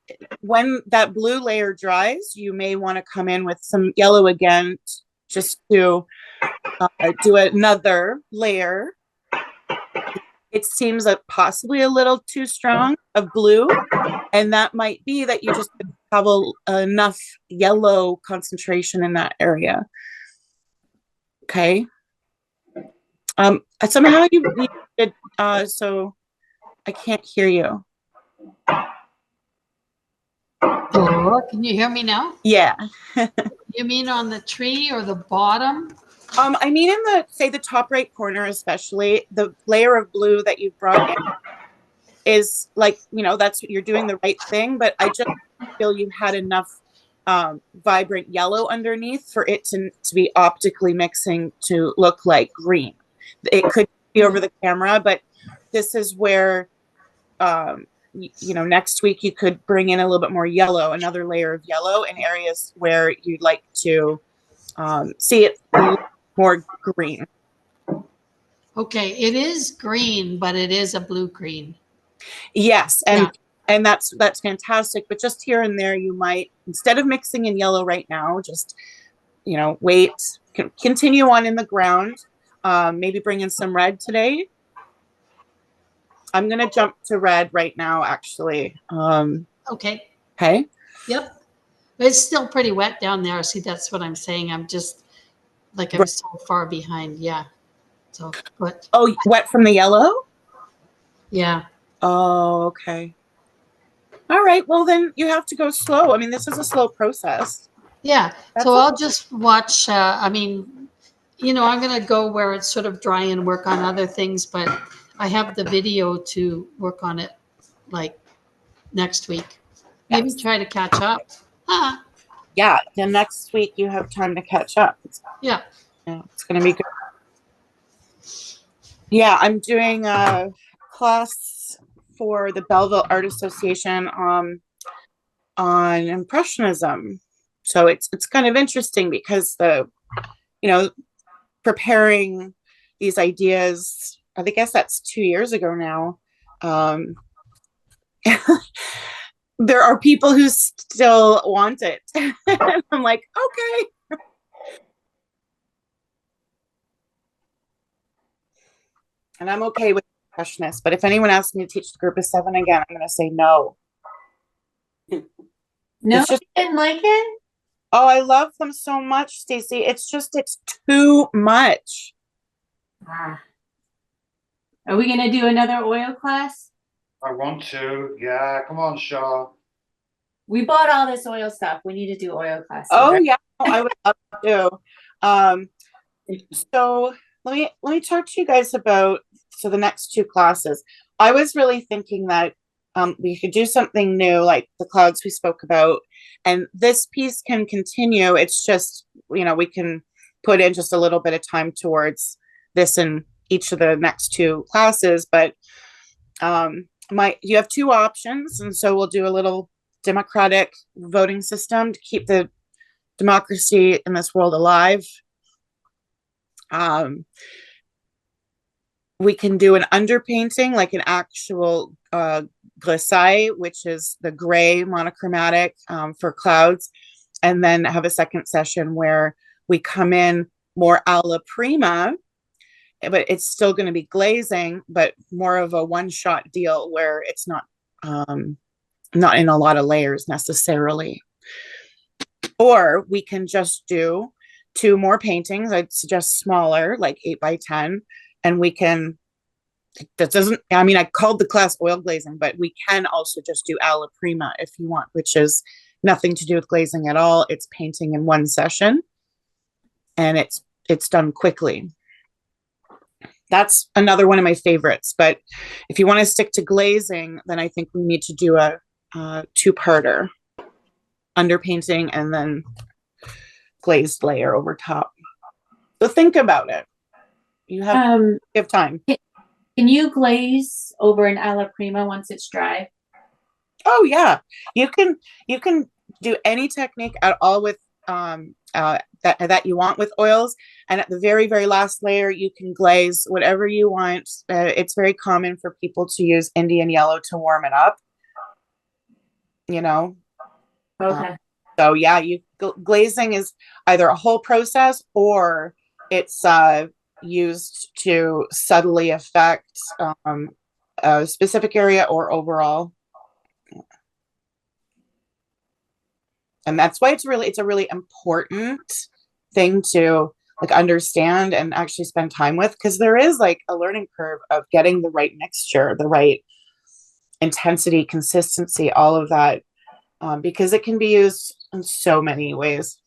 Speaker 1: when that blue layer dries, you may want to come in with some yellow again, just to do another layer. It seems like possibly a little too strong of blue, and that might be that you just have enough yellow concentration in that area. Okay. Somehow you did, so I can't hear you.
Speaker 6: Oh, can you hear me now?
Speaker 1: Yeah.
Speaker 6: You mean on the tree or the bottom?
Speaker 1: I mean, in the top right corner, especially the layer of blue that you've brought in is like, that's you're doing the right thing, but I just feel you had enough vibrant yellow underneath for it to be optically mixing to look like green. It could be over the camera, but this is where, next week you could bring in a little bit more yellow, another layer of yellow in areas where you'd like to see it more green.
Speaker 6: Okay, it is green, but it is a blue green.
Speaker 1: Yes, and that's fantastic. But just here and there, you might, instead of mixing in yellow right now, just wait, continue on in the ground. Maybe bring in some red today. I'm gonna jump to red right now, actually.
Speaker 6: Okay.
Speaker 1: Okay.
Speaker 6: Yep. It's still pretty wet down there. See, that's what I'm saying. I'm just like I'm so far behind. Yeah. So, but
Speaker 1: Oh, wet from the yellow?
Speaker 6: yeah.
Speaker 1: Oh, okay. All right. Well, then you have to go slow. I mean, this is a slow process.
Speaker 6: Yeah.
Speaker 1: That's
Speaker 6: So
Speaker 1: okay.
Speaker 6: I'll just watch. I mean, I'm going to go where it's sort of dry and work on other things, but I have the video to work on it like next week. Maybe
Speaker 1: Yes.
Speaker 6: try to catch up. Ah,
Speaker 1: Yeah. Then next week you have time to catch up.
Speaker 6: yeah.
Speaker 1: It's going to be good. Yeah, I'm doing a class for the Belleville Art Association on Impressionism. So it's kind of interesting because preparing these ideas, I guess that's 2 years ago now. There are people who still want it. I'm like, okay. And I'm okay with impressionists, but if anyone asks me to teach the group of 7 again, I'm going to say no.
Speaker 5: No,
Speaker 1: It's just,
Speaker 5: you didn't like it?
Speaker 1: oh, I love them so much, Stacey. It's too much.
Speaker 5: Ah. Are we gonna do another oil class?
Speaker 2: I want to. Yeah, come on, Shar.
Speaker 5: We bought all this oil stuff. We need to do oil classes.
Speaker 1: Oh
Speaker 5: right?
Speaker 1: yeah, I would love to. So let me talk to you guys about the next 2 classes. I was really thinking that we could do something new, like the clouds we spoke about, and this piece can continue. It's just we can put in just a little bit of time towards this in each of the next 2 classes. But you have 2 options, and so we'll do a little democratic voting system to keep the democracy in this world alive. We can do an underpainting, like an actual grisaille, which is the gray monochromatic for clouds, and then have a second session where we come in more alla prima but it's still going to be glazing, but more of a one-shot deal where it's not in a lot of layers necessarily. Or we can just do 2 more paintings. I'd suggest smaller, like 8 by 10, and we can, that doesn't, I mean, I called the class oil glazing, but we can also just do alla prima if you want, which is nothing to do with glazing at all. It's painting in one session, and it's done quickly. That's another one of my favorites. But if you want to stick to glazing, then I think we need to do a 2-parter, underpainting and then glazed layer over top. So think about it. You have time.
Speaker 5: Can you glaze over an alla prima once it's dry?
Speaker 1: Oh yeah, you can do any technique at all with that you want with oils, and at the very last layer you can glaze whatever you want. It's very common for people to use Indian yellow to warm it up, you know.
Speaker 5: Okay.
Speaker 1: So yeah, glazing is either a whole process or it's used to subtly affect a specific area or overall. And that's why it's a really important thing to like understand and actually spend time with, because there is like a learning curve of getting the right mixture, the right intensity, consistency, all of that, because it can be used in so many ways.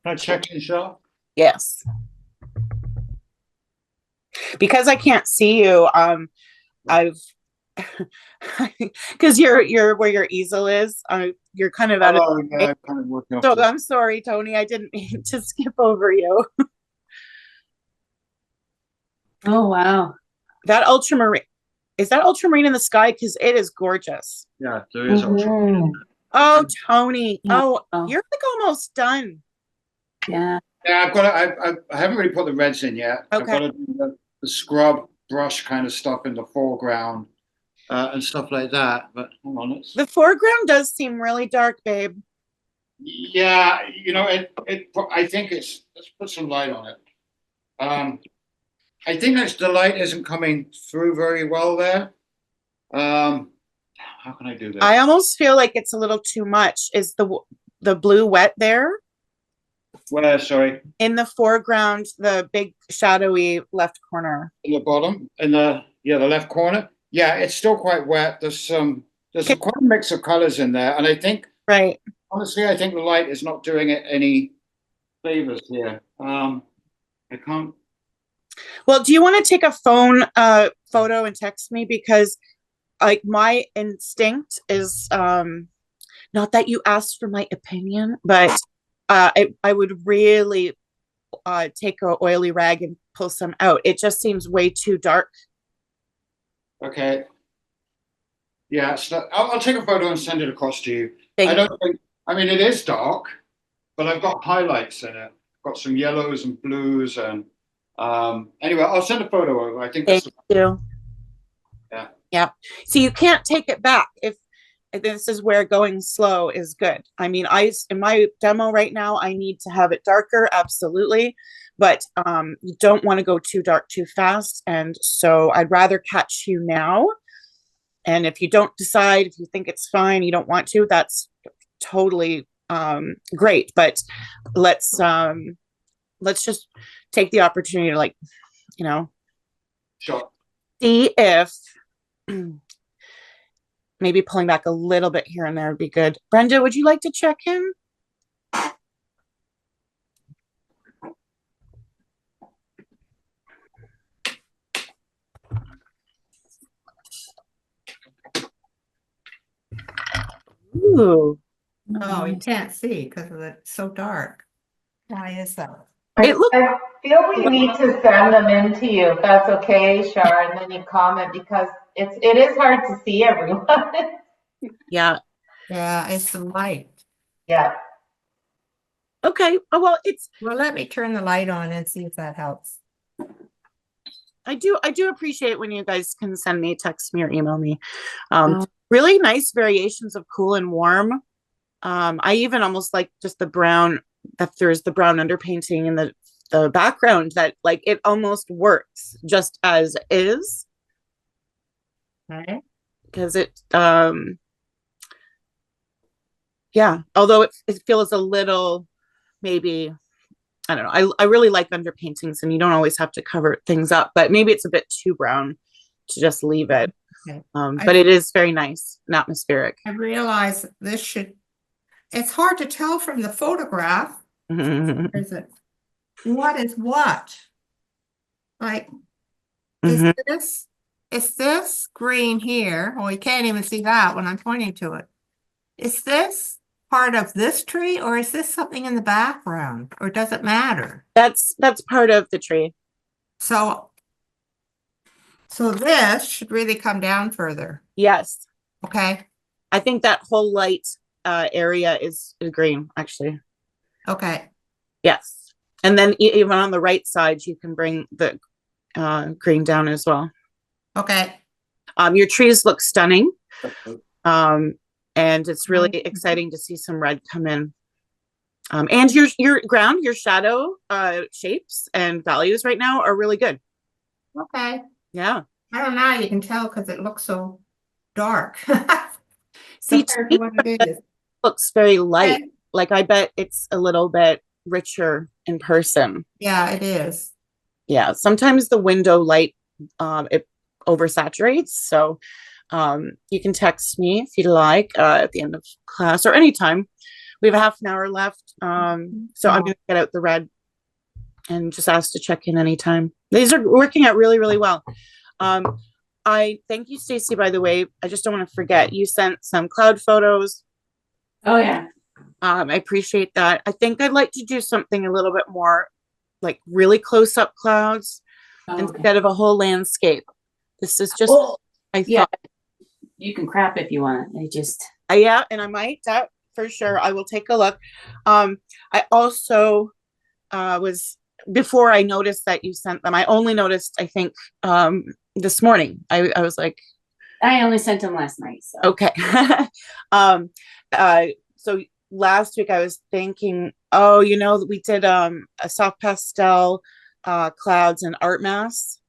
Speaker 2: Can I check in, Shar?
Speaker 1: Yes. Because I can't see you, I've because you're where your easel is, you're kind of out of
Speaker 2: yeah, I'm kind of working off
Speaker 1: so
Speaker 2: this.
Speaker 1: I'm sorry, Tony, I didn't mean to skip over you.
Speaker 5: Oh, wow.
Speaker 1: That ultramarine, is that ultramarine in the sky? Because it is gorgeous.
Speaker 2: Yeah, there is ultra.
Speaker 1: Oh, Tony.
Speaker 5: Yeah.
Speaker 1: Oh,
Speaker 5: Oh.
Speaker 1: you're like almost done.
Speaker 5: Yeah.
Speaker 2: Yeah, I haven't really put the reds in yet.
Speaker 1: Okay.
Speaker 2: I've got to do the scrub brush kind of stuff in the foreground and stuff like that. But hold on,
Speaker 1: The foreground does seem really dark, babe.
Speaker 2: yeah, you know, I think let's put some light on it. I think the light isn't coming through very well there. How can I do this?
Speaker 1: I almost feel like it's a little too much. Is the blue wet there?
Speaker 2: Where, sorry?
Speaker 1: In the foreground, the big shadowy left corner.
Speaker 2: In the bottom, the left corner. Yeah, it's still quite wet. There's quite a mix of colors in there, and I think,
Speaker 1: right.
Speaker 2: Honestly, I think the light is not doing it any favors here. I can't.
Speaker 1: Well, do you want to take a phone photo and text me? Because like my instinct is not that you asked for my opinion, but I would really take an oily rag and pull some out. It just seems way too dark.
Speaker 2: Okay. Yeah, so I'll take a photo and send it across to you. I mean, it is dark, but I've got highlights in it. I've got some yellows and blues, and anyway, I'll send a photo over. I think
Speaker 1: Thank you.
Speaker 2: Yeah.
Speaker 1: Yeah. So you can't take it back if this is where going slow is good. I mean, in my demo right now, I need to have it darker, absolutely, but you don't want to go too dark too fast, and so I'd rather catch you now. And if you don't decide, if you think it's fine, you don't want to, that's totally great. But let's just take the opportunity to, like, you know,
Speaker 2: sure,
Speaker 1: see if maybe pulling back a little bit here and there would be good. Brenda, would you like to check in? Ooh.
Speaker 4: Oh, you can't see because it's so dark. Why is that?
Speaker 3: I feel we need to send them in to you, if that's okay, Shar, and then you comment, because it is hard to see everyone.
Speaker 1: Yeah.
Speaker 4: Yeah, it's the light.
Speaker 3: Yeah.
Speaker 1: Okay. Oh, well,
Speaker 4: well, let me turn the light on and see if that helps.
Speaker 1: I do appreciate when you guys can send me, text me, or email me. Really nice variations of cool and warm. I even almost like just the brown, that there's the brown underpainting and the the background that like it almost works just as is.
Speaker 4: Okay.
Speaker 1: Because it yeah, although it feels a little maybe, I don't know. I really like underpaintings and you don't always have to cover things up, but maybe it's a bit too brown to just leave it.
Speaker 4: Okay.
Speaker 1: But it is very nice and atmospheric.
Speaker 4: I realize that this should, it's hard to tell from the photograph. Is it, what is what? Like, is this green here? Well, you can't even see that when I'm pointing to it. Is this part of this tree or is this something in the background or does it matter?
Speaker 1: That's part of the tree.
Speaker 4: So this should really come down further.
Speaker 1: Yes.
Speaker 4: Okay.
Speaker 1: I think that whole light area is green, actually.
Speaker 4: Okay.
Speaker 1: Yes. And then even on the right side, you can bring the green down as well.
Speaker 4: Okay.
Speaker 1: Your trees look stunning. And it's really exciting to see some red come in. And your ground, your shadow shapes and values right now are really good.
Speaker 4: Okay.
Speaker 1: Yeah.
Speaker 4: I don't know. You can tell because it looks so dark.
Speaker 1: See,
Speaker 4: compared to what it is.
Speaker 1: Looks very light.
Speaker 4: Okay.
Speaker 1: Like I bet it's a little bit richer in person.
Speaker 4: Yeah, it is.
Speaker 1: Yeah. Sometimes the window light it oversaturates. So you can text me if you'd like at the end of class or anytime. We have a half an hour left. So I'm going to get out the red and just ask to check in anytime. These are working out really, really well. I thank you, Stacy, by the way. I just don't want to forget. You sent some cloud photos.
Speaker 5: Oh, yeah.
Speaker 1: I appreciate that. I think I'd like to do something a little bit more like really close up clouds instead of a whole landscape. This is just, I thought.
Speaker 5: You can crap if you want. I just.
Speaker 1: Yeah, and I might, that for sure. I will take a look. I also was, before I noticed that you sent them, I only noticed, I think, this morning. I was like,
Speaker 5: I only sent them last night. So.
Speaker 1: Okay. So last week I was thinking, we did a soft pastel clouds and art mass.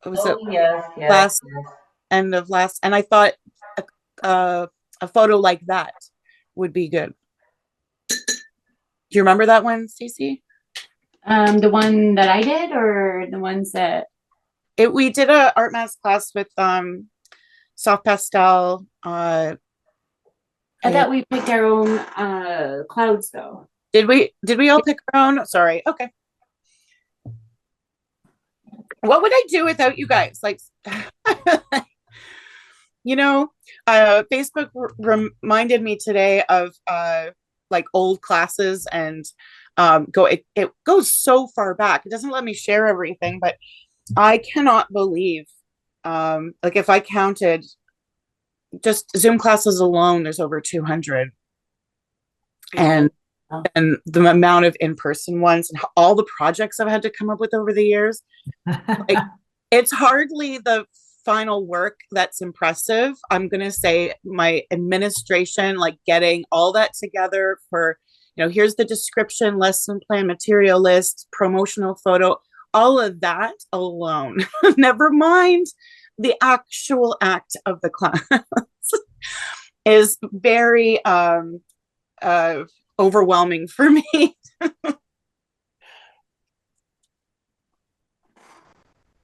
Speaker 1: Was it
Speaker 3: Yes.
Speaker 1: end of last? And I thought a photo like that would be good. Do you remember that one, Stacey?
Speaker 5: The one that I did, or the ones that
Speaker 1: we did a art mass class with soft pastel.
Speaker 5: I thought we picked our own clouds though.
Speaker 1: Did we all pick our own? Sorry. Okay. What would I do without you guys? Like, Facebook reminded me today of like old classes and it goes so far back. It doesn't let me share everything, but I cannot believe like if I counted just Zoom classes alone, there's over 200. And the amount of in-person ones and all the projects I've had to come up with over the years. Like, it's hardly the final work that's impressive. I'm going to say my administration, like getting all that together for, here's the description, lesson plan, material list, promotional photo, all of that alone, never mind the actual act of the class is very overwhelming for me.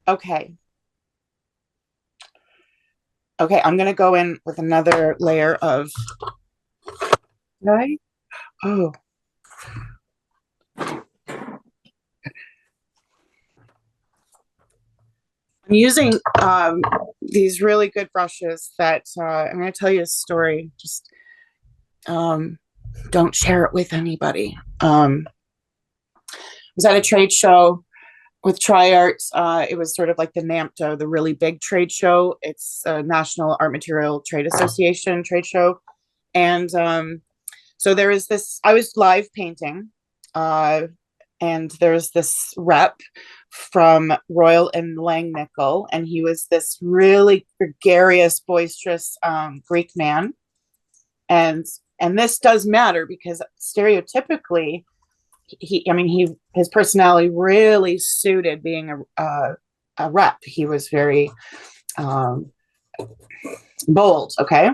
Speaker 1: Okay, I'm gonna go in with another layer of right. Oh, I'm using these really good brushes that I'm going to tell you a story. Just don't share it with anybody. I was at a trade show with TriArt. It was sort of like the NAMTO, the really big trade show. It's a National Art Material Trade Association trade show. And so there is this, I was live painting and there's this rep from Royal and Langnickel, and he was this really gregarious, boisterous Greek man. And this does matter because stereotypically I mean, his personality really suited being a rep. He was very bold. Okay.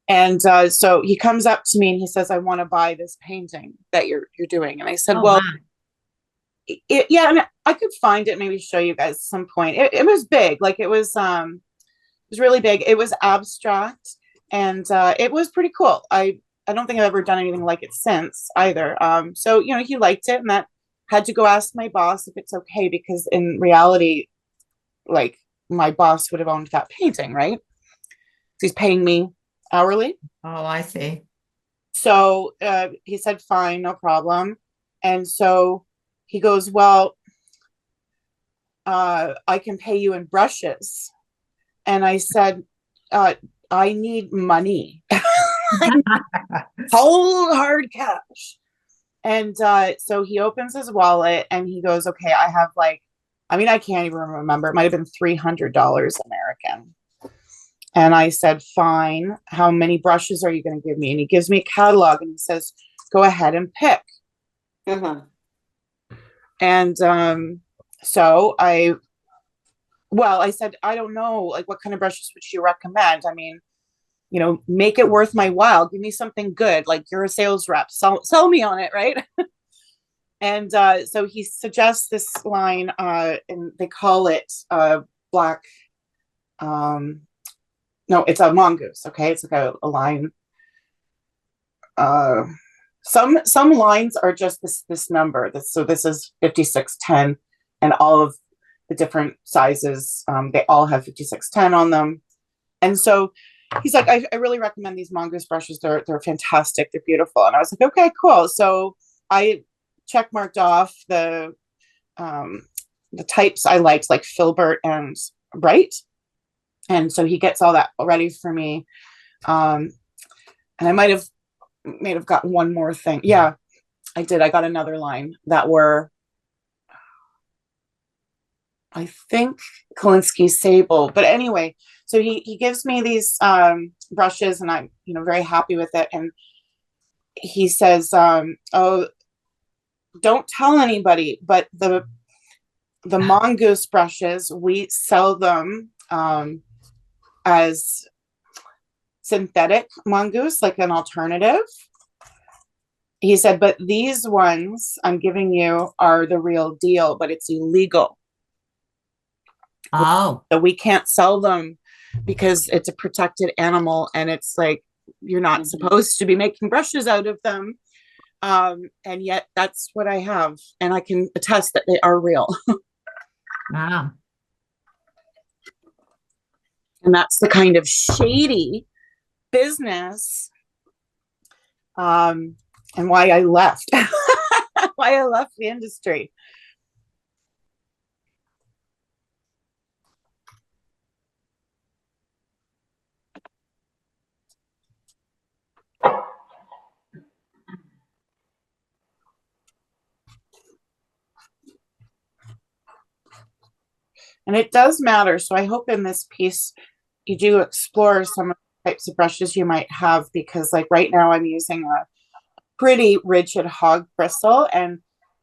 Speaker 1: And so he comes up to me and he says, I want to buy this painting that you're doing. And I said,
Speaker 4: Oh,
Speaker 1: well,
Speaker 4: wow.
Speaker 1: yeah, and I could find it, maybe show you guys at some point. It was big, like it was really big. It was abstract, and it was pretty cool. I don't think I've ever done anything like it since either. So you know, he liked it, and that had to go ask my boss if it's okay, because in reality, like my boss would have owned that painting, right? He's paying me hourly.
Speaker 4: Oh, I see.
Speaker 1: So he said, fine, no problem. And so he goes, well, I can pay you in brushes. And I said, I need money. Cold hard cash. And so he opens his wallet and he goes, okay, I have like, I mean, I can't even remember. It might have been $300 American. And I said, fine. How many brushes are you going to give me? And he gives me a catalog and he says, go ahead and pick.
Speaker 7: Uh-huh.
Speaker 1: And so I said, I don't know, like, what kind of brushes would you recommend? I mean, you know, make it worth my while. Give me something good. Like, you're a sales rep. Sell me on it, right? And so he suggests this line, and they call it black. No, it's a mongoose. Okay, it's like a line. Some lines are just this number. So this is 5610, and all of the different sizes, they all have 5610 on them. And so he's like, I really recommend these mongoose brushes. They're fantastic. They're beautiful. And I was like, okay, cool. So I check marked off the types I liked, like Filbert and Bright. And so he gets all that ready for me. And I might have gotten one more thing. Yeah, I did. I got another line that were, I think, Kolinsky Sable. But anyway, so he gives me these brushes, and I'm, you know, very happy with it. And he says, oh, don't tell anybody, but the mongoose brushes, we sell them as synthetic mongoose, like an alternative. He said, but these ones I'm giving you are the real deal, but it's illegal.
Speaker 4: Oh,
Speaker 1: So we can't sell them because it's a protected animal, and it's like, you're not supposed to be making brushes out of them. And yet that's what I have, and I can attest that they are real.
Speaker 4: wow.
Speaker 1: And that's the kind of shady business, and why I left. Why I left the industry. And it does matter. So I hope in this piece you do explore some of the types of brushes you might have, because like right now I'm using a pretty rigid hog bristle, and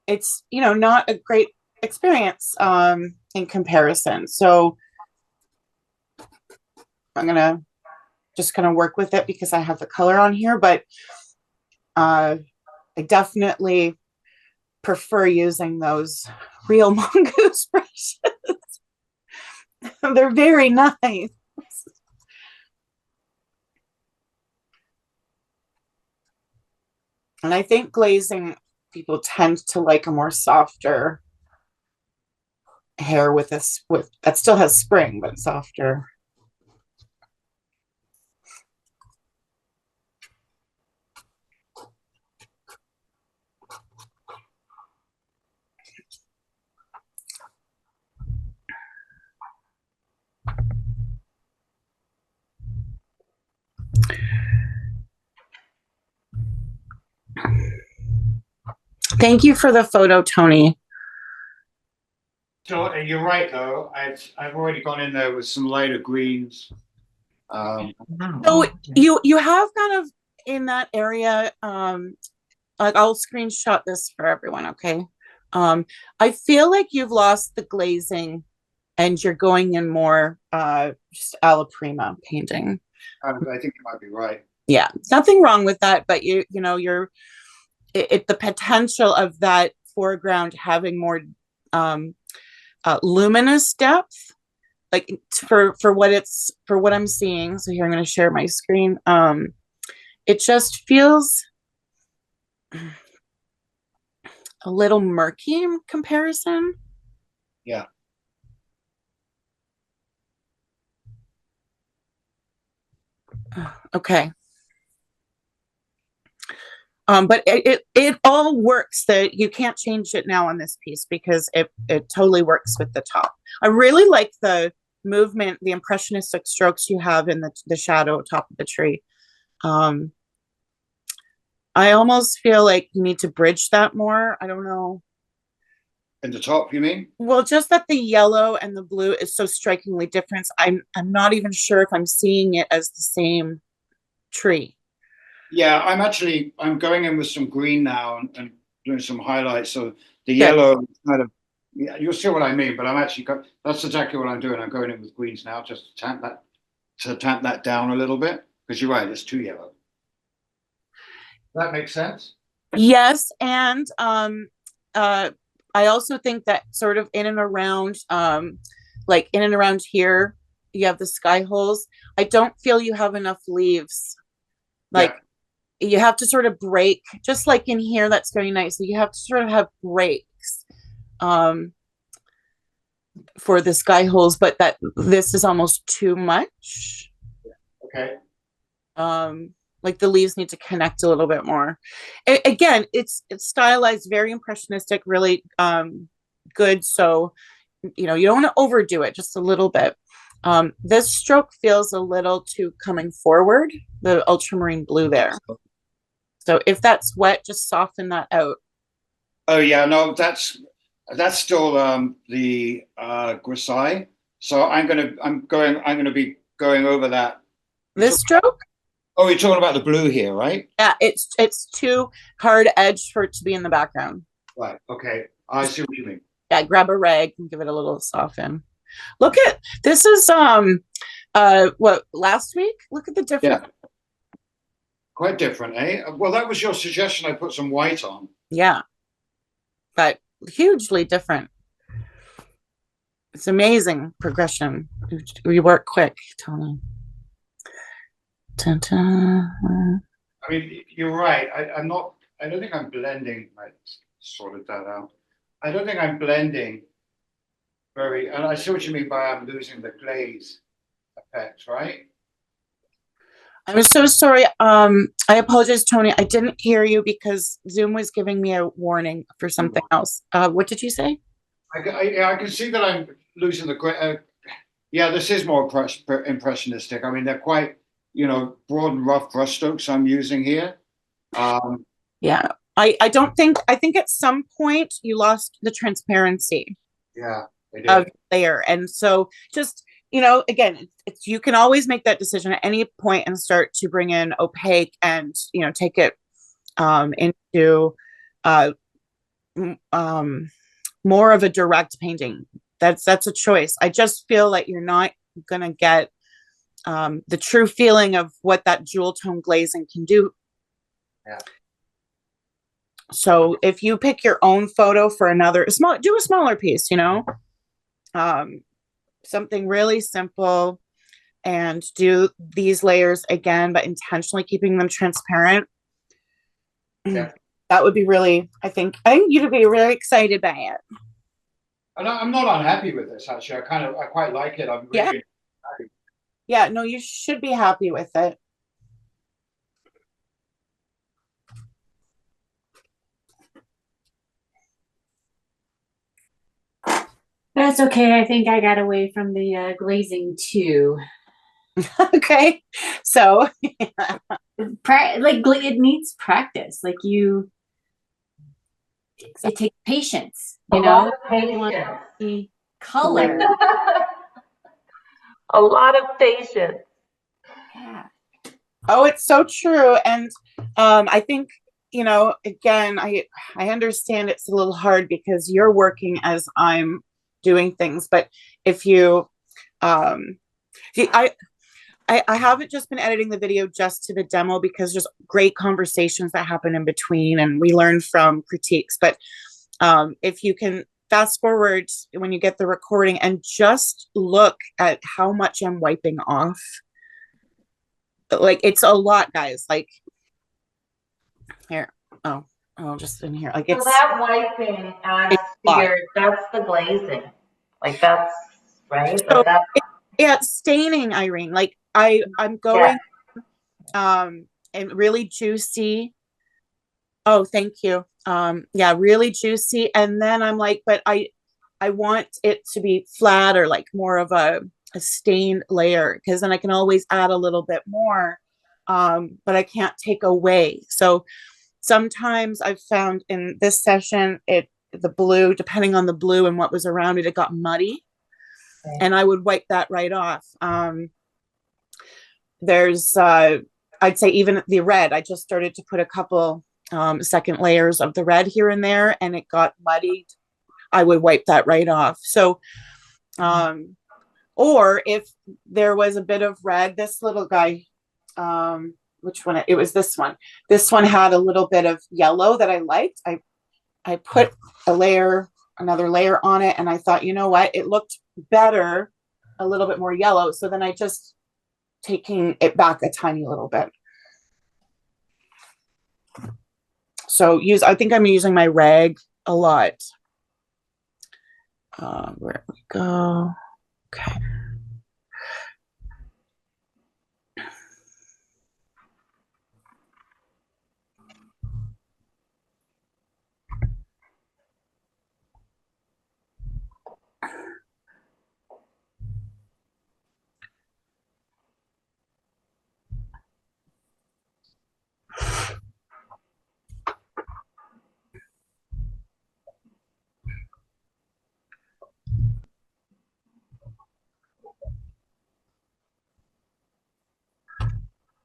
Speaker 1: it's, you know, not a great experience in comparison. So I'm gonna work with it because I have the color on here, but I definitely prefer using those real mongoose brushes. They're very nice. And I think glazing people tend to like a more softer hair with this, with that still has spring, but softer. Thank you for the photo, Tony.
Speaker 2: So you're right, though. I've already gone in there with some lighter greens.
Speaker 1: So you have kind of in that area a I'll screenshot this for everyone, okay? I feel like you've lost the glazing and you're going in more just alla prima painting.
Speaker 2: I think you might be right.
Speaker 1: Yeah, nothing wrong with that, but the potential of that foreground having more luminous depth, like for what I'm seeing. So here I'm going to share my screen. It just feels a little murky in comparison.
Speaker 2: Yeah.
Speaker 1: Okay. But it all works. That you can't change it now on this piece because it totally works with the top. I really like the movement, the impressionistic strokes you have in the shadow top of the tree. I almost feel like you need to bridge that more. I don't know.
Speaker 2: In the top, you mean?
Speaker 1: Well, just that the yellow and the blue is so strikingly different. I'm not even sure if I'm seeing it as the same tree.
Speaker 2: Yeah, I'm going in with some green now and doing some highlights. So the yellow kind of, yeah, you'll see what I mean, but that's exactly what I'm doing. I'm going in with greens now, just to tamp that down a little bit, because you're right, it's too yellow. That makes sense?
Speaker 1: Yes, and I also think that sort of in and around like in and around here, you have the sky holes. I don't feel you have enough leaves. Like you have to sort of break, just like in here, that's very nice. So you have to sort of have breaks for the sky holes, but this is almost too much.
Speaker 2: Okay.
Speaker 1: Like the leaves need to connect a little bit more. Again, it's stylized, very impressionistic, really good. So, you don't want to overdo it, just a little bit. This stroke feels a little too coming forward, the ultramarine blue there. So if that's wet, just soften that out.
Speaker 2: Oh yeah, no, that's still the grisaille. So I'm gonna be going over that.
Speaker 1: This stroke?
Speaker 2: Oh, you're talking about the blue here, right?
Speaker 1: Yeah, it's too hard edged for it to be in the background.
Speaker 2: Right. Okay. I see what you mean.
Speaker 1: Yeah, grab a rag and give it a little soften. Look at this is what last week? Look at the difference.
Speaker 2: Yeah. Quite different, eh? Well, that was your suggestion. I put some white on.
Speaker 1: Yeah, but hugely different. It's amazing progression. We work quick, Tony. I
Speaker 2: mean, you're right. I don't think I'm blending. I sorted that out. I don't think I'm blending and I see what you mean by I'm losing the glaze effect, right?
Speaker 1: I'm so sorry. I apologize, Tony. I didn't hear you because Zoom was giving me a warning for something else. What did you say?
Speaker 2: I can see that I'm losing the yeah, this is more impressionistic. I mean, they're quite, broad and rough brushstrokes I'm using here.
Speaker 1: Yeah, I think at some point you lost the transparency.
Speaker 2: Yeah,
Speaker 1: of layer, and so just again, it's you can always make that decision at any point and start to bring in opaque and take it into more of a direct painting. That's a choice. I just feel like you're not gonna get the true feeling of what that jewel tone glazing can do.
Speaker 2: Yeah.
Speaker 1: So if you pick your own photo for do a smaller piece, something really simple, and do these layers again, but intentionally keeping them transparent.
Speaker 2: Yeah.
Speaker 1: That would be really, I think you'd be really excited by it.
Speaker 2: And I'm not unhappy with this, actually. I quite like it. I'm really happy.
Speaker 1: Yeah, no, you should be happy with it.
Speaker 5: That's okay. I think I got away from the glazing too.
Speaker 1: Okay, so
Speaker 5: it needs practice. Like it takes patience.
Speaker 3: Patience.
Speaker 5: Color.
Speaker 3: A lot of patience.
Speaker 5: Yeah.
Speaker 1: oh, it's so true. And I think you know, again, I understand it's a little hard because you're working as I'm doing things, but if you, see, I haven't just been editing the video just to the demo because there's great conversations that happen in between and we learn from critiques. But if you can fast forward when you get the recording and just look at how much I'm wiping off, like it's a lot, guys. Like here, just in here, like
Speaker 3: So
Speaker 1: it's
Speaker 3: that wiping adds
Speaker 1: a lot.
Speaker 3: that's the glazing. Like that's right.
Speaker 1: So
Speaker 3: Like that.
Speaker 1: yeah, staining, Irene. Like I'm going and really juicy. Oh, thank you. Yeah, really juicy. And then I'm like, but I want it to be flat or like more of a stained layer because then I can always add a little bit more. But I can't take away. So sometimes I've found in this session, the blue, depending on the blue and what was around it, it got muddy.
Speaker 3: Okay.
Speaker 1: And I would wipe that right off. There's I'd say even the red, I just started to put a couple second layers of the red here and there and it got muddied. I would wipe that right off. So or if there was a bit of red, this little guy, which one? It was this one. This one had a little bit of yellow that I liked. I put another layer on it, and I thought, you know what? It looked better, a little bit more yellow. So then I just taking it back a tiny little bit. So I think I'm using my rag a lot. Where we go? Okay.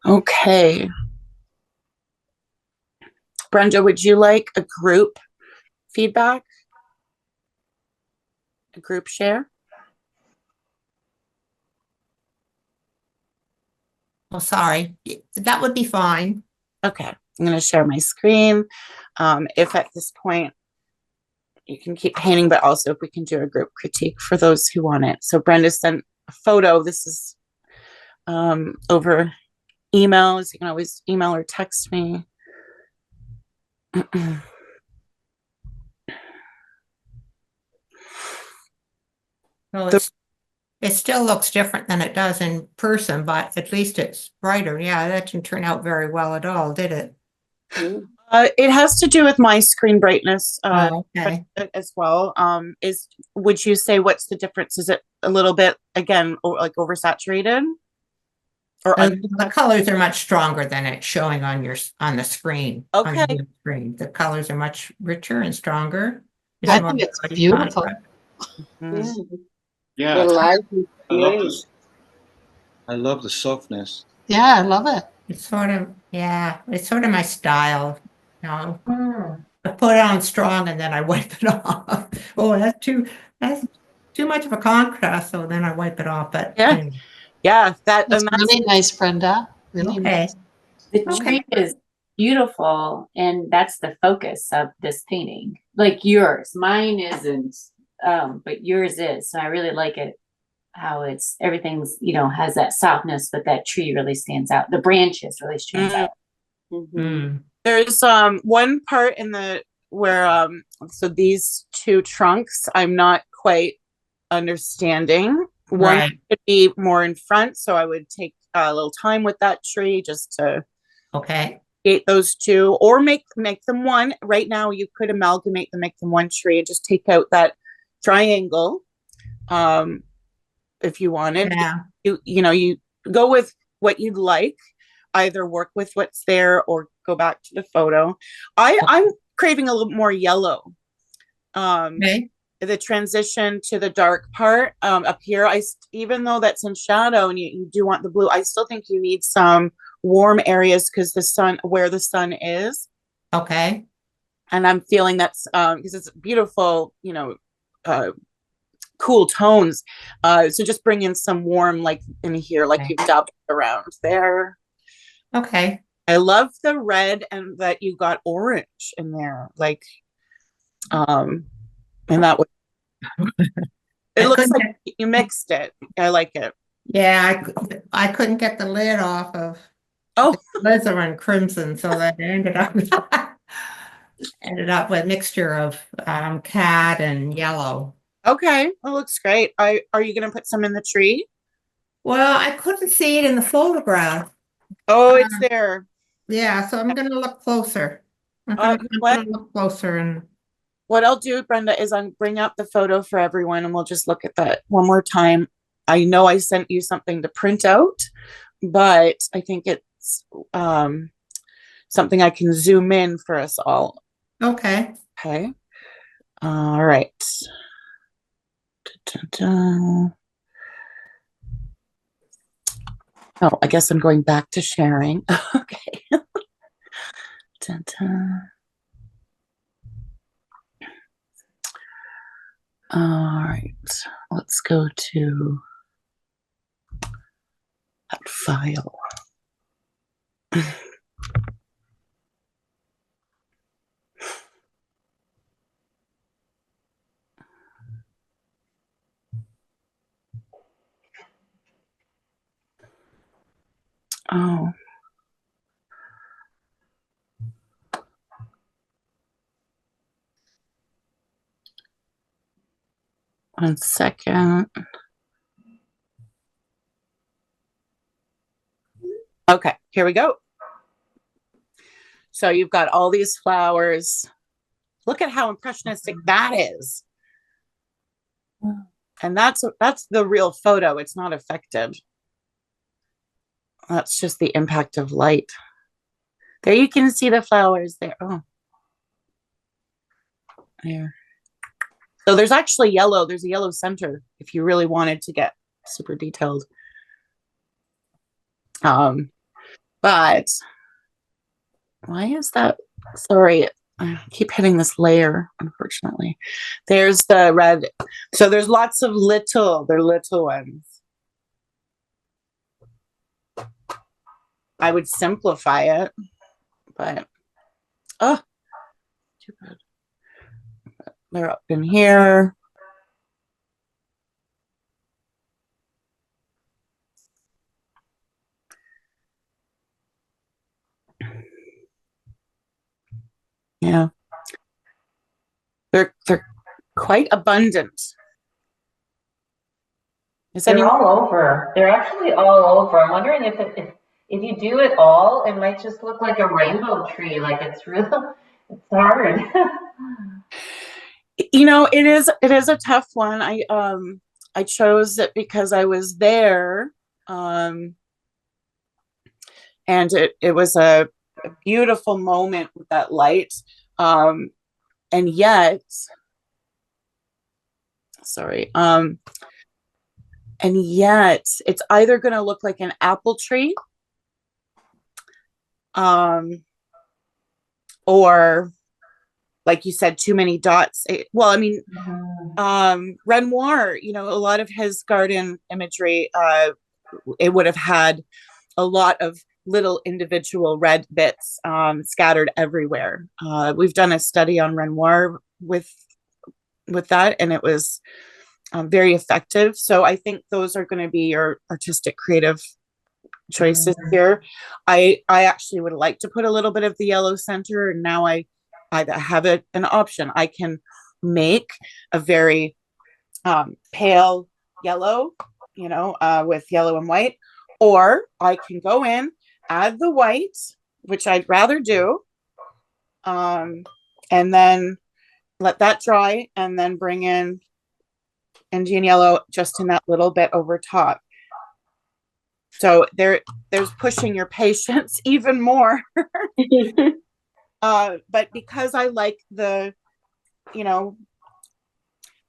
Speaker 1: Okay. Brenda, would you like a group feedback? A group share?
Speaker 4: Oh, sorry. That would be fine.
Speaker 1: Okay. I'm going to share my screen. If at this point you can keep painting, but also if we can do a group critique for those who want it. So Brenda sent a photo. This is over emails. You can always email or text me.
Speaker 4: Well, it still looks different than it does in person, but at least it's brighter. Yeah, that didn't turn out very well at all, did it?
Speaker 1: It has to do with my screen brightness
Speaker 4: Okay.
Speaker 1: as well. Would you say what's the difference? Is it a little bit, again, like oversaturated? Or
Speaker 4: The colors are much stronger than it's showing on the screen. On
Speaker 1: Okay.
Speaker 4: the screen. The colors are much richer and stronger.
Speaker 6: I think it's beautiful.
Speaker 2: Yeah,
Speaker 7: The light is
Speaker 2: I love
Speaker 7: great.
Speaker 2: this. I love the softness.
Speaker 6: Yeah, I love it.
Speaker 4: It's sort of, it's sort of my style. You know, I put it on strong and then I wipe it off. Oh, that's too much of a contrast, so then I wipe it off. But
Speaker 1: Yeah. That's
Speaker 6: really nice, Brenda. Really
Speaker 4: okay.
Speaker 6: nice.
Speaker 5: The
Speaker 4: Okay.
Speaker 5: tree is beautiful, and that's the focus of this painting. Like yours, mine isn't, but yours is. So I really like it. How everything's has that softness, but that tree really stands out. The branches really stand out.
Speaker 1: There's one part in where so these two trunks I'm not quite understanding. One
Speaker 4: Right.
Speaker 1: could be more in front, so I would take a little time with that tree just to create those two, or make them one. Right now, you could amalgamate them, make them one tree, and just take out that triangle, if you wanted.
Speaker 4: Yeah.
Speaker 1: You go with what you'd like. Either work with what's there or go back to the photo. I'm craving a little more yellow.
Speaker 4: Okay.
Speaker 1: The transition to the dark part up here, even though that's in shadow and you do want the blue, I still think you need some warm areas because where the sun is.
Speaker 4: Okay.
Speaker 1: And I'm feeling that's because it's beautiful, cool tones. So just bring in some warm, like in here, like
Speaker 4: Okay.
Speaker 1: you've dabbed around there.
Speaker 4: Okay.
Speaker 1: I love the red and that you got orange in there, like, and that was. It
Speaker 4: I
Speaker 1: looks
Speaker 4: couldn't
Speaker 1: like you mixed it. I like it.
Speaker 4: Yeah, I couldn't get the lid off of
Speaker 1: Oh,
Speaker 4: Glycerin Crimson, so that ended up with a mixture of cad and yellow.
Speaker 1: okay. That looks great. Are you gonna put some in the tree?
Speaker 4: Well, I couldn't see it in the photograph.
Speaker 1: Oh, it's there.
Speaker 4: Yeah, so I'm gonna look closer. I'm
Speaker 1: What?
Speaker 4: gonna look closer and
Speaker 1: What I'll do, Brenda, is I'll bring up the photo for everyone and we'll just look at that one more time. I know I sent you something to print out, but I think it's something I can zoom in for us all.
Speaker 4: okay.
Speaker 1: Okay. All right. Da-da-da. Oh, I guess I'm going back to sharing. Okay. Da-da. All right. Let's go to that file. Oh. 1 second. Okay, here we go. So you've got all these flowers. Look at how impressionistic that is. And that's the real photo. It's not affected. That's just the impact of light. There you can see the flowers there. Oh. There. So there's actually yellow. There's a yellow center if you really wanted to get super detailed. But why is that? Sorry, I keep hitting this layer, unfortunately. There's the red. So there's lots of they're little ones. I would simplify it, but oh, too bad. They're up in here. Yeah. They're quite abundant.
Speaker 3: They're all over. They're actually all over. I'm wondering if you do it all, it might just look like a rainbow tree. Like it's real, it's hard.
Speaker 1: It is a tough one. I chose it because I was there. And it was a beautiful moment with that light. And yet, sorry, and yet it's either going to look like an apple tree, or like you said, too many dots. Renoir, a lot of his garden imagery, it would have had a lot of little individual red bits scattered everywhere. We've done a study on Renoir with that, and it was very effective. So I think those are going to be your artistic creative choices here. I actually would like to put a little bit of the yellow center, and now I have an option. I can make a very pale yellow, with yellow and white, or I can go in, add the white, which I'd rather do, and then let that dry, and then bring in Indian yellow just in that little bit over top. So there's pushing your patience even more. But because I like the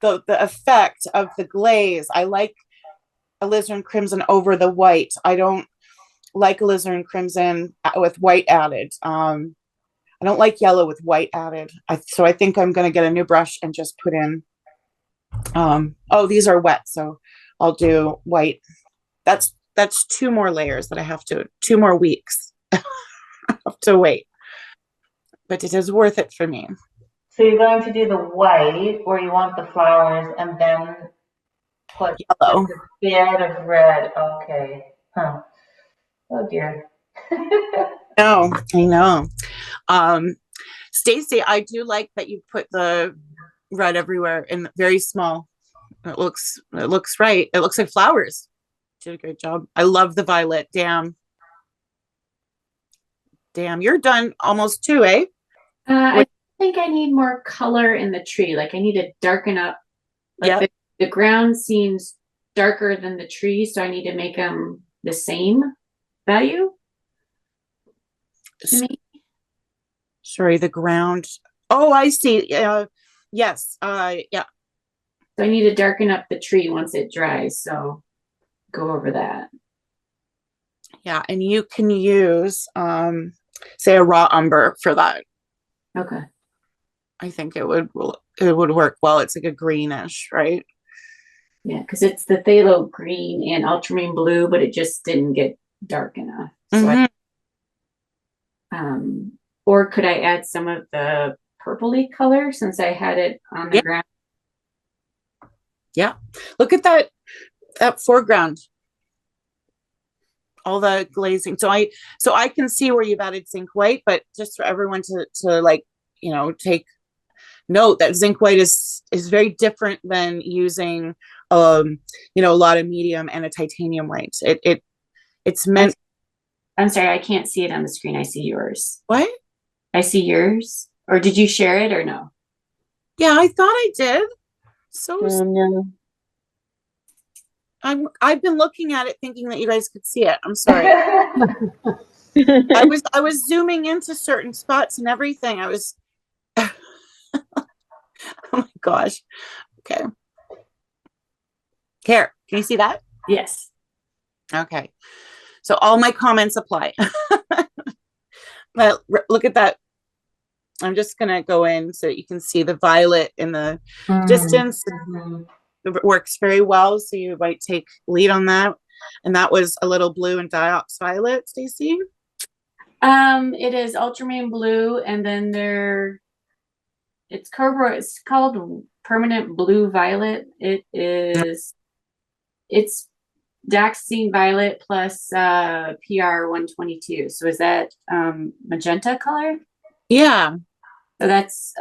Speaker 1: effect of the glaze, I like alizarin crimson over the white. I don't like alizarin crimson with white added. I don't like yellow with white added. So I think I'm gonna get a new brush and just put in, oh, these are wet, so I'll do white. That's 2 more layers that I have to, 2 more weeks I have to wait. But it is worth it for me.
Speaker 3: So you're going to do the white where you want the flowers and then put
Speaker 1: Yellow.
Speaker 3: just a bit of red. Okay. Huh. Oh dear.
Speaker 1: No, I know. Stacy, I do like that you put the red everywhere and very small. It looks right. It looks like flowers. Did a great job. I love the violet. Damn, you're done almost too, eh?
Speaker 5: I think I need more color in the tree. Like I need to darken up. Like
Speaker 1: Yep.
Speaker 5: the ground seems darker than the tree, so I need to make them the same value to me.
Speaker 1: Sorry, the ground. Oh, I see. Yes. Yeah.
Speaker 5: So I need to darken up the tree once it dries. So go over that.
Speaker 1: Yeah, and you can use say a raw umber for that.
Speaker 5: Okay.
Speaker 1: I think it would work well. It's like a greenish, right?
Speaker 5: Yeah, because it's the phthalo green and ultramarine blue, but it just didn't get dark enough. So or could I add some of the purpley color since I had it on the ground?
Speaker 1: Yeah. Look at that foreground. All the glazing. So I can see where you've added zinc white, but just for everyone to like, take note that zinc white is very different than using a lot of medium and a titanium white. It's meant.
Speaker 5: I'm sorry, I can't see it on the screen. I see yours.
Speaker 1: What?
Speaker 5: I see yours. Or did you share it or no?
Speaker 1: Yeah, I thought I did. So
Speaker 7: No.
Speaker 1: I've been looking at it thinking that you guys could see it. I'm sorry. I was zooming into certain spots and everything. I was oh my gosh. Okay. Here, can you see that?
Speaker 5: Yes.
Speaker 1: Okay. So all my comments apply. But look at that. I'm just gonna go in so you can see the violet in the distance. It works very well. So you might take lead on that. And that was a little blue and diox violet, Stacy.
Speaker 5: It is ultramarine blue, and then it's called permanent blue violet. It's Daxine violet plus PR 122. So is that magenta color?
Speaker 1: Yeah.
Speaker 5: So that's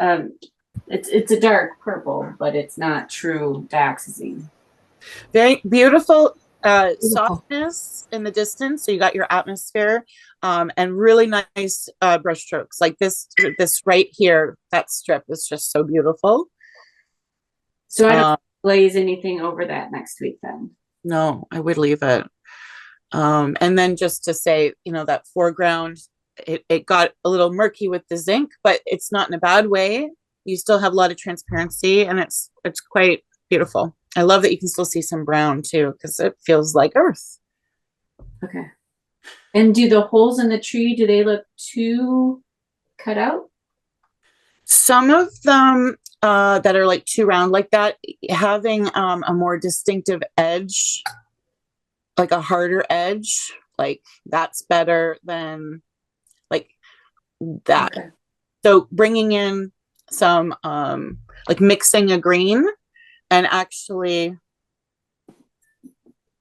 Speaker 5: it's a dark purple, but it's not true Daxine.
Speaker 1: Very beautiful softness in the distance. So you got your atmosphere and really nice brush strokes. Like this right here, that strip is just so beautiful.
Speaker 5: So I don't glaze anything over that next week then.
Speaker 1: No, I would leave it. And then just to say, that foreground, it got a little murky with the zinc, but it's not in a bad way. You still have a lot of transparency and it's quite beautiful. I love that you can still see some brown too, because it feels like earth.
Speaker 5: Okay. And do the holes in the tree, do they look too cut out?
Speaker 1: Some of them that are like too round like that, having a more distinctive edge, like a harder edge, like that's better than like that. Okay. So bringing in some like mixing a green and actually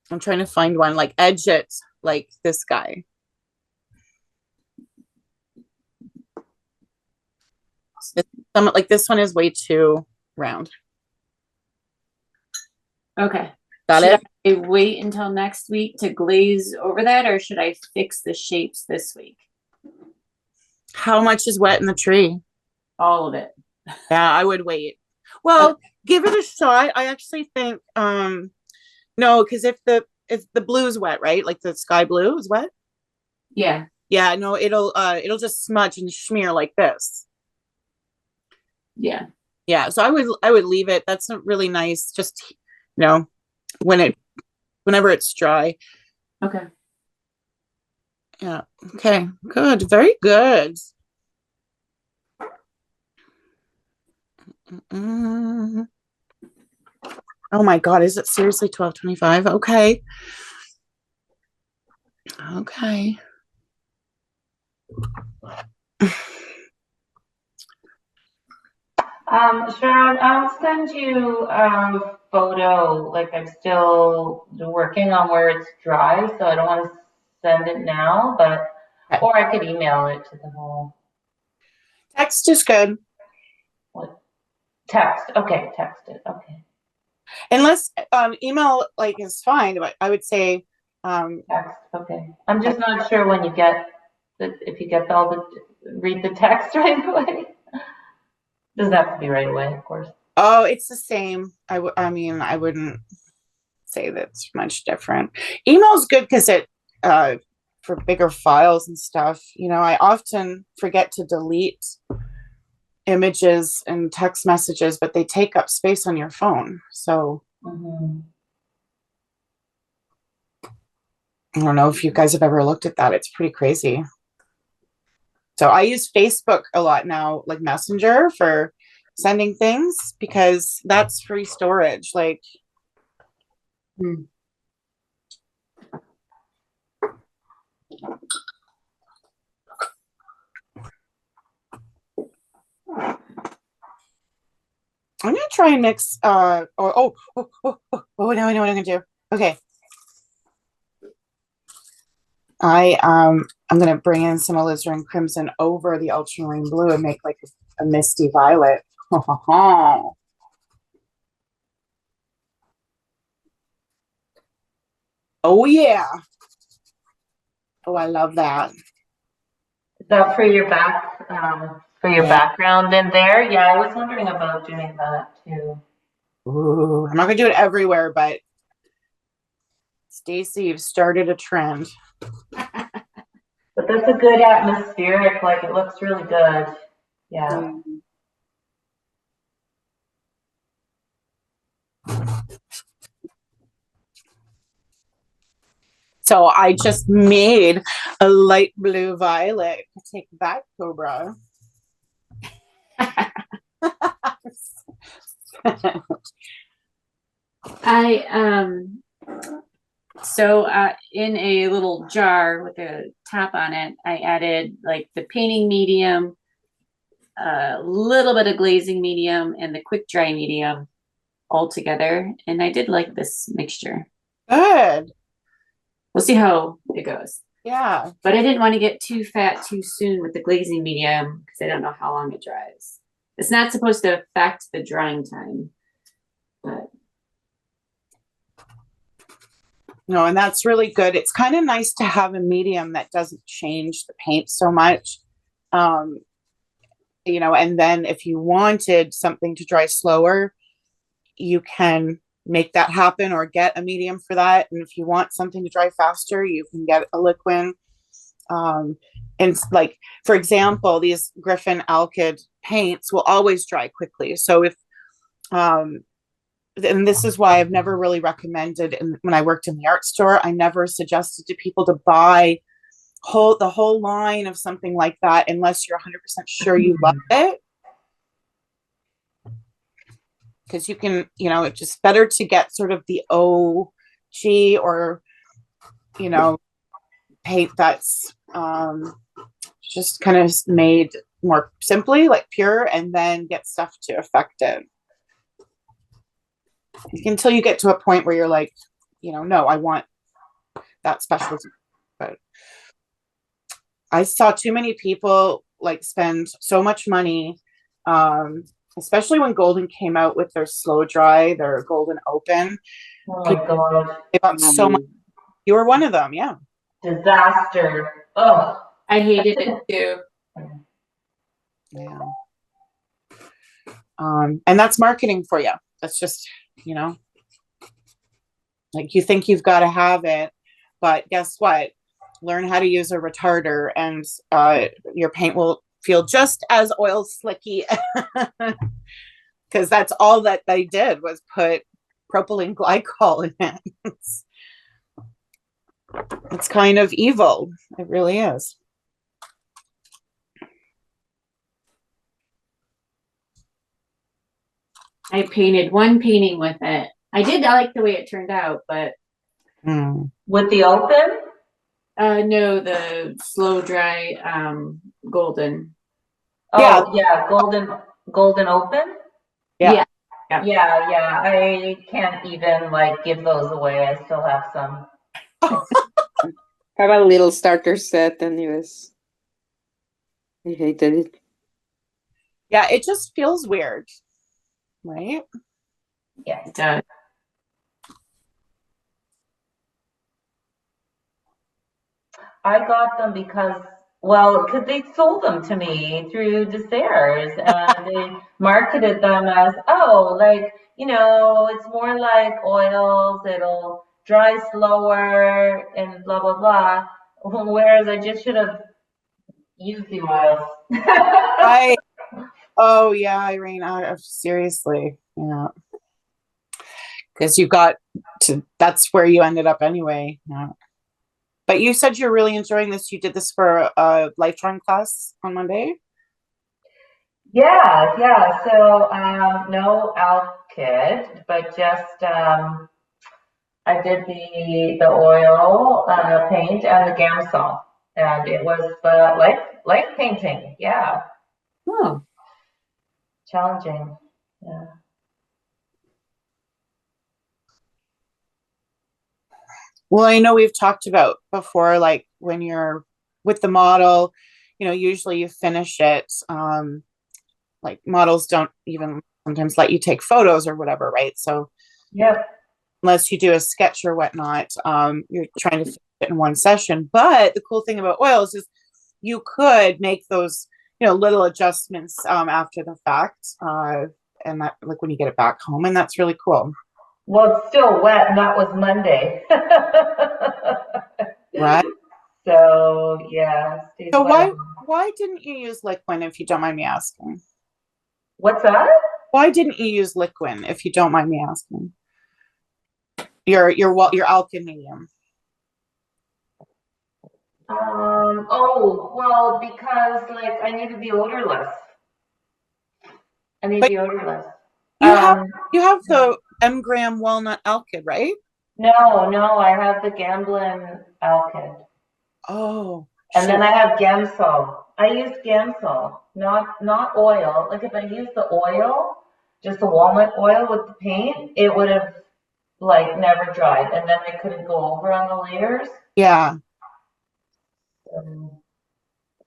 Speaker 1: I'm trying to find one like edge it like this guy. Like this one is way too round.
Speaker 5: Okay.
Speaker 1: Got
Speaker 5: should
Speaker 1: it?
Speaker 5: I wait until next week to glaze over that, or should I fix the shapes this week?
Speaker 1: How much is wet in the tree?
Speaker 5: All of it.
Speaker 1: Yeah, I would wait. Well, okay. Give it a shot. I actually think no, because if the blue is wet, right? Like the sky blue is wet.
Speaker 5: Yeah.
Speaker 1: Yeah, no, it'll just smudge and smear like this.
Speaker 5: Yeah.
Speaker 1: Yeah, so I would leave it. That's not really nice. Just whenever it's dry.
Speaker 5: Okay.
Speaker 1: Yeah. Okay. Good. Very good. Mm. Oh my God, is it seriously 12:25? Okay. Okay.
Speaker 3: Sharon, I'll send you a photo. Like I'm still working on where it's dry, so I don't want to send it now, but
Speaker 1: Okay.
Speaker 3: or I could email it to the whole
Speaker 1: Text is good.
Speaker 3: what text. Okay, text it. Okay,
Speaker 1: Unless email like is fine, but I would say
Speaker 3: text. Okay. I'm just not sure when you get if you get all the read the text right away. Doesn't have to be right away, of course.
Speaker 1: oh, it's the same. I mean, I wouldn't say that's much different. Email's good because it for bigger files and stuff. You know, I often forget to delete images and text messages, but they take up space on your phone. So
Speaker 3: Mm-hmm.
Speaker 1: I don't know if you guys have ever looked at that. It's pretty crazy. So I use Facebook a lot now, like Messenger for sending things because that's free storage. Like, I'm gonna try and mix now I know what I'm gonna do. Okay. I'm gonna bring in some alizarin crimson over the ultramarine blue and make like a misty violet. Oh yeah. Oh, I love that.
Speaker 3: Is that for your
Speaker 1: Yeah.
Speaker 3: background in there? Yeah, I was wondering about doing that too.
Speaker 1: Ooh, I'm not gonna do it everywhere, but Stacy, you've started a trend.
Speaker 3: But that's a good atmospheric, like it looks really good. Yeah.
Speaker 1: So I just made a light blue violet. Take that, Cobra.
Speaker 5: In a little jar with a top on it, I added like the painting medium, a little bit of glazing medium, and the quick dry medium all together. And I did like this mixture.
Speaker 1: Good.
Speaker 5: We'll see how it goes.
Speaker 1: Yeah.
Speaker 5: But I didn't want to get too fat too soon with the glazing medium because I don't know how long it dries. It's not supposed to affect the drying time, but
Speaker 1: no, and that's really good. It's kind of nice to have a medium that doesn't change the paint so much. You know, and then if you wanted something to dry slower, you can make that happen or get a medium for that. And if you want something to dry faster, you can get a liquid. And like, for example, these Griffin Alkyd paints will always dry quickly. So if, and this is why I've never really recommended, and when I worked in the art store, I never suggested to people to buy the whole line of something like that unless you're 100% sure you love it. Because you can, you know, it's just better to get sort of the OG or, you know, paint that's just kind of made more simply, like pure, and then get stuff to affect it. Until you get to a point where you're like, you know, no, I want that specialty. But I saw too many people like spend so much money, especially when Golden came out with their slow dry, their Golden Open.
Speaker 3: Oh my God.
Speaker 1: They bought so much. You were one of them, yeah.
Speaker 3: Disaster. Oh.
Speaker 5: I hated it too.
Speaker 1: Yeah. And that's marketing for you. That's just, you know, like you think you've got to have it, but guess what? Learn how to use a retarder and your paint will feel just as oil slicky because that's all that they did was put propylene glycol in it. It's kind of evil. It really is.
Speaker 5: I painted one painting with it. I like the way it turned out, but
Speaker 3: With the open?
Speaker 5: no, the slow dry golden.
Speaker 3: Oh, yeah, golden open?
Speaker 1: Yeah.
Speaker 5: Yeah.
Speaker 3: Yeah, I can't even like give those away. I still have some.
Speaker 7: Have a little starter set, and I hated it.
Speaker 1: Yeah, it just feels weird, right?
Speaker 3: Yeah.
Speaker 5: It does.
Speaker 3: I got them because, well, because they sold them to me through Desairs and they marketed them as, oh, like, it's more like oils, it'll dry slower and blah, blah, blah. Whereas I just should have used the oils.
Speaker 1: Oh yeah, Irene, seriously, yeah. Because you got that's where you ended up anyway. Yeah. But you said you're really enjoying this. You did this for a life drawing class on Monday?
Speaker 3: Yeah. So, no Alkyd, but just I did the oil paint and the Gamsol, and it was like painting. Yeah,
Speaker 5: Oh,
Speaker 3: challenging. Yeah.
Speaker 1: Well, I know we've talked about before, like when you're with the model, usually you finish it. Like models don't even sometimes let you take photos or whatever, right? So
Speaker 3: Yep.
Speaker 1: unless you do a sketch or whatnot, you're trying to fit it in one session. But the cool thing about oils is you could make those, little adjustments after the fact, and that like when you get it back home, and that's really cool.
Speaker 3: Well, it's still wet, and that was Monday.
Speaker 1: Right.
Speaker 3: So yeah, stays
Speaker 1: So
Speaker 3: wet.
Speaker 1: why didn't you use liquid, if you don't mind me asking?
Speaker 3: What's that?
Speaker 1: Why didn't you use liquid, if you don't mind me asking? Your Alkyd medium.
Speaker 3: Oh, well, because like I needed the odorless. I need
Speaker 1: But
Speaker 3: the odorless.
Speaker 1: you have the M-gram walnut Alkyd, right?
Speaker 3: No, I have the Gamblin Alkyd.
Speaker 1: Oh,
Speaker 3: And then I have Gamsol. I use Gamsol, not oil. Like if I use the oil, just the walnut oil with the paint, it would have like never dried, and then I couldn't go over on the layers.
Speaker 1: yeah.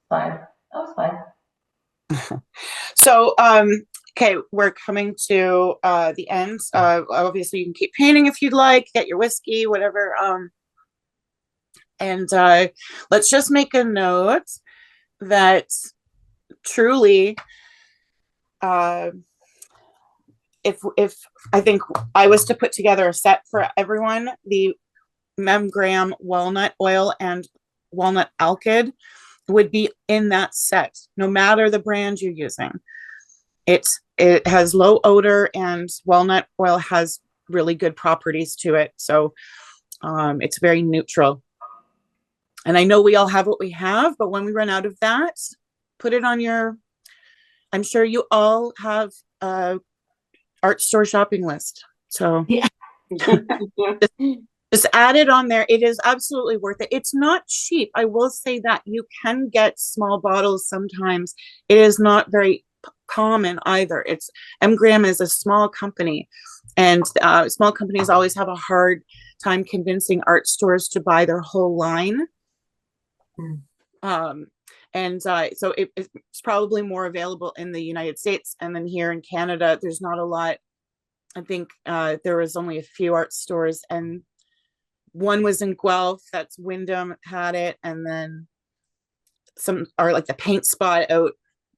Speaker 3: Fine. That was fine.
Speaker 1: So, okay, we're coming to the end. Obviously, you can keep painting if you'd like, get your whiskey, whatever. And let's just make a note that truly, if I think I was to put together a set for everyone, the Memgram walnut oil and walnut Alkyd would be in that set, no matter the brand you're using. It has low odor, and walnut oil has really good properties to it. So it's very neutral. And I know we all have what we have, but when we run out of that, put it on your, I'm sure you all have a art store shopping list. So
Speaker 5: yeah.
Speaker 1: just add it on there. It is absolutely worth it. It's not cheap. I will say that you can get small bottles sometimes. It is not very common either. It's Mgram is a small company, and small companies always have a hard time convincing art stores to buy their whole line. And so it's probably more available in the United States, and then here in Canada, there's not a lot. I think there was only a few art stores, and one was in Guelph. That's Wyndham had it, and then some are like the Paint Spot out.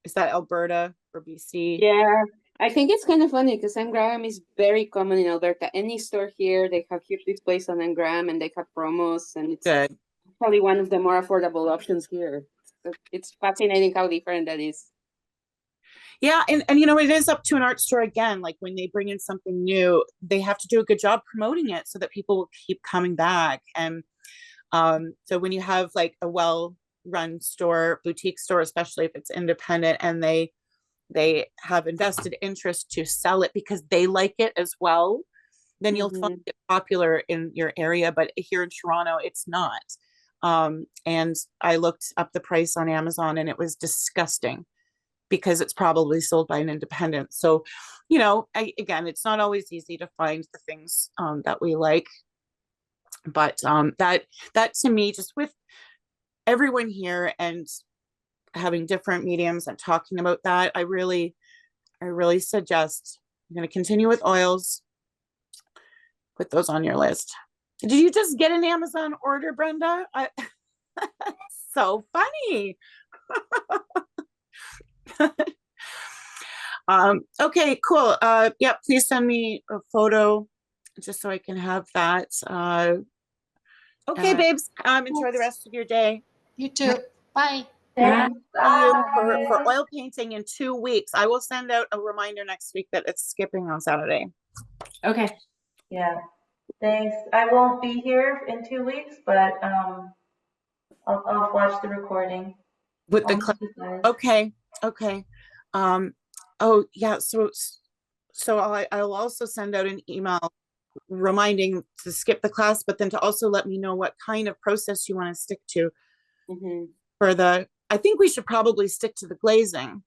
Speaker 1: Is that Alberta or BC?
Speaker 7: Yeah, I think it's kind of funny because Ngram is very common in Alberta. Any store here, they have huge displays on Ngram and they have promos, and it's
Speaker 1: Good.
Speaker 7: probably one of the more affordable options here. So it's fascinating how different that is.
Speaker 1: Yeah, and it is up to an art store again. Like when they bring in something new, they have to do a good job promoting it so that people will keep coming back. And so when you have like a well-run store, boutique store, especially if it's independent, and they they have invested interest to sell it because they like it as well, then you'll find it popular in your area. But here in Toronto, it's not. And I looked up the price on Amazon and it was disgusting because it's probably sold by an independent. So, you know, again, it's not always easy to find the things that we like. But that to me, just with everyone here and having different mediums and talking about that, I really suggest you're going to continue with oils. Put those on your list. Did you just get an Amazon order, Brenda? So funny. Okay, cool. Yeah, please send me a photo just so I can have that. Okay, babes. Enjoy the rest of your day.
Speaker 6: You too. Bye.
Speaker 3: Thanks.
Speaker 1: See you
Speaker 3: Bye.
Speaker 1: for oil painting in 2 weeks. I will send out a reminder next week that it's skipping on Saturday.
Speaker 5: Okay.
Speaker 3: Yeah. Thanks. I won't be here in 2 weeks, but I'll watch the recording.
Speaker 1: With the
Speaker 3: I'll miss you guys.
Speaker 1: okay. Oh yeah, so I'll also send out an email reminding to skip the class, but then to also let me know what kind of process you want to stick to for the, I think we should probably stick to the glazing.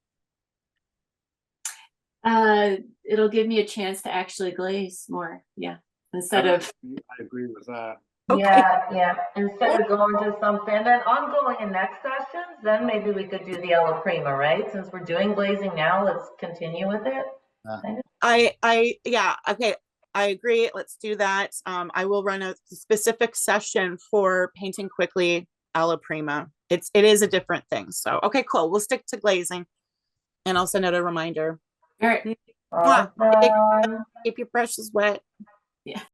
Speaker 5: It'll give me a chance to actually glaze more. Yeah. Instead of,
Speaker 2: I agree with that.
Speaker 1: Okay.
Speaker 3: Yeah. Instead of going to something, and then ongoing in next sessions, then maybe we could do the alla prima, right? Since we're doing glazing now, let's continue with it.
Speaker 1: Yeah, okay. I agree. Let's do that. I will run a specific session for painting quickly alla prima. It is a different thing. So, okay, cool. We'll stick to glazing and I'll send out a reminder.
Speaker 5: all right.
Speaker 3: Awesome.
Speaker 1: Keep your brushes wet.
Speaker 5: Yeah.